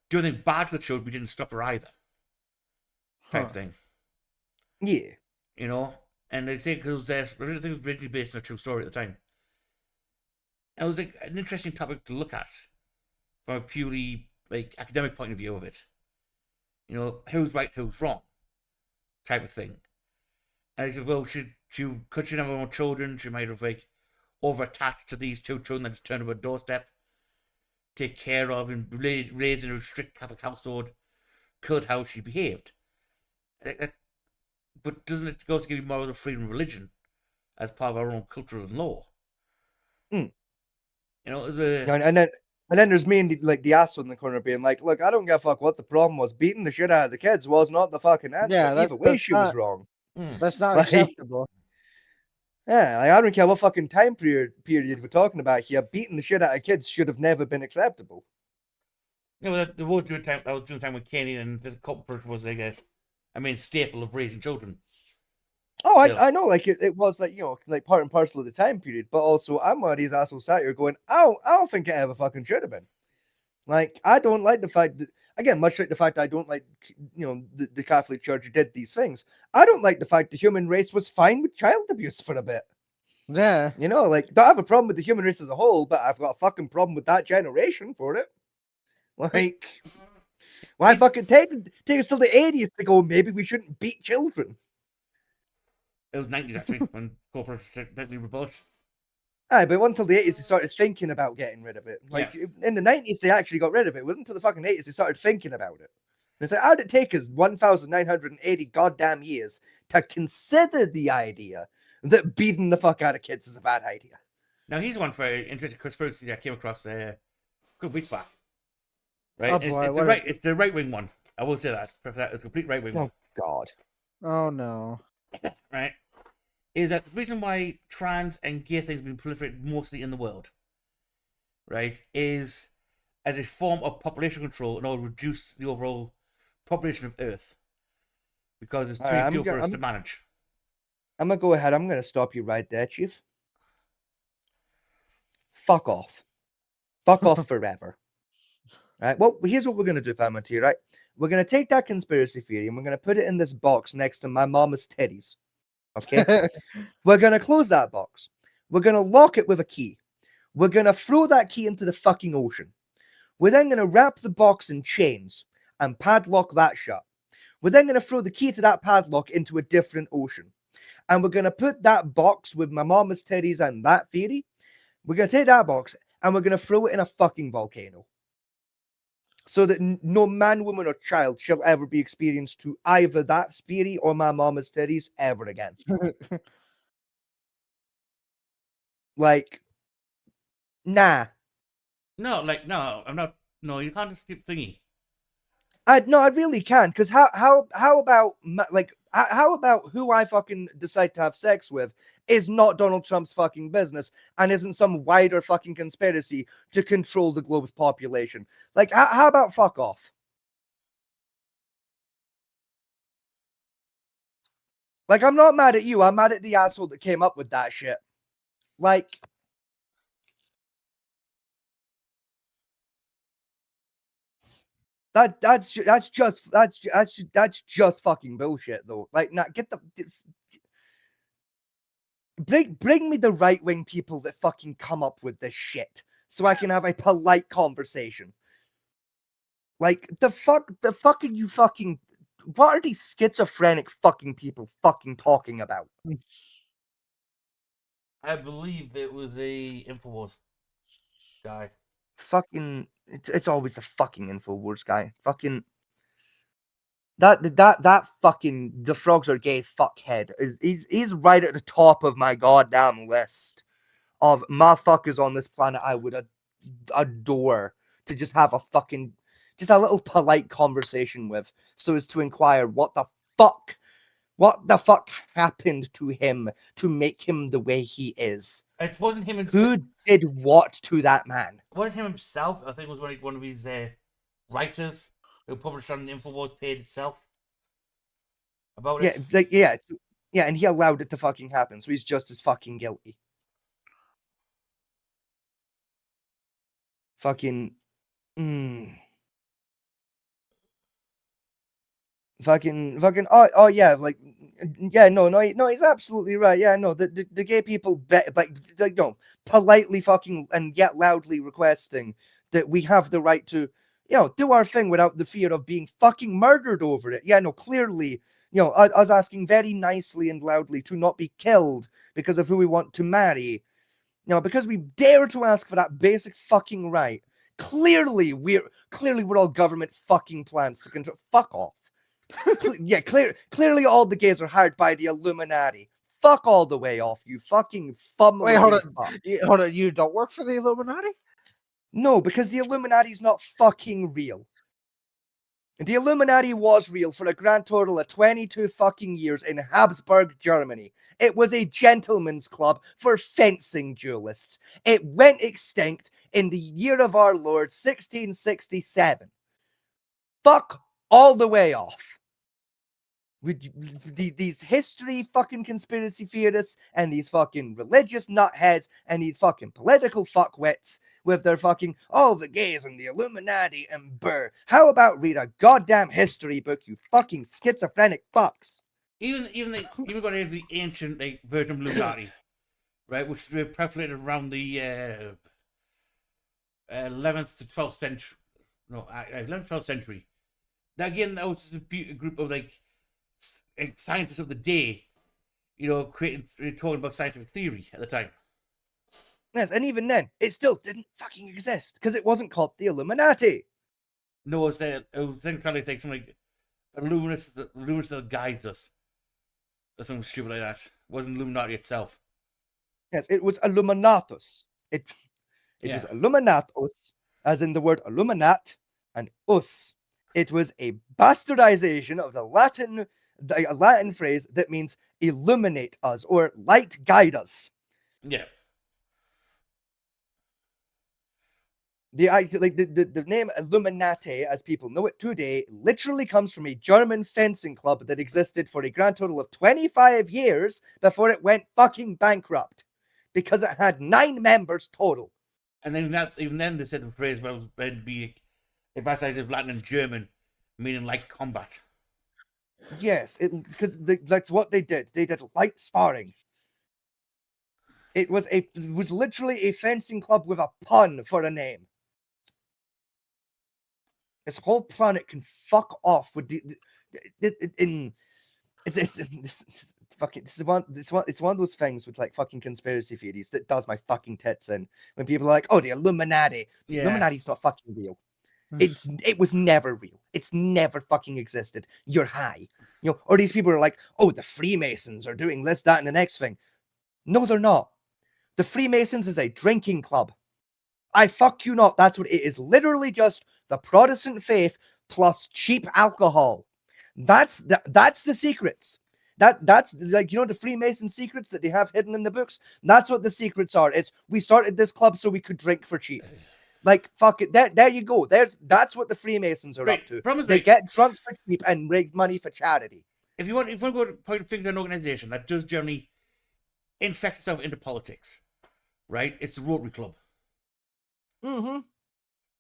do anything bad to the children, but he didn't stop her either. Type thing. Yeah. And they think it was originally based on a true story at the time. And it was like an interesting topic to look at from a purely like academic point of view of it. Who's right, who's wrong, type of thing. And I said, well, could she have her own children? She might have like over-attached to these two children that just turned up at a doorstep, take care of and raised in a strict Catholic household. Could how she behaved. But doesn't it go to give you more of the freedom of religion as part of our own culture and law? And then there's me and the asshole in the corner being like, look, I don't give a fuck what the problem was. Beating the shit out of the kids was not the fucking answer. Yeah, Either way, she was wrong. That's not Like- acceptable. Yeah, I don't care what fucking time period we're talking about here. Beating the shit out of kids should have never been acceptable. There was during the time when Kenny and the couple was like a main staple of raising children. Oh, Yeah. I know, like it was like like part and parcel of the time period, but also I'm one of these assholes sat here going, I don't think it ever fucking should have been. Like I don't like the fact that, again, much like the fact I don't like the Catholic Church did these things. I don't like the fact the human race was fine with child abuse for a bit. Yeah. Like don't have a problem with the human race as a whole, but I've got a fucking problem with that generation for it. Like, why fucking take us till the 80s to go? Maybe we shouldn't beat children. It was 90s actually when Cobra technically rebuilt. Aye, but it wasn't until the 80s they started thinking about getting rid of it. Like in the 90s they actually got rid of it. It wasn't until the fucking 80s they started thinking about it. It's like, how did it take us 1,980 goddamn years to consider the idea that beating the fuck out of kids is a bad idea? Now he's one for interesting conspiracy that I came across a good week back. Right? Oh, boy, It's the right wing one. I will say that. It's a complete right wing one. Oh, God. Oh no. Right? Is that the reason why trans and gay things have been proliferated mostly in the world, right, is as a form of population control in order to reduce the overall population of Earth. Because it's too Alright, few for us to manage. I'm going to go ahead. I'm going to stop you right there, Chief. Fuck off. Fuck off forever. Right? Well, here's what we're going to do, Family, right? We're going to take that conspiracy theory and we're going to put it in this box next to my mama's titties. Okay? We're going to close that box. We're going to lock it with a key. We're going to throw that key into the fucking ocean. We're then going to wrap the box in chains and padlock that shut. We're then going to throw the key to that padlock into a different ocean. And we're going to put that box with my mama's titties and that theory. We're going to take that box and we're going to throw it in a fucking volcano. So that no man, woman, or child shall ever be experienced to either that theory or my mama's titties ever again. Like, nah. No, I'm not. No, you can't just keep thingy. I really can, because how about how about who I fucking decide to have sex with is not Donald Trump's fucking business and isn't some wider fucking conspiracy to control the globe's population. Like, how about fuck off? Like, I'm not mad at you. I'm mad at the asshole that came up with that shit. Like, that's just fucking bullshit though. Like, nah, get the bring me the right wing people that fucking come up with this shit so I can have a polite conversation. Like, the fuck are you fucking? What are these schizophrenic fucking people fucking talking about? I believe it was a Infowars guy. Fucking, it's always the fucking Infowars guy. Fucking that fucking the frogs are gay fuckhead he's right at the top of my goddamn list of motherfuckers on this planet I would adore to just have a little polite conversation with, so as to inquire what the fuck happened to him to make him the way he is. It wasn't him himself. Who did what to that man? It wasn't him himself. I think it was one of his writers who published on the Infowars page itself about it. Yeah, and he allowed it to fucking happen, so he's just as fucking guilty. Fucking, fucking. Oh yeah, like, yeah, no, he's absolutely right. Yeah, no, the gay people politely fucking and yet loudly requesting that we have the right to, do our thing without the fear of being fucking murdered over it. Yeah, no, clearly, us asking very nicely and loudly to not be killed because of who we want to marry. Because we dare to ask for that basic fucking right. Clearly we're all government fucking plants to control. Fuck off. Yeah, clearly all the gays are hired by the Illuminati. Fuck all the way off, you fucking fumbling. Wait, hold on. fuck. Hold on. You don't work for the Illuminati? No, because the Illuminati's not fucking real. The Illuminati was real for a grand total of 22 fucking years in Habsburg, Germany. It was a gentleman's club for fencing duelists. It went extinct in the year of our Lord, 1667. Fuck all the way off. These history fucking conspiracy theorists and these fucking religious nutheads and these fucking political fuckwits with their fucking, the gays and the Illuminati and brr. How about read a goddamn history book, you fucking schizophrenic fucks? Even got the ancient version of Illuminati, right, which were proliferated around the 11th to 12th century. No, 11th, 12th century. Now again, that was just a group of scientists of the day talking about scientific theory at the time. Yes, and even then, it still didn't fucking exist because it wasn't called the Illuminati. No, it was then trying to take something like Illuminus that guides us, or something stupid like that. It wasn't Illuminati itself. Yes, it was Illuminatus. It was Yeah. Illuminatus, as in the word illuminat and us. It was a bastardization of the Latin phrase that means illuminate us or light guide us. Yeah. The name Illuminati, as people know it today, literally comes from a German fencing club that existed for a grand total of 25 years before it went fucking bankrupt because it had 9 members total. And then even then they said the phrase was meant to be a bastardization of Latin and German, meaning like combat. Yes, because that's what they did. They did light sparring. It was literally a fencing club with a pun for a name. This whole planet can fuck off with it's one of those things with like fucking conspiracy theories that does my fucking tits in when people are like, oh, the Illuminati. Yeah. Illuminati's not fucking real. It was never real. It's never fucking existed. You're high. Or these people are like, oh, the Freemasons are doing this, that, and the next thing. No, they're not. The Freemasons is a drinking club. I fuck you not. That's what it is. Literally just the Protestant faith plus cheap alcohol. That's the secrets. That's like, the Freemason secrets that they have hidden in the books. That's what the secrets are. It's we started this club so we could drink for cheap. Like, fuck it. There you go. That's what the Freemasons are up to. They get drunk for cheap and raise money for charity. If you want to go to point fingers at an organization that does generally infect itself into politics, right? It's the Rotary Club. Mm-hmm.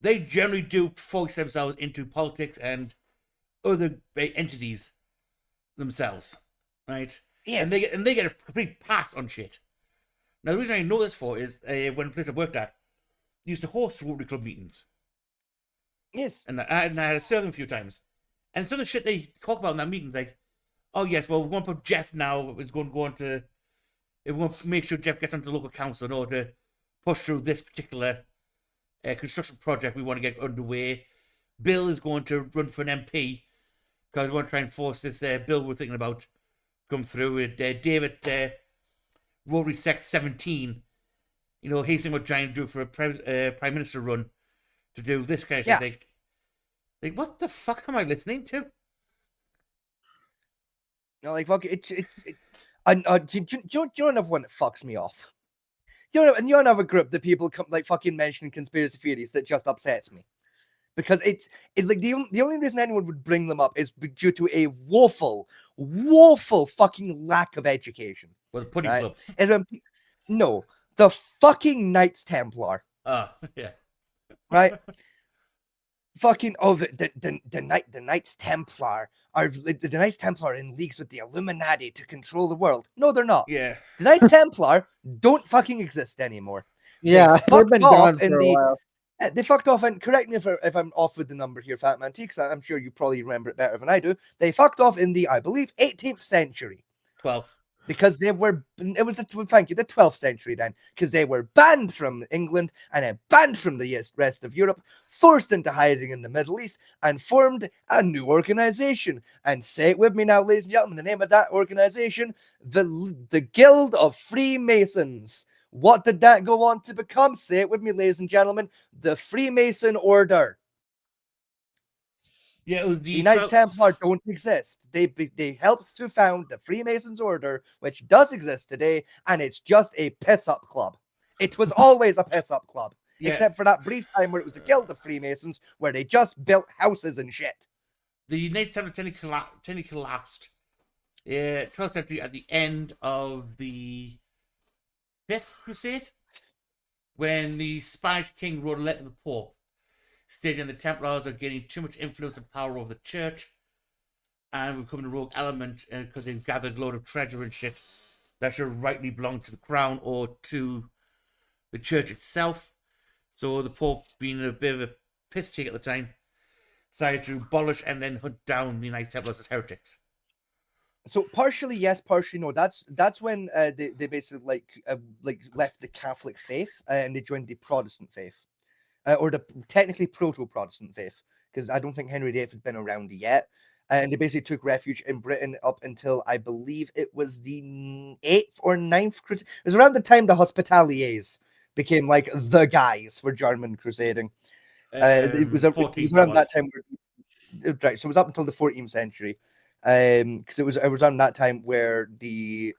They generally do focus themselves into politics and other entities themselves, right? Yes. And they get a complete pass on shit. Now the reason I know this for is when the place I worked at used to host Rotary Club meetings. Yes. And I had to serve them a few times. And some of the shit they talk about in that meeting, like, oh yes, well we're going to put Jeff now. It's going to go on to. We're going to make sure Jeff gets onto the local council in order to push through this particular construction project we want to get underway. Bill is going to run for an MP because we want to try and force this bill we're thinking about come through with David Rotary Sect 17. He's thinking about trying to do for a prime minister run to do this kind of shit. Like, what the fuck am I listening to? Fuck it. Do you know another one that fucks me off? And you're another group that people come like fucking mentioning conspiracy theories that just upsets me. Because it's like the only reason anyone would bring them up is due to a woeful fucking lack of education. Well, the Pudding Right? Club. No, the fucking Knights Templar. Yeah. Right? Fucking the Knights Templar are the Knights Templar in leagues with the Illuminati to control the world. No, they're not. Yeah. The Knights Templar don't fucking exist anymore. Yeah, they've fucked been off gone in for a the- while. They fucked off, and correct me if I'm off with the number here, Fat Man T, because I'm sure you probably remember it better than I do. They fucked off in the, I believe, 18th century. 12th. Because the 12th century then, because they were banned from England and then banned from the rest of Europe, forced into hiding in the Middle East, and formed a new organization. And say it with me now, ladies and gentlemen, the name of that organization, the Guild of Freemasons. What did that go on to become? Say it with me, ladies and gentlemen, the Freemason Order. Yeah, it was The Knights Templar don't exist. They helped to found the Freemasons Order, which does exist today, and it's just a piss-up club. It was always a piss-up club, Yeah. except for that brief time where it was the Guild of Freemasons, where they just built houses and shit. The Knights Templar technically collapsed. 12th century at the end of the 5th Crusade, when the Spanish king wrote a letter to the Pope, stating the Templars are gaining too much influence and power over the church, and becoming a rogue element because they've gathered a load of treasure and shit that should rightly belong to the crown or to the church itself. So the Pope, being a bit of a piss take at the time, decided to abolish and then hunt down the Knights Templars as heretics. So partially yes, partially no. That's when they basically like left the Catholic faith and they joined the Protestant faith, or the technically proto-Protestant faith, because I don't think Henry VIII had been around yet. And they basically took refuge in Britain up until I believe it was the 8th or 9th crusade. It was around the time the Hospitaliers became like the guys for German crusading. It was 14th around that was. time. Right, so it was up until the 14th century, because it was around that time where the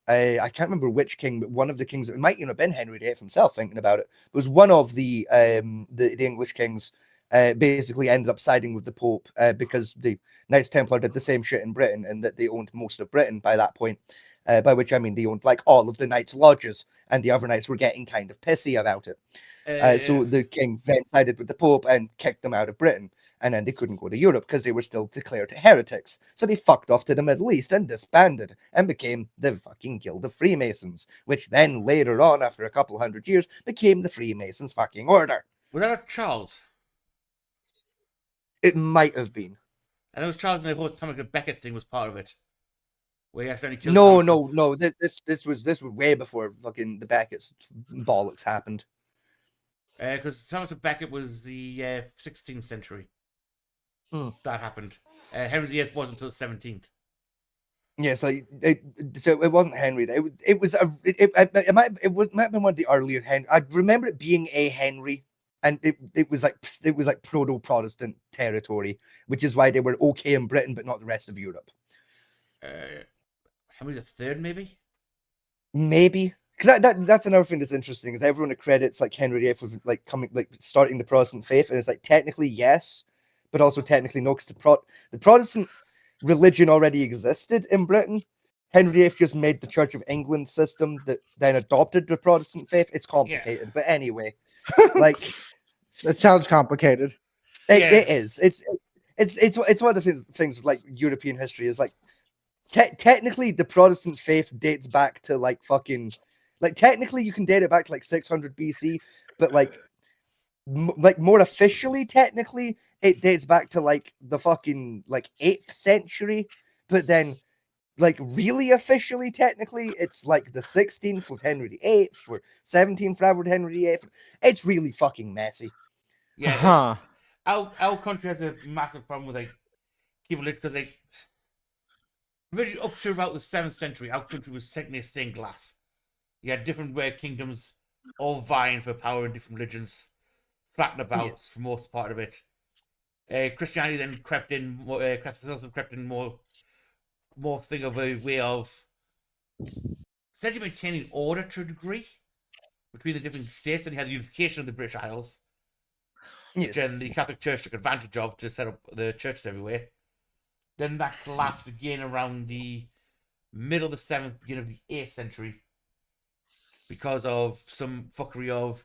I can't remember which king, but one of the kings, it might even have been Henry VIII himself. Thinking about it, was one of the English kings. Basically ended up siding with the Pope because the Knights Templar did the same shit in Britain, and that they owned most of Britain by that point. By which I mean they owned like all of the Knights' lodges, and the other knights were getting kind of pissy about it. So the king then sided with the Pope and kicked them out of Britain, and then they couldn't go to Europe because they were still declared heretics. So they fucked off to the Middle East and disbanded and became the fucking Guild of Freemasons, which then later on, after a couple hundred years, became the Freemasons fucking order. Was that a Charles? It might have been. And it was Charles and the whole Thomas Becket thing was part of it. Where he accidentally killed No, Thomas. no. This was way before fucking the Beckett's bollocks happened. Because Thomas Becket was the 16th century. That happened. Henry VIII wasn't until the 17th. Yes, like so it wasn't Henry. It might have been one of the earlier Henry. I remember it being a Henry, and it was like proto-Protestant territory, which is why they were okay in Britain but not the rest of Europe. Henry III, maybe. Maybe because that's another thing that's interesting is everyone credits like Henry VIII with like starting the Protestant faith, and it's like technically yes, but also technically no, because the Protestant religion already existed in Britain. Henry VIII just made the Church of England system that then adopted the Protestant faith. It's complicated, but anyway, like It sounds complicated. it is. It's one of the things with like European history is like technically the Protestant faith dates back to like fucking like technically you can date it back to like 600 BC, but like more officially technically it dates back to like the fucking like 8th century, but then like really officially technically it's like the 16th with Henry VIII or 17th for Edward Henry VIII. It's really fucking messy. Yeah. Huh. Our country has a massive problem with like keeping it because like really up to about the 7th century, our country was technically a stained glass. You had different kingdoms all vying for power in different religions, slapping about Yes. for most part of it. Christianity then crept in. Catholicism crept in more thing of a way of essentially maintaining order to a degree between the different states, and you had the unification of the British Isles, Yes. which then the Catholic Church took advantage of to set up the churches everywhere. Then that collapsed again around the middle of the 7th, beginning of the 8th century, because of some fuckery of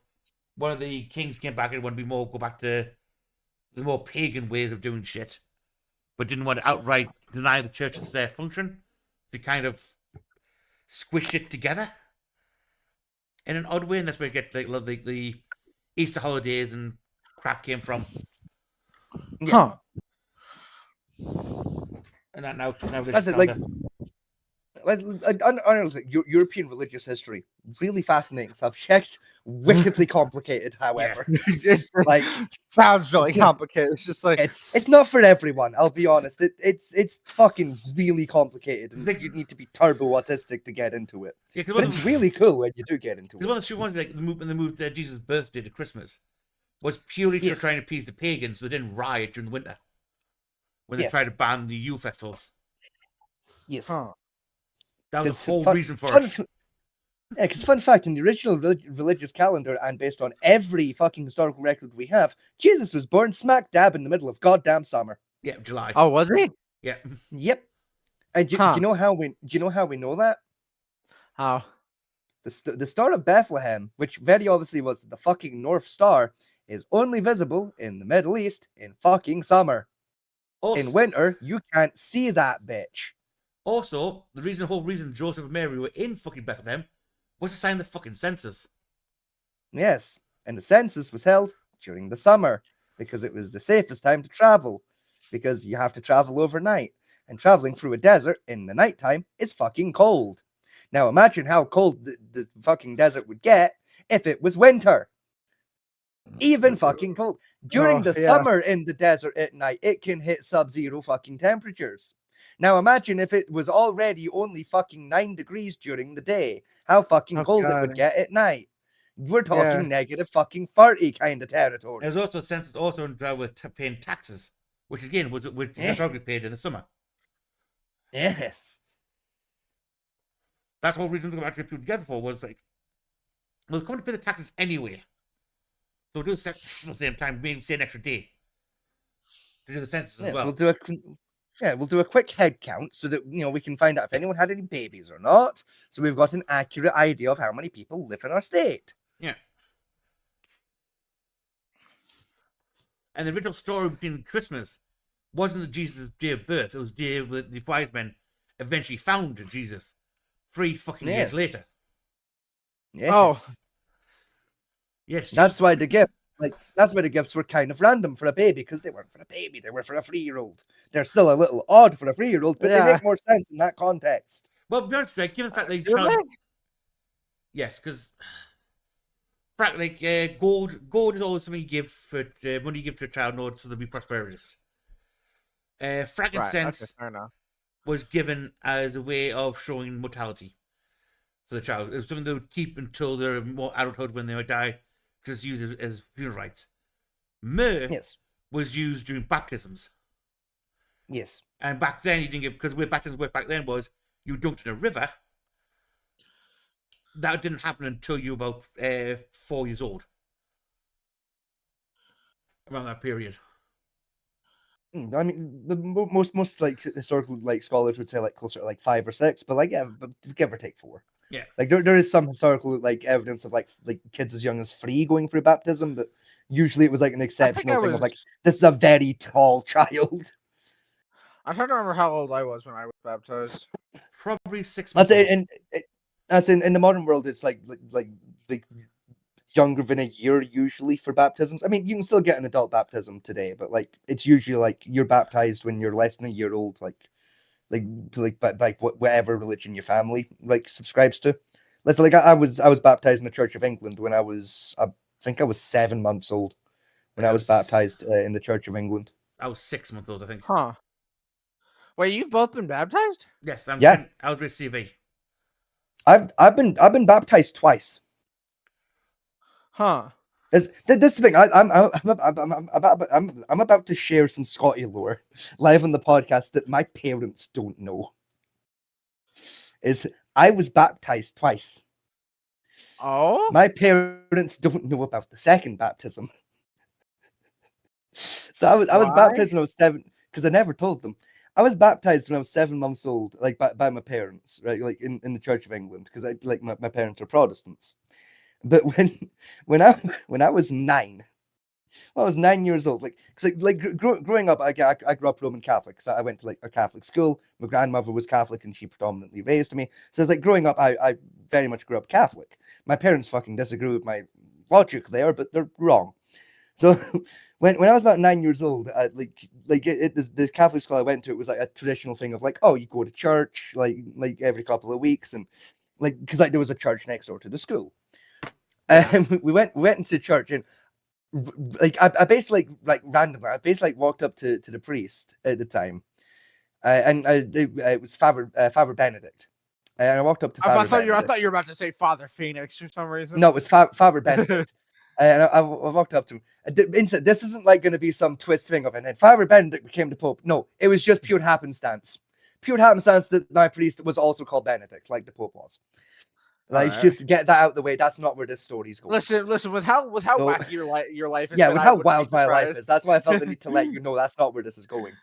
one of the kings came back and wanted to go back to the more pagan ways of doing shit, but didn't want to outright deny the church's their function. They kind of squished it together in an odd way, and that's where you get like the Easter holidays and crap came from. Yeah. Huh. And that now That's it, like European religious history, really fascinating subject, wickedly complicated. However, like Sounds really it's not- complicated. It's just like it's not for everyone. I'll be honest. It's fucking really complicated, and Like- you need to be turbo autistic to get into it. yeah, But it's really cool when you do get into because it. one of the she wanted like when they moved Jesus' birthday to Christmas was purely to Yes. try and appease the pagans so they didn't riot during the winter when they Yes. tried to ban the Yule festivals. Yes. huh. That was 'Cause the whole fun- reason for fun it. f- Yeah, because fun fact, in the original religious calendar and based on every fucking historical record we have, Jesus was born smack dab in the middle of goddamn summer. Yeah, July. Oh, was he? Yeah. Yep. And do Huh. you know how we know that? How? The Star of Bethlehem, which very obviously was the fucking North Star, is only visible in the Middle East in fucking summer. Also, In winter, you can't see that bitch. also, the whole reason Joseph and Mary were in fucking Bethlehem was to sign the fucking census. Yes, and the census was held during the summer because it was the safest time to travel, because you have to travel overnight. and traveling through a desert in the nighttime is fucking cold. Now imagine how cold the fucking desert would get if it was winter. Even fucking cold. During the yeah. summer in the desert at night, it can hit sub-zero fucking temperatures. Now imagine if it was already only fucking 9 degrees during the day, how fucking Oh, cold it God. would get at night. We're talking Yeah. negative fucking 30 kind of territory. There's also a sense that also involved with paying taxes, which again was historically paid in the summer. Yes. That's the whole reason to actually put together for was like, well, come to pay the taxes anyway. So we'll do the census at the same time, maybe stay an extra day to do the census Yes, as well. we'll do a quick head count so that we can find out if anyone had any babies or not. So we've got an accurate idea of how many people live in our state. Yeah. And the original story between Christmas wasn't the Jesus' day of birth. It was the day where the wise men eventually found Jesus 3 fucking Yes. years later. Yes. Oh. Yes. That's why the gifts were kind of random for a baby, because they weren't for a baby, they were for a 3-year-old. They're still a little odd for a 3-year-old, but they Yeah. make more sense in that context. Well, to be honest, like, given the fact they Do found, they? yes, because like gold is always something you give for money you give to a child in order so they'll be prosperous. Right. Frankincense Okay, fair enough. was given as a way of showing mortality for the child. It was something they would keep until their more adulthood when they would die, because it's used as funeral rites. Myrrh Yes. was used during baptisms. Yes. And back then, you didn't get, because the way baptisms worked back then was you dunked in a river. That didn't happen until you were about 4 years old. Around that period. I mean, most like historical like scholars would say like closer to like 5 or 6, but like but give or take 4. Yeah. Like there is some historical like evidence of like kids as young as 3 going through baptism, but usually it was like an exceptional thing of like, this is a very tall child. I'm trying to remember how old I was when I was baptized. Probably 6 That's months. in the modern world, it's like younger than a year usually for baptisms. I mean, you can still get an adult baptism today, but like it's usually like you're baptized when you're less than a year old, whatever religion your family like subscribes to. Let's like I was baptized in the Church of England when I think I was 7 months old when I was baptized in the Church of England. I was 6 months old, I think. Huh. Wait, you've both been baptized? Yes, Yeah. I was raised CV. I've been baptized twice. Huh. This is the thing. I'm about to share some Scotty lore live on the podcast that my parents don't know. Is I was baptized twice. Oh? My parents don't know about the second baptism. So I was Why? baptized when I was 7, because I never told them. I was baptized when I was 7 months old, like by my parents, right? Like in the Church of England, because my parents are Protestants. But when I was 9, well, I was 9 years old. Growing up, I grew up Roman Catholic, so I went to like a Catholic school. My grandmother was Catholic, and she predominantly raised me. So it's like growing up, I very much grew up Catholic. My parents fucking disagree with my logic there, but they're wrong. So when I was about 9 years old, the Catholic school I went to, it was like a traditional thing of like, oh, you go to church like every couple of weeks, and like because like there was a church next door to the school. We went into church, and like I basically like randomly, I basically walked up to the priest at the time, and it was Father Benedict, and I walked up to Father I thought Benedict. you were about to say Father Phoenix for some reason. No, it was Father Benedict. And I walked up to him. This isn't like going to be some twist thing of it. And Father Benedict became the Pope. No, it was just pure happenstance. Pure happenstance that my priest was also called Benedict, like the Pope was. Like, Alright. just get that out of the way. That's not where this story's going. Listen. With how So- wacky your life is. Yeah, man, with I how wouldn't be wild my life surprised. is. That's why I felt the need to let you know that's not where this is going.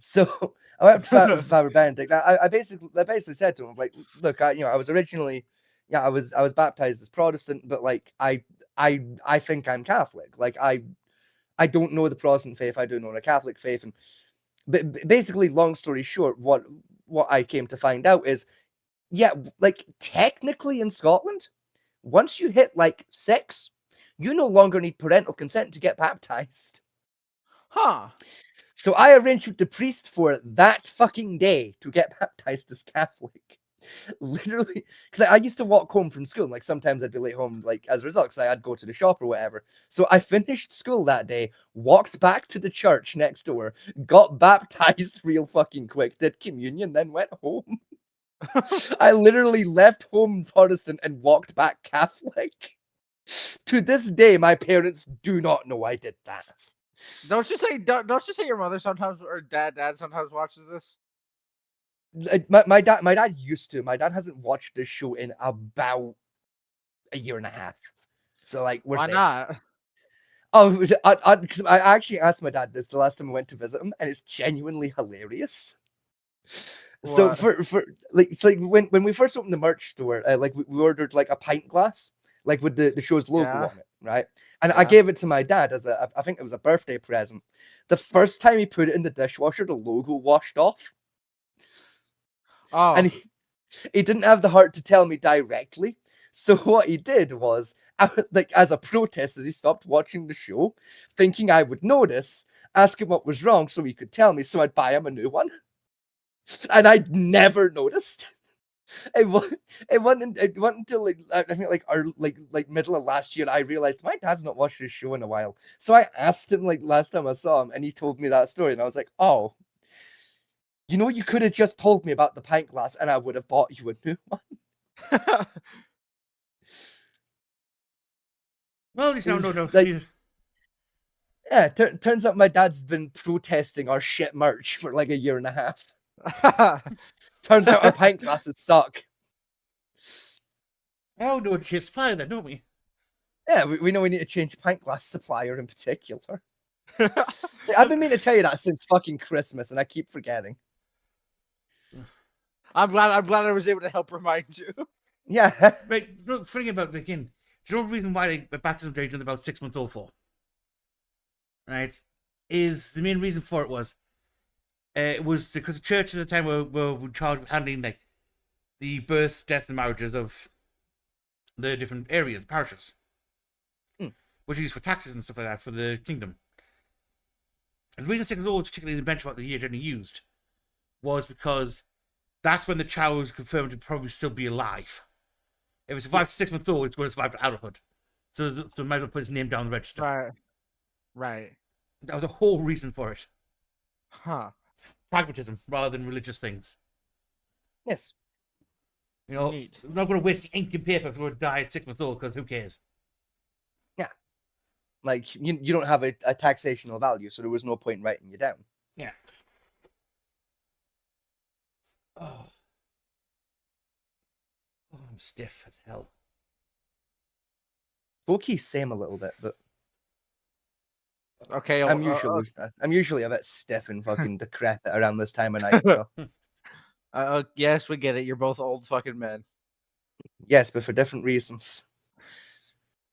So I went up to Father Benedict. I basically said to him, like, look, I was originally, I was baptized as Protestant, but like I think I'm Catholic. Like I don't know the Protestant faith. I do know the Catholic faith, and but basically, long story short, what I came to find out is, yeah, like technically in Scotland, once you hit like 6, you no longer need parental consent to get baptized. Huh. So I arranged with the priest for that fucking day to get baptized as Catholic. Literally, because I used to walk home from school. Like sometimes I'd be late home, like as a result, because I'd go to the shop or whatever. So I finished school that day, walked back to the church next door, got baptized real fucking quick, did communion, then went home. I literally left home Protestant and walked back Catholic. To this day, my parents do not know I did that. Don't you say your mother sometimes or dad sometimes watches this? Like, my dad used to. My dad hasn't watched this show in about a year and a half. So like we're Why safe. not? Oh, because I actually asked my dad this the last time I went to visit him, and it's genuinely hilarious. So What? for like it's like when we first opened the merch store, like we ordered like a pint glass, like with the show's logo Yeah. on it, right? And I Yeah. gave it to my dad as I think it was a birthday present. The first time he put it in the dishwasher, the logo washed off, Oh. and he didn't have the heart to tell me directly. So what he did was, like as a protest, as he stopped watching the show, thinking I would notice, ask him what was wrong so he could tell me, so I'd buy him a new one. And I'd never noticed. It wasn't until like I think like our like middle of last year I realized my dad's not watched this show in a while. So I asked him like last time I saw him, and he told me that story, and I was like, oh, you know, you could have just told me about the pint glass, and I would have bought you a new one. Well, at least now, It no, was no. like- Yeah, turns out my dad's been protesting our shit merch for like a year and a half. Turns out our pint glasses suck. Oh, no, it's your supplier then, don't we? Yeah, we know we need to change pint glass supplier in particular. See, I've been meaning to tell you that since fucking Christmas, and I keep forgetting. I'm glad I was able to help remind you. Yeah. Right, no, funny about it again. Do you know the reason why they baptism day done about 6 months old for? Right? Is the main reason for it was because the church at the time were charged with handling like the birth, death, and marriages of the different areas, parishes. Which are used for taxes and stuff like that for the kingdom. And the reason 6 months old, particularly the benchmark the year generally used, was because that's when the child was confirmed to probably still be alive. If it survived 6 months old, it's going to survive to adulthood. So might as well put his name down the register. Right. That was the whole reason for it. Huh. Pragmatism rather than religious things. Yes. You know, Neat. we're not going to waste the ink and paper if we're going to die at 6 months old, because who cares? Like you don't have a taxational value, so there was no point writing you down. Yeah. Oh, I'm stiff as hell. Low-key same a little bit, but Okay. I'm usually a bit stiff and fucking decrepit around this time of night. So Yes, we get it. You're both old fucking men. yes, but for different reasons.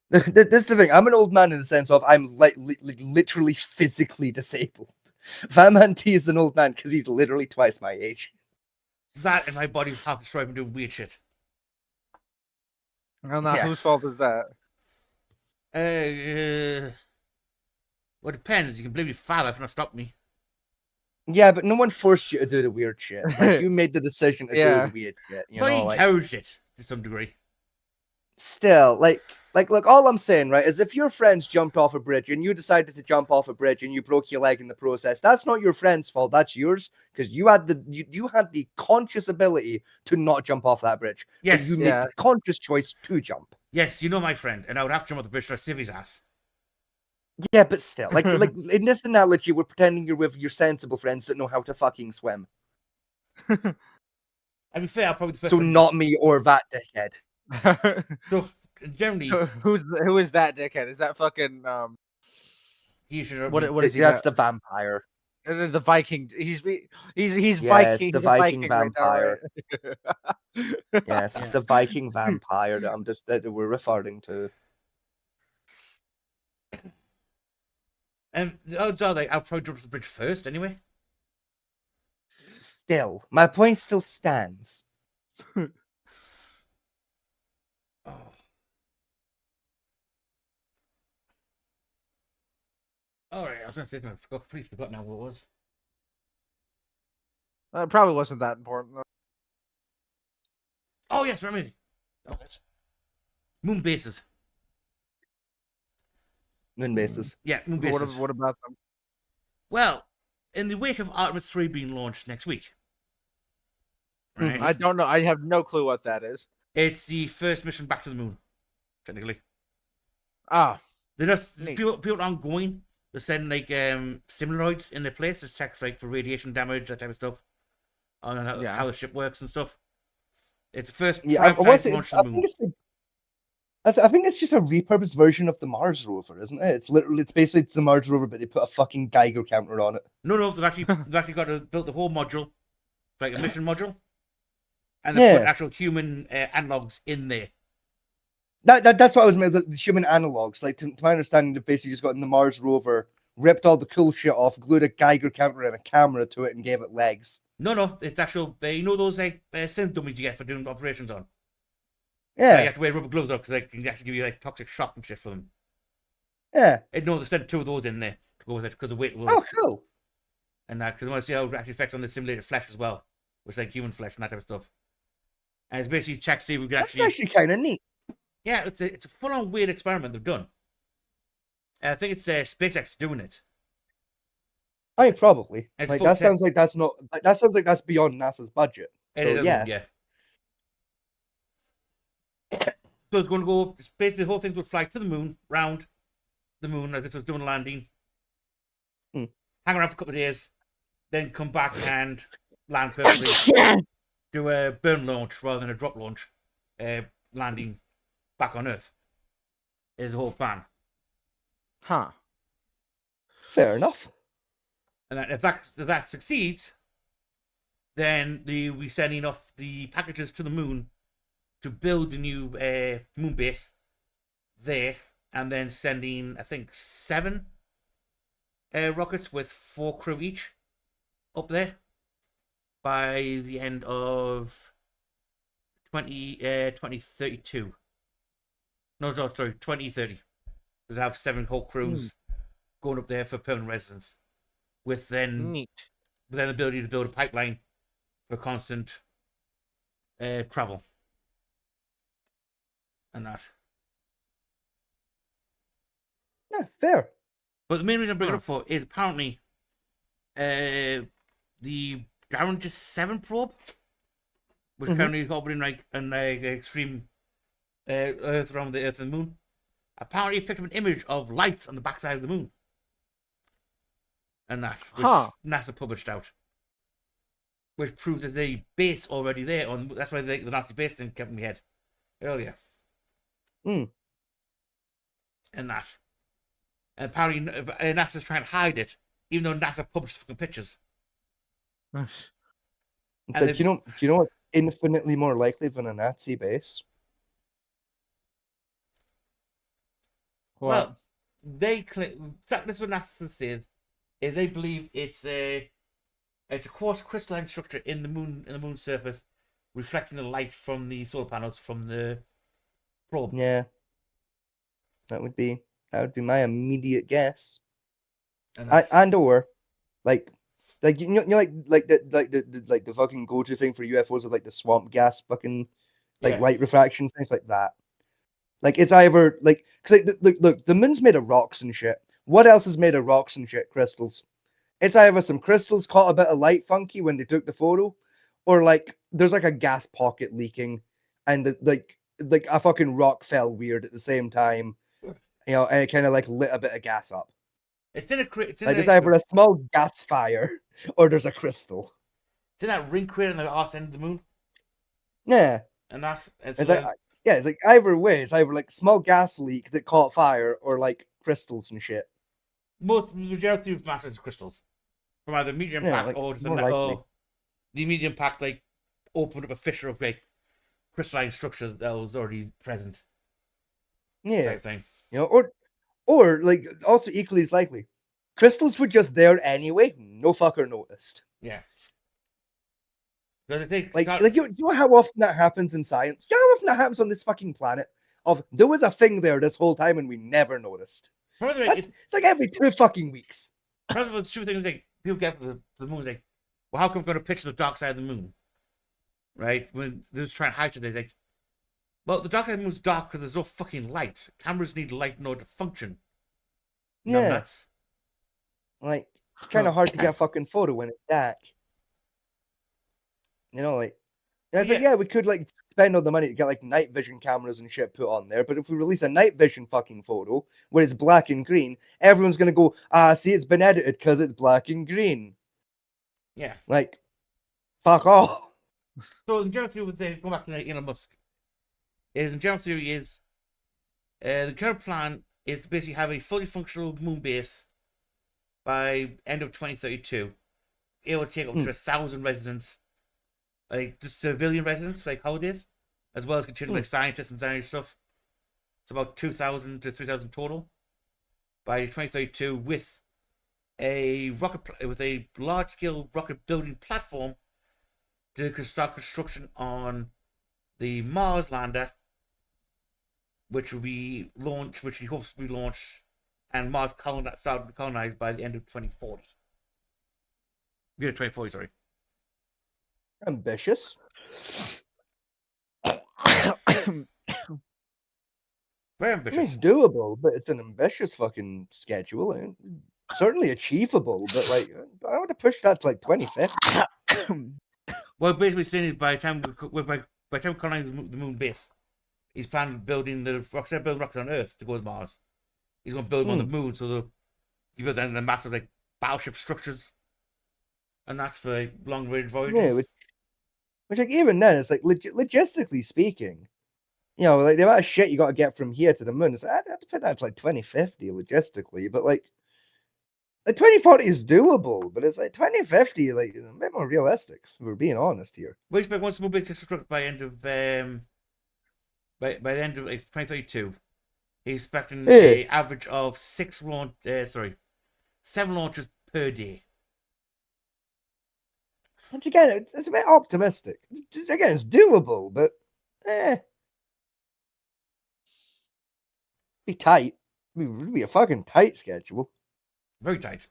This is the thing. I'm an old man in the sense of I'm literally physically disabled. Van Man T is an old man because he's literally twice my age. That and my body's half destroyed from doing weird shit. Well, now Yeah. whose fault is that? Well, it depends. You can blame your father for not stopping me. Yeah, but no one forced you to do the weird shit. Like you made the decision to do Yeah. the weird shit. You But know, he like encouraged it to some degree. still, look, all I'm saying, right, is if your friends jumped off a bridge and you decided to jump off a bridge and you broke your leg in the process, that's not your friend's fault. That's yours because you had the conscious ability to not jump off that bridge. But Yes, you Yeah. made the conscious choice to jump. yes, you know my friend, and I would have to jump off the bridge to save his ass. Yeah, but still, like in this analogy, we're pretending you're with your sensible friends that know how to fucking swim. And to be fair, I'll probably the first So one- not me or that dickhead. So generally, who is that dickhead? Is that fucking he should. what is he? That's the vampire. The Viking. He's Viking. Yes, He's the a Viking right now, right? Yes, it's the Viking vampire that we're referring to. The odds are I'll probably jump off the bridge first anyway. Still, my point still stands. Oh. All right, was going to say something. I completely forgot now what it was. It probably wasn't that important. Though. Oh, yes, remember. Oh, yes. Moon bases. Moon bases. Yeah, moon What, bases. what about them? Well, in the wake of Artemis 3 being launched next week, right? I don't know. I have no clue what that is. It's the first mission back to the moon, technically. Ah, They're just Neat. people aren't going. They're sending like simuloids in their place to check like for radiation damage, that type of stuff, on how, Yeah. how the ship works and stuff. It's the first Yeah, I privatized launch to the moon. I think it's just a repurposed version of the Mars rover, isn't it? It's basically the Mars rover, but they put a fucking Geiger counter on it. No, they've actually built the whole module, like a mission module, and they put Yeah. actual human analogs in there. That's what I was meant. The human analogs, like to my understanding, they've basically just gotten the Mars rover, ripped all the cool shit off, glued a Geiger counter and a camera to it, and gave it legs. No, it's actual. You know those like synth dummies you get for doing operations on. Yeah, You have to wear rubber gloves up because they can actually give you like toxic shock and shit for them. yeah. No, they sent 2 of those in there to go with it because the weight will. Oh, cool. And because I want to see how it actually affects on the simulated flesh as well, which is like human flesh and that type of stuff. And it's basically check to see if we can That's actually. actually kind of neat. Yeah, it's a full-on weird experiment they've done. And I think it's SpaceX doing it. Oh, probably. It's Like full that tech- sounds like that's not. That sounds like that's beyond NASA's budget. And it So doesn't, yeah, So it's going to go. Basically, the whole thing would fly to the moon, round the moon as if it was doing a landing. Hmm. Hang around for a couple of days, then come back and land perfectly. Do a burn launch rather than a drop launch, landing back on Earth. Is the whole plan. huh. fair enough. And that if that succeeds, then we sending off the packages to the moon to build the new moon base there, and then sending I think 7 rockets with 4 crew each up there by the end of 2032. No, sorry, 2030. We'll have 7 whole crews going up there for permanent residence, with then Neat. the ability to build a pipeline for constant travel and that. Yeah, fair. But the main reason I bring it up for is apparently the Derringer 7 probe, which currently is orbiting like an extreme Earth around the Earth and the Moon. Apparently, it picked up an image of lights on the backside of the Moon, and that which NASA published out, which proves there's a base already there. That's why the Nazi base thing kept in my head earlier. Hmm. And that. And apparently NASA's trying to hide it, even though NASA published fucking pictures. It's And like, do you know what's infinitely more likely than a Nazi base? Well, they claim this is what NASA says is they believe it's a quartz crystalline structure in the moon surface, reflecting the light from the solar panels from the probe. Yeah, that would be my immediate guess. And Or like you know the fucking go-to thing for UFOs of like the swamp gas fucking like Yeah. light refraction things like that. Like it's either like because like, look, the moon's made of rocks and shit. What else is made of rocks and shit? Crystals. It's either some crystals caught a bit of light funky when they took the photo, or like there's like a gas pocket leaking, and like a fucking rock fell weird at the same time, you know, and it kind of like lit a bit of gas up. it's in a Like it's either a small gas fire or there's a crystal. it's in that ring crater in the arse end of the moon, Yeah, and that's it's like it's like either way. It's either like small gas leak that caught fire or like crystals and shit. most majority of mass is crystals from either medium Yeah, impact like, or just more likely. the medium impact like opened up a fissure of like crystalline structure that was already present. Yeah, Type thing. you know, or like also equally as likely, crystals were just there anyway. No fucker noticed. Yeah. Because I think You know how often that happens in science? You know how often that happens on this fucking planet? Of there was a thing there this whole time and we never noticed. remember, It's like every 2 fucking weeks. That's what the stupid thing like people get for the moon. Like, well, how come we're going to picture the dark side of the moon? Right? When they're just trying to hide it, they're like, well, the dark side of the moon's dark because there's no fucking light. Cameras need light in order to function. Yeah. Nuts. Like, it's kind of hard to get a fucking photo when it's dark. You know, like, it's like, yeah, we could, like, spend all the money to get, like, night vision cameras and shit put on there, but if we release a night vision fucking photo where it's black and green, everyone's gonna go, see, it's been edited because it's black and green. Yeah. Like, fuck off. So in general theory, would say go back to Elon Musk. In general theory is the current plan is to basically have a fully functional moon base by end of 2032. It will take up to 1,000 residents, like just civilian residents, like holidays, as well as continue like scientists and science stuff. It's about 2,000 to 3,000 total by 2032, with a large scale rocket building platform to start construction on the Mars lander, which he hopes to be launched, and Mars start to be colonized by the end of 2040. Yeah, 2040, sorry. Ambitious. Very I mean, ambitious. it's doable, but it's an ambitious fucking schedule. And certainly achievable, but, like, I want to push that to, like, 2050. Well, basically saying is by the time we colonize the moon base, he's planning on building instead of building rockets on Earth to go to Mars, he's going to build them on the moon, so he build the massive like battleship structures, and that's for like, long range voyages. Yeah, which like even then, it's like logistically speaking, you know, like the amount of shit you got to get from here to the moon. It's I'd have to put that to like 2050 logistically, but like 2040 is doable, but it's like 2050, like a bit more realistic. If we're being honest here. We expect once the moon base is constructed by end of by the end of like 2032, he's expecting an average of 7 launches per day. Which again, it's a bit optimistic. Again, it's doable, but be tight. It'd be a fucking tight schedule. Very tight.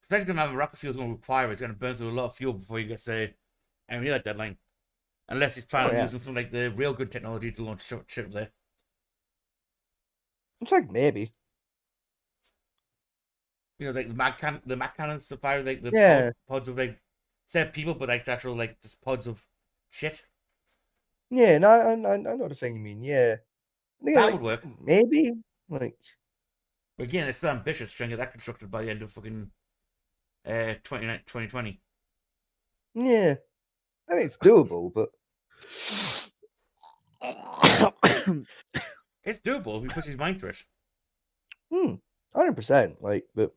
Especially going to have a rocket fuel is going to require it's going to burn through a lot of fuel before you get to any that deadline. Unless he's planning on using something like the railgun technology to launch shit up there. It's like maybe. You know, like the Mac cannons to fire like the pods of like instead of people, but like actual like just pods of shit. Yeah, no, I know the thing you mean. Yeah, That would work. Maybe like. But again, it's still ambitious trying to get that constructed by the end of fucking 2020. Yeah, I mean it's doable, but it's doable if he puts his mind to it. 100%. Like, but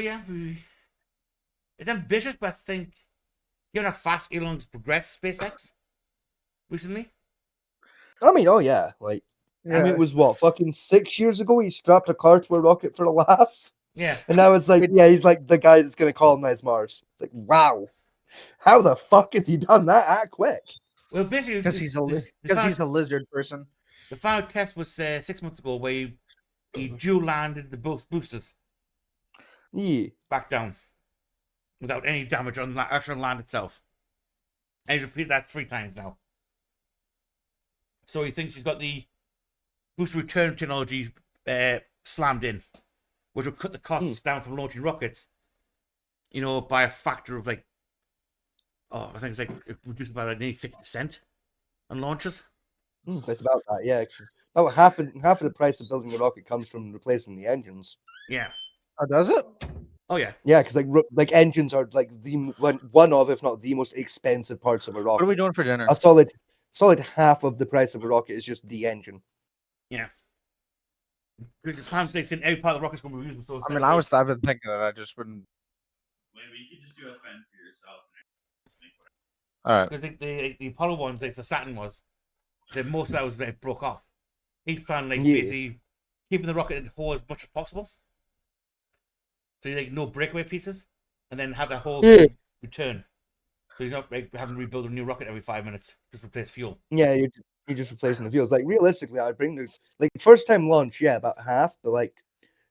yeah, it's ambitious, but I think given how fast Elon's progressed SpaceX recently. I mean, oh yeah, like. I mean, it was what fucking 6 years ago he strapped a car to a rocket for a laugh. Yeah. And now it's like, yeah, he's like the guy that's gonna colonize Mars. It's like, wow, how the fuck has he done that quick? Well, basically, because he's a lizard person. The final test was 6 months ago, where he dual landed the boosters. Yeah. Back down without any damage on the actual land itself. And he's repeated that 3 times now. So he thinks he's got the booster return technology slammed in, which will cut the costs down from launching rockets, you know, by a factor of like, I think it's like reduced by like nearly 50% on launches. It's about that, yeah. About half of the price of building a rocket comes from replacing the engines. Yeah. Oh, does it? Oh yeah. Yeah, because like engines are like one of, if not the most expensive parts of a rocket. What are we doing for dinner? A solid half of the price of a rocket is just the engine. Yeah. Because the plan takes in every part of the rocket's going to be used. So I mean, I've been thinking that I just wouldn't. Maybe you could just do a fan for yourself. All right. Because the Apollo ones, like the Saturn was, most of that was like, broke off. He's planning like basically keeping the rocket whole as much as possible. So you like no breakaway pieces, and then have that whole return. So he's not like having to rebuild a new rocket every 5 minutes, just replace fuel. Yeah, you're just replacing the fuels. Like realistically, I'd bring the first time launch, yeah, about half, but like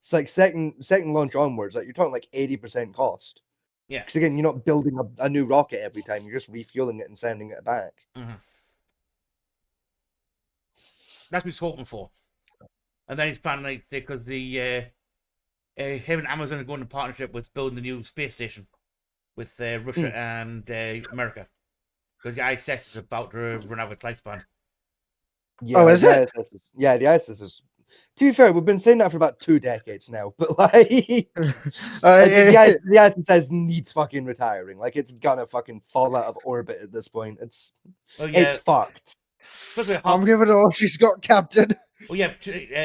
It's like second launch onwards, like you're talking like 80% cost. Yeah. Because again, you're not building a new rocket every time. You're just refueling it and sending it back. That's what he's hoping for. And then he's planning, like, because him and Amazon are going into partnership with building the new space station with Russia and America. Because the ISS is about to run out of its lifespan. Yeah, Oh, is the it? ISS yeah, the ISS is. To be fair, we've been saying that for about 2 decades now, but like, the ISS needs fucking retiring. Like, it's gonna fucking fall out of orbit at this point. It's Oh yeah, it's fucked. plus we have- I'm giving it all she's got, Captain. oh yeah,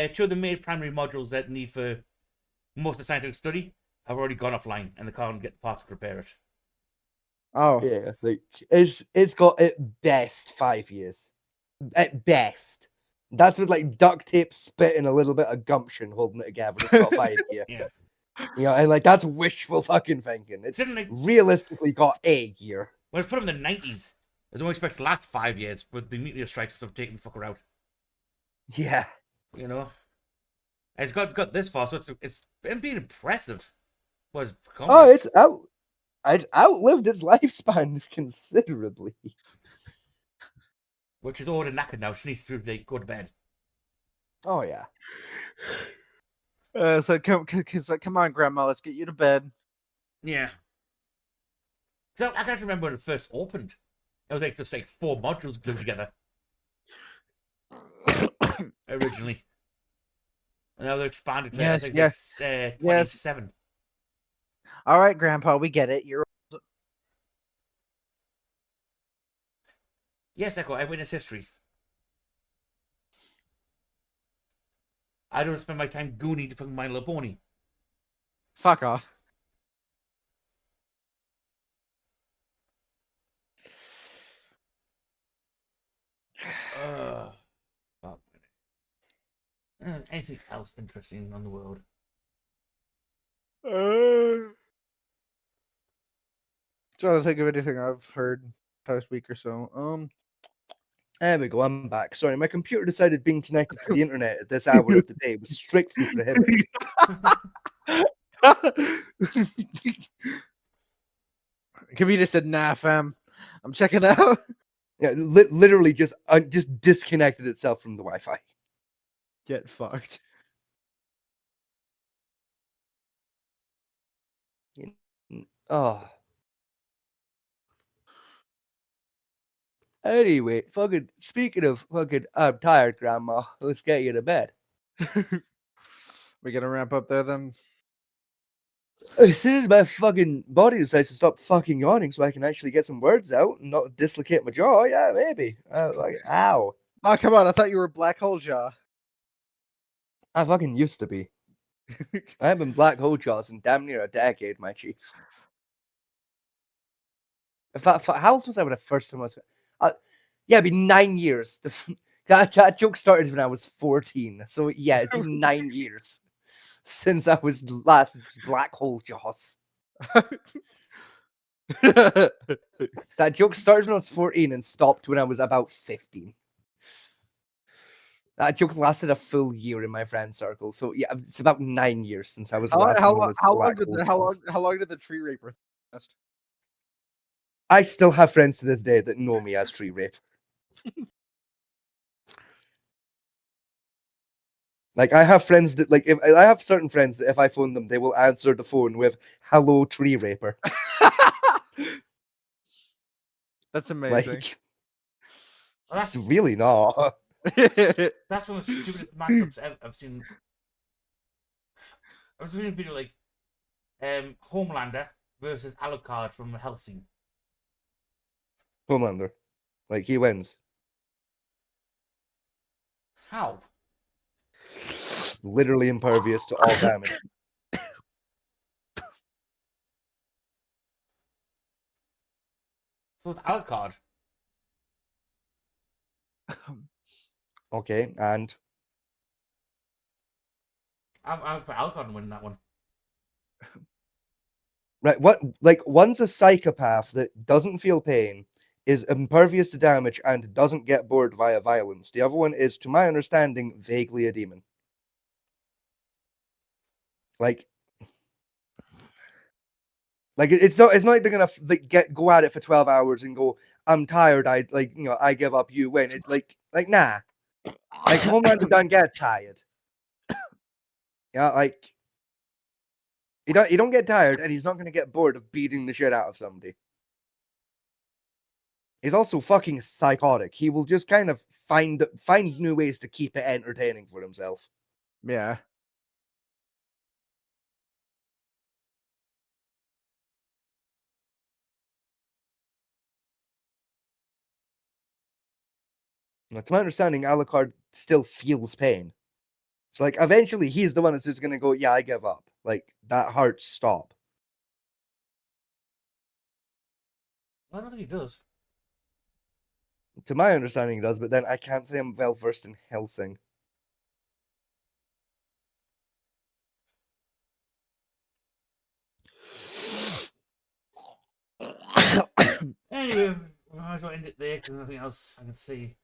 two of the main primary modules that need for most of the scientific study have already gone offline, and they can't get the parts to repair it. Oh, Yeah, like it's got at best 5 years, at best. That's with like duct tape, spit, and a little bit of gumption holding it together. It's got 5 years. Yeah. You know, and like that's wishful fucking thinking. It's Didn't like realistically got a year. when it's put in the 90s, they don't expect to last 5 years, with the meteor strikes and stuff taking the fucker out. Yeah. You know, and it's got this far, so it's been being impressive. Was Oh, it's outlived its lifespan considerably. which is already knackered now. She needs to go to bed. Oh yeah. so come on, Grandma, let's get you to bed. Yeah. So I can't remember when it first opened. It was like just like 4 modules glued together originally. And now they're expanded to I think it's 27. All right, Grandpa, we get it. You're Yes, Echo, Eyewitness History. I don't spend my time gooning to fucking My Little Pony. fuck off. Fuck. Anything else interesting on the world? Trying to think of anything I've heard past week or so. There we go. I'm back. Sorry, my computer decided being connected to the internet at this hour of the day was strictly prohibited. Computer said, "Nah, fam, I'm checking out." Yeah, literally just disconnected itself from the Wi-Fi. Get fucked. Oh. Anyway, fucking speaking of fucking, I'm tired, Grandma. Let's get you to bed. We gonna ramp up there then? As soon as my fucking body decides to stop fucking yawning, so I can actually get some words out and not dislocate my jaw, yeah, maybe. Like, ow. Oh, come on! I thought you were Black Hole Jaw. I fucking used to be. I have been black hole jaws in damn near a decade, my chief. In fact, how old was I when I first time was? Yeah, it'd be 9 years. That joke started when I was 14. So yeah, it's been 9 years since I was last black hole jaws. That joke started when I was 14 and stopped when I was about 15. That joke lasted a full year in my friend circle. So yeah, it's about 9 years since I was last known as Black Hole Jaws. how long did the Tree Raper last? I still have friends to this day that know me as Tree Rape. Like I have friends that like if I have certain friends that if I phone them, they will answer the phone with "Hello, Tree Raper." That's amazing. Like Well, it's really not. that's one of the stupidest matchups I've seen. I was doing a video like Homelander versus Alucard from Hellsing. Homelander, like he wins. How? Literally impervious to all damage. So it's Alucard. Okay, and I'm put Alucard winning that one. right, what like one's a psychopath that doesn't feel pain, is impervious to damage, and doesn't get bored via violence. The other one is, to my understanding, vaguely a demon. Like it's not they're gonna go at it for 12 hours and go, I'm tired, I give up, you win. It nah. Like Homelander don't get tired. Yeah, like he don't get tired, and he's not gonna get bored of beating the shit out of somebody. He's also fucking psychotic. He will just kind of find new ways to keep it entertaining for himself. Yeah. Now, to my understanding, Alucard still feels pain. So like eventually he's the one that's just gonna go, yeah, I give up. Like that heart stop. I don't think he does. To my understanding, he does, but then I can't say I'm well versed in Helsing. Anyway, we might as well end it there because there's nothing else I can see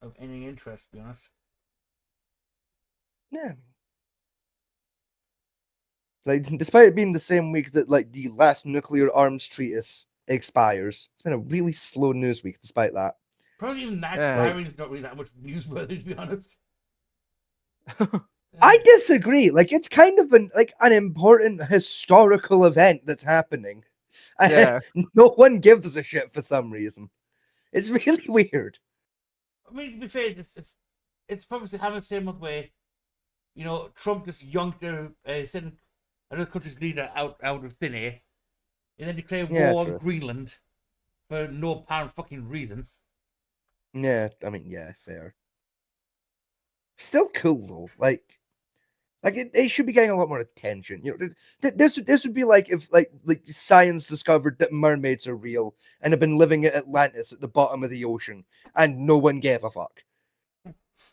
of any interest, to be honest. Yeah. Like, despite it being the same week that like the last nuclear arms treatise expires, it's been a really slow news week. Despite that, Probably even that Yeah. expiring is not really that much newsworthy, to be honest. I disagree. Like, it's kind of an important historical event that's happening. and Yeah. no one gives a shit for some reason. It's really weird. I mean, to be fair, it's probably having the same way. You know, Trump just yonked sent another country's leader out of thin air, and then declared Yeah, war true. on Greenland for no apparent fucking reason. Yeah, I mean, yeah, fair. Still cool though. Like it should be getting a lot more attention. You know, this would be like if like science discovered that mermaids are real and have been living at Atlantis at the bottom of the ocean, and no one gave a fuck.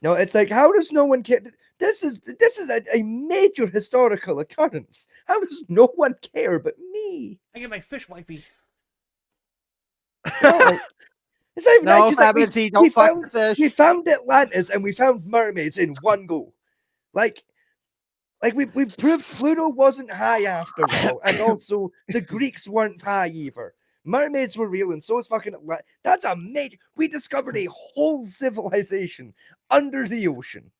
No, it's like, how does no one care? This is a major historical occurrence. How does no one care but me? I get my fish wifey. You know, like, it's not even No, like, just like Fabancy, don't fuck the fish. we found Atlantis and we found mermaids in one go. Like we've proved Pluto wasn't high after all, and also the Greeks weren't high either. Mermaids were real, and so is fucking Atlantis. That's a major. We discovered a whole civilization under the ocean,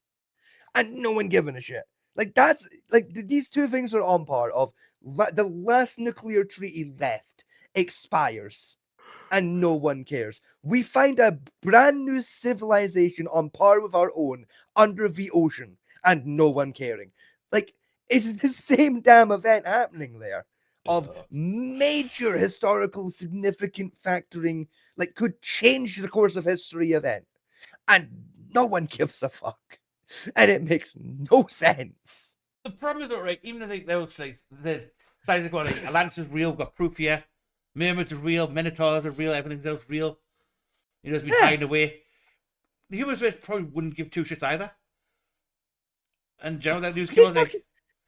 and no one giving a shit. Like that's like these two things are on par. Of the last nuclear treaty left expires, and no one cares. We find a brand new civilization on par with our own under the ocean, and no one caring. Like, it's the same damn event happening there of major historical significant factoring, like could change the course of history event. And no one gives a fuck. And it makes no sense. The problem is that, right, even if they was like the scientists go like Atlantis is real, we've got proof here. Mermaids are real, Minotaurs are real, everything else real. You know, it's been hiding away. The human race probably wouldn't give two shits either. And general that news came out like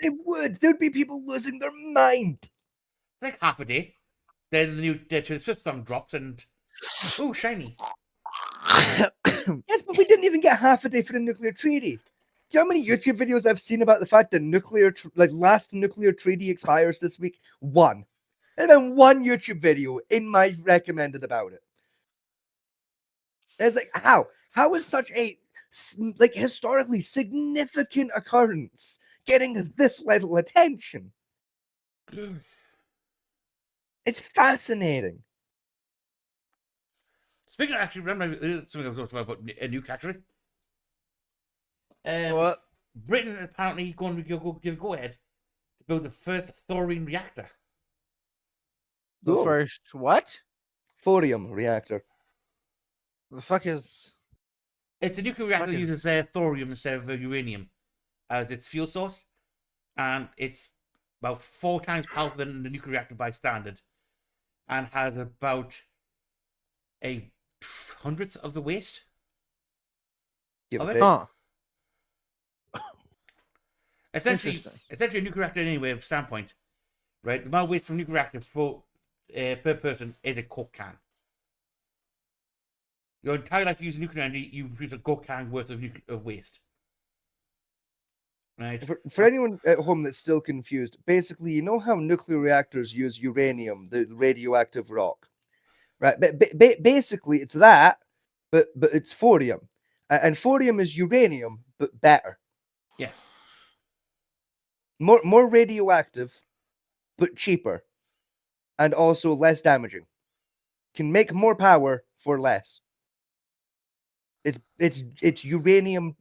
They would. There'd be people losing their mind. half a day. Then the new Dead to the Swift song drops and oh, shiny. Yes, but we didn't even get half a day for the nuclear treaty. Do you know how many YouTube videos I've seen about the fact that last nuclear treaty expires this week? One. There's been one YouTube video in my recommended about it. And it's like, how? How is such a historically significant occurrence getting this level of attention? It's fascinating. Speaking of actually, remember something I was talking about a nuke actually. What? Britain is apparently going to give a go ahead to build the first thorium reactor. The Cool. first what? Thorium reactor. The fuck is? It's a nuclear reactor that Fucking- uses thorium instead of uranium as its fuel source, and it's about 4 times powerful than the nuclear reactor by standard, and has about a hundredth of the waste. Give Of or it? take. Huh. Essentially, Interesting. a nuclear reactor anyway standpoint, right? The amount of waste from a nuclear reactor per person is a Coke can. Your entire life using nuclear energy, you produce a Coke can worth of waste. Right. For anyone at home that's still confused, basically, you know how nuclear reactors use uranium, the radioactive rock, right? Basically, it's that, but it's thorium, and thorium is uranium, but better, Yes. more radioactive, but cheaper, and also less damaging. Can make more power for less. It's uranium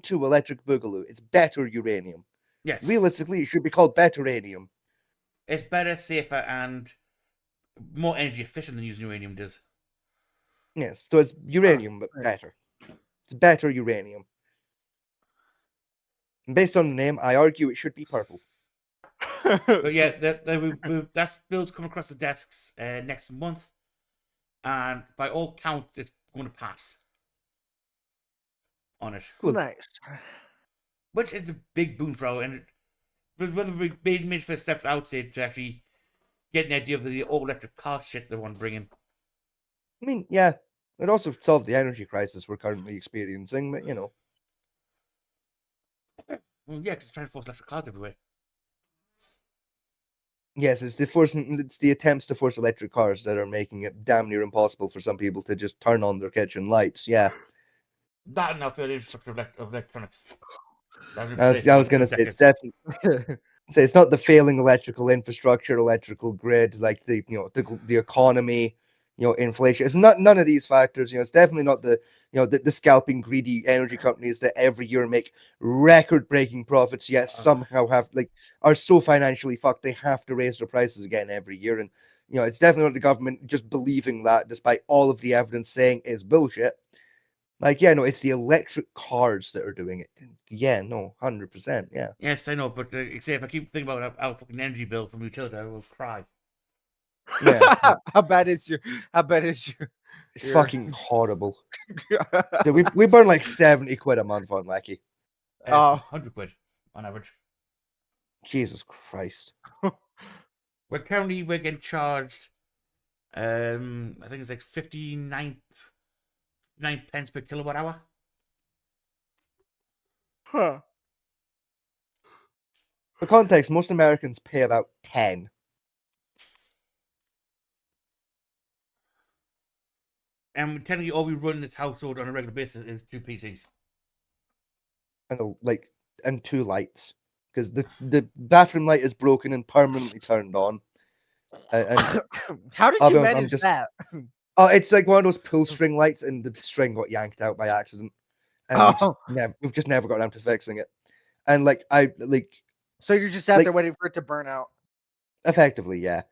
2 electric boogaloo. It's better uranium. Yes. Realistically, it should be called betteranium. It's better, safer, and more energy efficient than using uranium does. Yes, so it's uranium, but right. better. It's better uranium. And based on the name, I argue it should be purple. But yeah, that bill's coming across the desks next month, and by all counts, it's going to pass on it, Good. Nice. which is a big boon for our and one of the big major first steps I would say to actually get an idea of the all electric car shit they want to bring in. I mean, yeah, it also solved the energy crisis we're currently experiencing, but you know. Well, yeah, because it's trying to force electric cars everywhere. Yes, it's the attempts to force electric cars that are making it damn near impossible for some people to just turn on their kitchen lights. Yeah. That and now for the infrastructure of electronics. I was gonna say it's definitely say it's not the failing electrical infrastructure, electrical grid, like the economy, inflation. It's not none of these factors. It's definitely not the scalping greedy energy companies that every year make record breaking profits, yet somehow are so financially fucked they have to raise their prices again every year. And it's definitely not the government just believing that, despite all of the evidence saying it's bullshit. Like, yeah, no, it's the electric cars that are doing it. Yeah, no, 100%. Yeah. Yes, I know, but say if I keep thinking about our fucking energy bill from utility, I will cry. Yeah. How bad is your? It's fucking horrible. Dude, we burn like 70 quid a month on Wacky. Oh. 100 quid on average. Jesus Christ. We're getting charged. I think it's like 59 pence per kilowatt hour. Huh. For context, most Americans pay about 10. And technically, all we run in this household on a regular basis is 2 PCs. And 2 lights. Because the bathroom light is broken and permanently turned on. And How did I'll you be honest, manage that? it's like one of those pull string lights, and the string got yanked out by accident. And we've just never got around to fixing it. And So you're just out there waiting for it to burn out. effectively, yeah.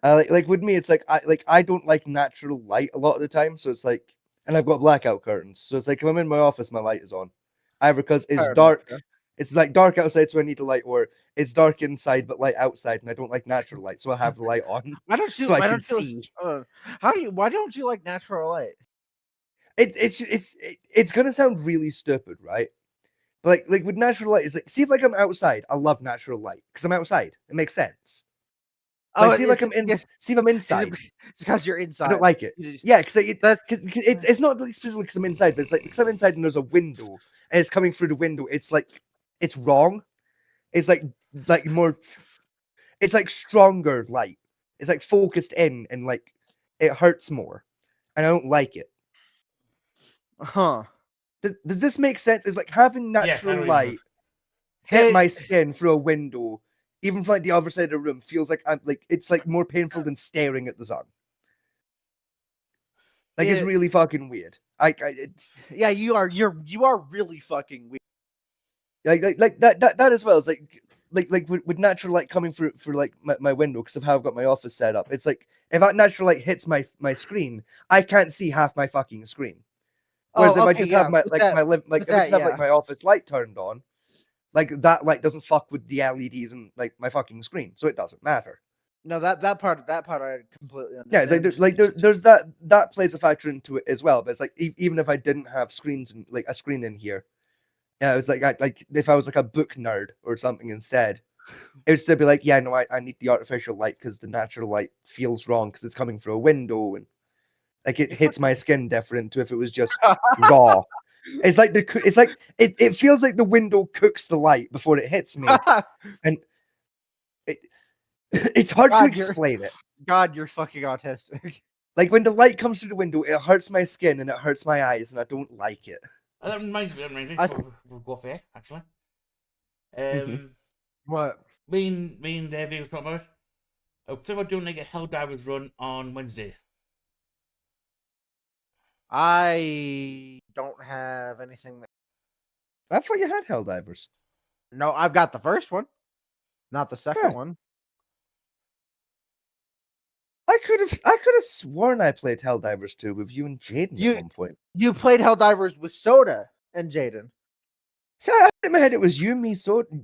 Like with me, it's like I don't like natural light a lot of the time, so it's like, and I've got blackout curtains, so it's like if I'm in my office, my light is on, either because it's Fair enough, dark, yeah. it's like dark outside, so I need the light, or it's dark inside but light outside, and I don't like natural light, so I have the light on Why don't you? so I why can don't you? see. Why don't you like natural light? It's gonna sound really stupid, right? But like with natural light, it's like, see if like I'm outside, I love natural light because I'm outside. It makes sense. Like, see, like I'm in. See if I'm inside. It's because you're inside. I don't like it. You just- Yeah, because That's it's not like specifically because I'm inside, but it's like because I'm inside and there's a window and it's coming through the window. It's like it's wrong. It's like more. It's like stronger light. It's like focused in and like it hurts more, and I don't like it. huh. Does this make sense? It's like having Yes, I know natural what you light mean. hit Hey- my skin through a window, even from like the other side of the room, feels like it's like more painful than staring at the sun. Like it's It- really fucking weird. It's Yeah, you are really fucking weird. like that as well. It's like with natural light coming through like my window because of how I've got my office set up. It's like if that natural light hits my screen, I can't see half my fucking screen. Whereas if I just have my my office light turned on, like that light doesn't fuck with the LEDs and like my fucking screen, so it doesn't matter. No, that part I completely Yeah, it's understand. there's that plays a factor into it as well. But it's like even if I didn't have screens and like a screen in here, yeah, it was like if I was like a book nerd or something instead, it would still be like, yeah, no, I need the artificial light because the natural light feels wrong because it's coming through a window and like it hits my skin different to if it was just raw. It's like it feels like the window cooks the light before it hits me. It's hard to God, you're- explain it. God, you're fucking autistic. Like when the light comes through the window, it hurts my skin and it hurts my eyes, and I don't like it. That reminds me. I- We'll go off here, actually. Mhm. What? Me and Dave was talking about. I was thinking about doing like a Helldivers run on Wednesday. I don't have anything. I thought you had Helldivers. No, I've got the first one, not the second Huh. one. I could have sworn I played Helldivers 2 with you and Jaden You- at one point. You played Helldivers with Soda and Jaden. So I had in my head it was you, me, Soda, and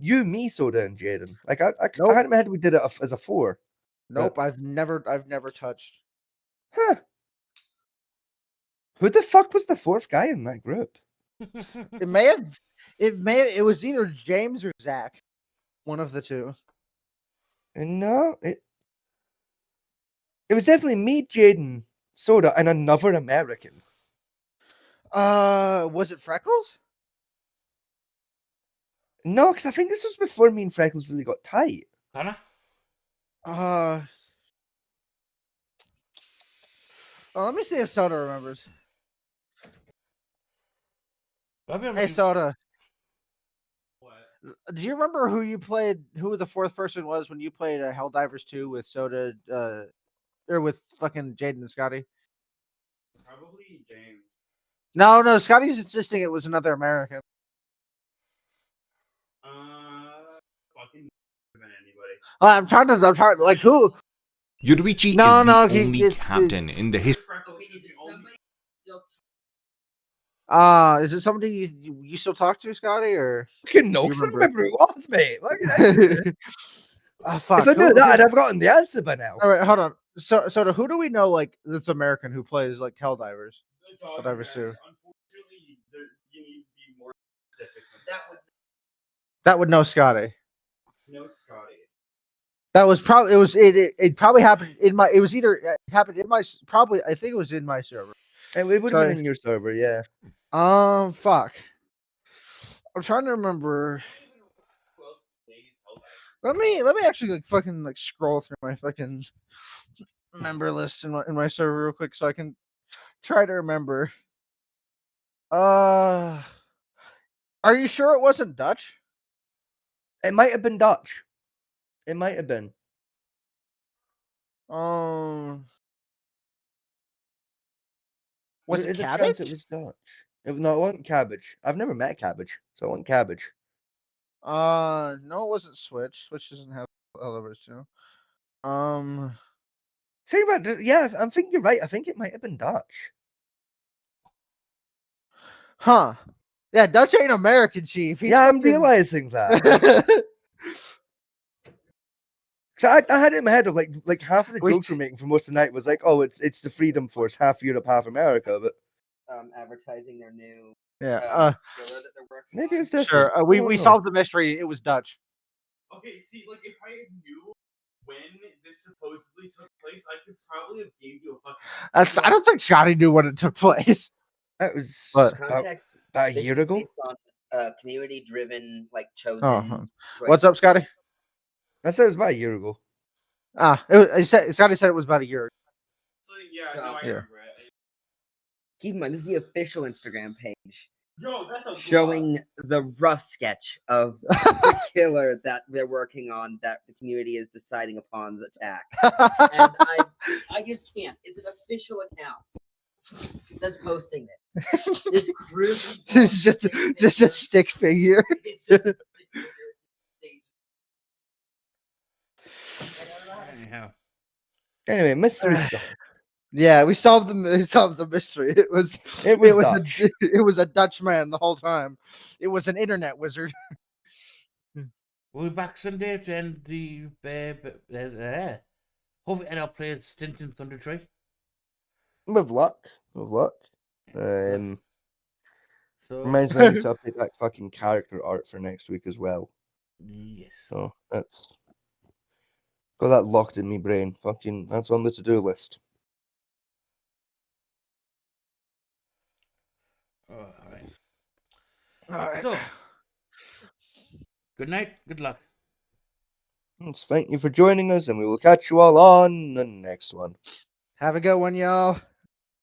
Jaden. Like I Nope. had in my head we did it as a 4. Nope, I've never touched. Huh. Who the fuck was the 4th guy in that group? It was either James or Zach, one of the two. No, it was definitely me, Jaden, Soda, and another American. Was it Freckles? No, because I think this was before me and Freckles really got tight. Hannah? Let me see if Soda remembers. Hey, So, Soda, What? do you remember who you played? Who the 4th person was when you played Helldivers 2 with Soda, or with fucking Jaden and Scotty? Probably James. No, Scotty's insisting it was another American. Fucking than anybody. I'm trying to like who? Yoruichi No, is no, the he- only it- captain in the history. Freckles is the only. Is it somebody you still talk to, Scotty, or? Fucking no, You 'cause I don't remember. remember who it was, mate. Look at that. Fuck. If I knew that, I'd have gotten the answer by now. All right, hold on. So who do we know like that's American who plays like Helldivers? The dog Whatever, guy. Sue. Unfortunately, you need to be more specific. That would That would know Scotty. no Scotty. That was probably it probably happened in my. It was either it happened in my probably. I think it was in my server. It would have Sorry. been in your server, yeah. Fuck. I'm trying to remember. Who else plays Helldivers? Let me actually like fucking like scroll through my fucking member list in my server real quick so I can try to remember. Are you sure it wasn't Dutch? It might have been Dutch. It might have been. Was it There's a Cabbage? chance it was Dutch. No, it wasn't Cabbage. I've never met Cabbage, so it wasn't Cabbage. No, it wasn't Switch. Switch doesn't have Helldivers too. Think about it. Yeah, I'm thinking you're right. I think it might have been Dutch. Huh. Yeah, Dutch ain't American, Chief. He's Yeah, I'm fucking- realizing that. So I had it in my head of like half of the We jokes we're making for most of the night was like, oh, it's the Freedom Force, half Europe, half America. But Advertising their new yeah. filler that they're working maybe on. it's different. Sure. I We don't know. solved the mystery. It was Dutch. Okay, see, like if I knew when this supposedly took place, I could probably have gave you a fucking. I don't think Scotty knew when it took place. That was But- about Context. a This year is ago. based on community-driven, like chosen. Uh-huh. choices. What's up, Scotty? I said it was about a year ago. Scotty said it was about a year. So, yeah, So- no, I Yeah. remember it. Keep in mind, this is the official Instagram page Yo, that's a showing the rough sketch of the killer that they're working on that the community is deciding upon's attack. And I just can't. It's an official account that's posting this. This group. It's just a stick figure. It's just a stick figure. anyhow. Anyway, mystery solved. Yeah, we solved the mystery. It was Dutch. it was a Dutch man the whole time. It was an internet wizard. We'll be back Sunday to end the hopefully NL players stint in Thunder Tree. With luck. So Reminds me I need to update that fucking character art for next week as well. yes. So that's got that locked in my brain. Fucking that's on the to-do list. All right. Alright. So, good night. Good luck. Thank you for joining us, and we will catch you all on the next one. Have a good one, y'all.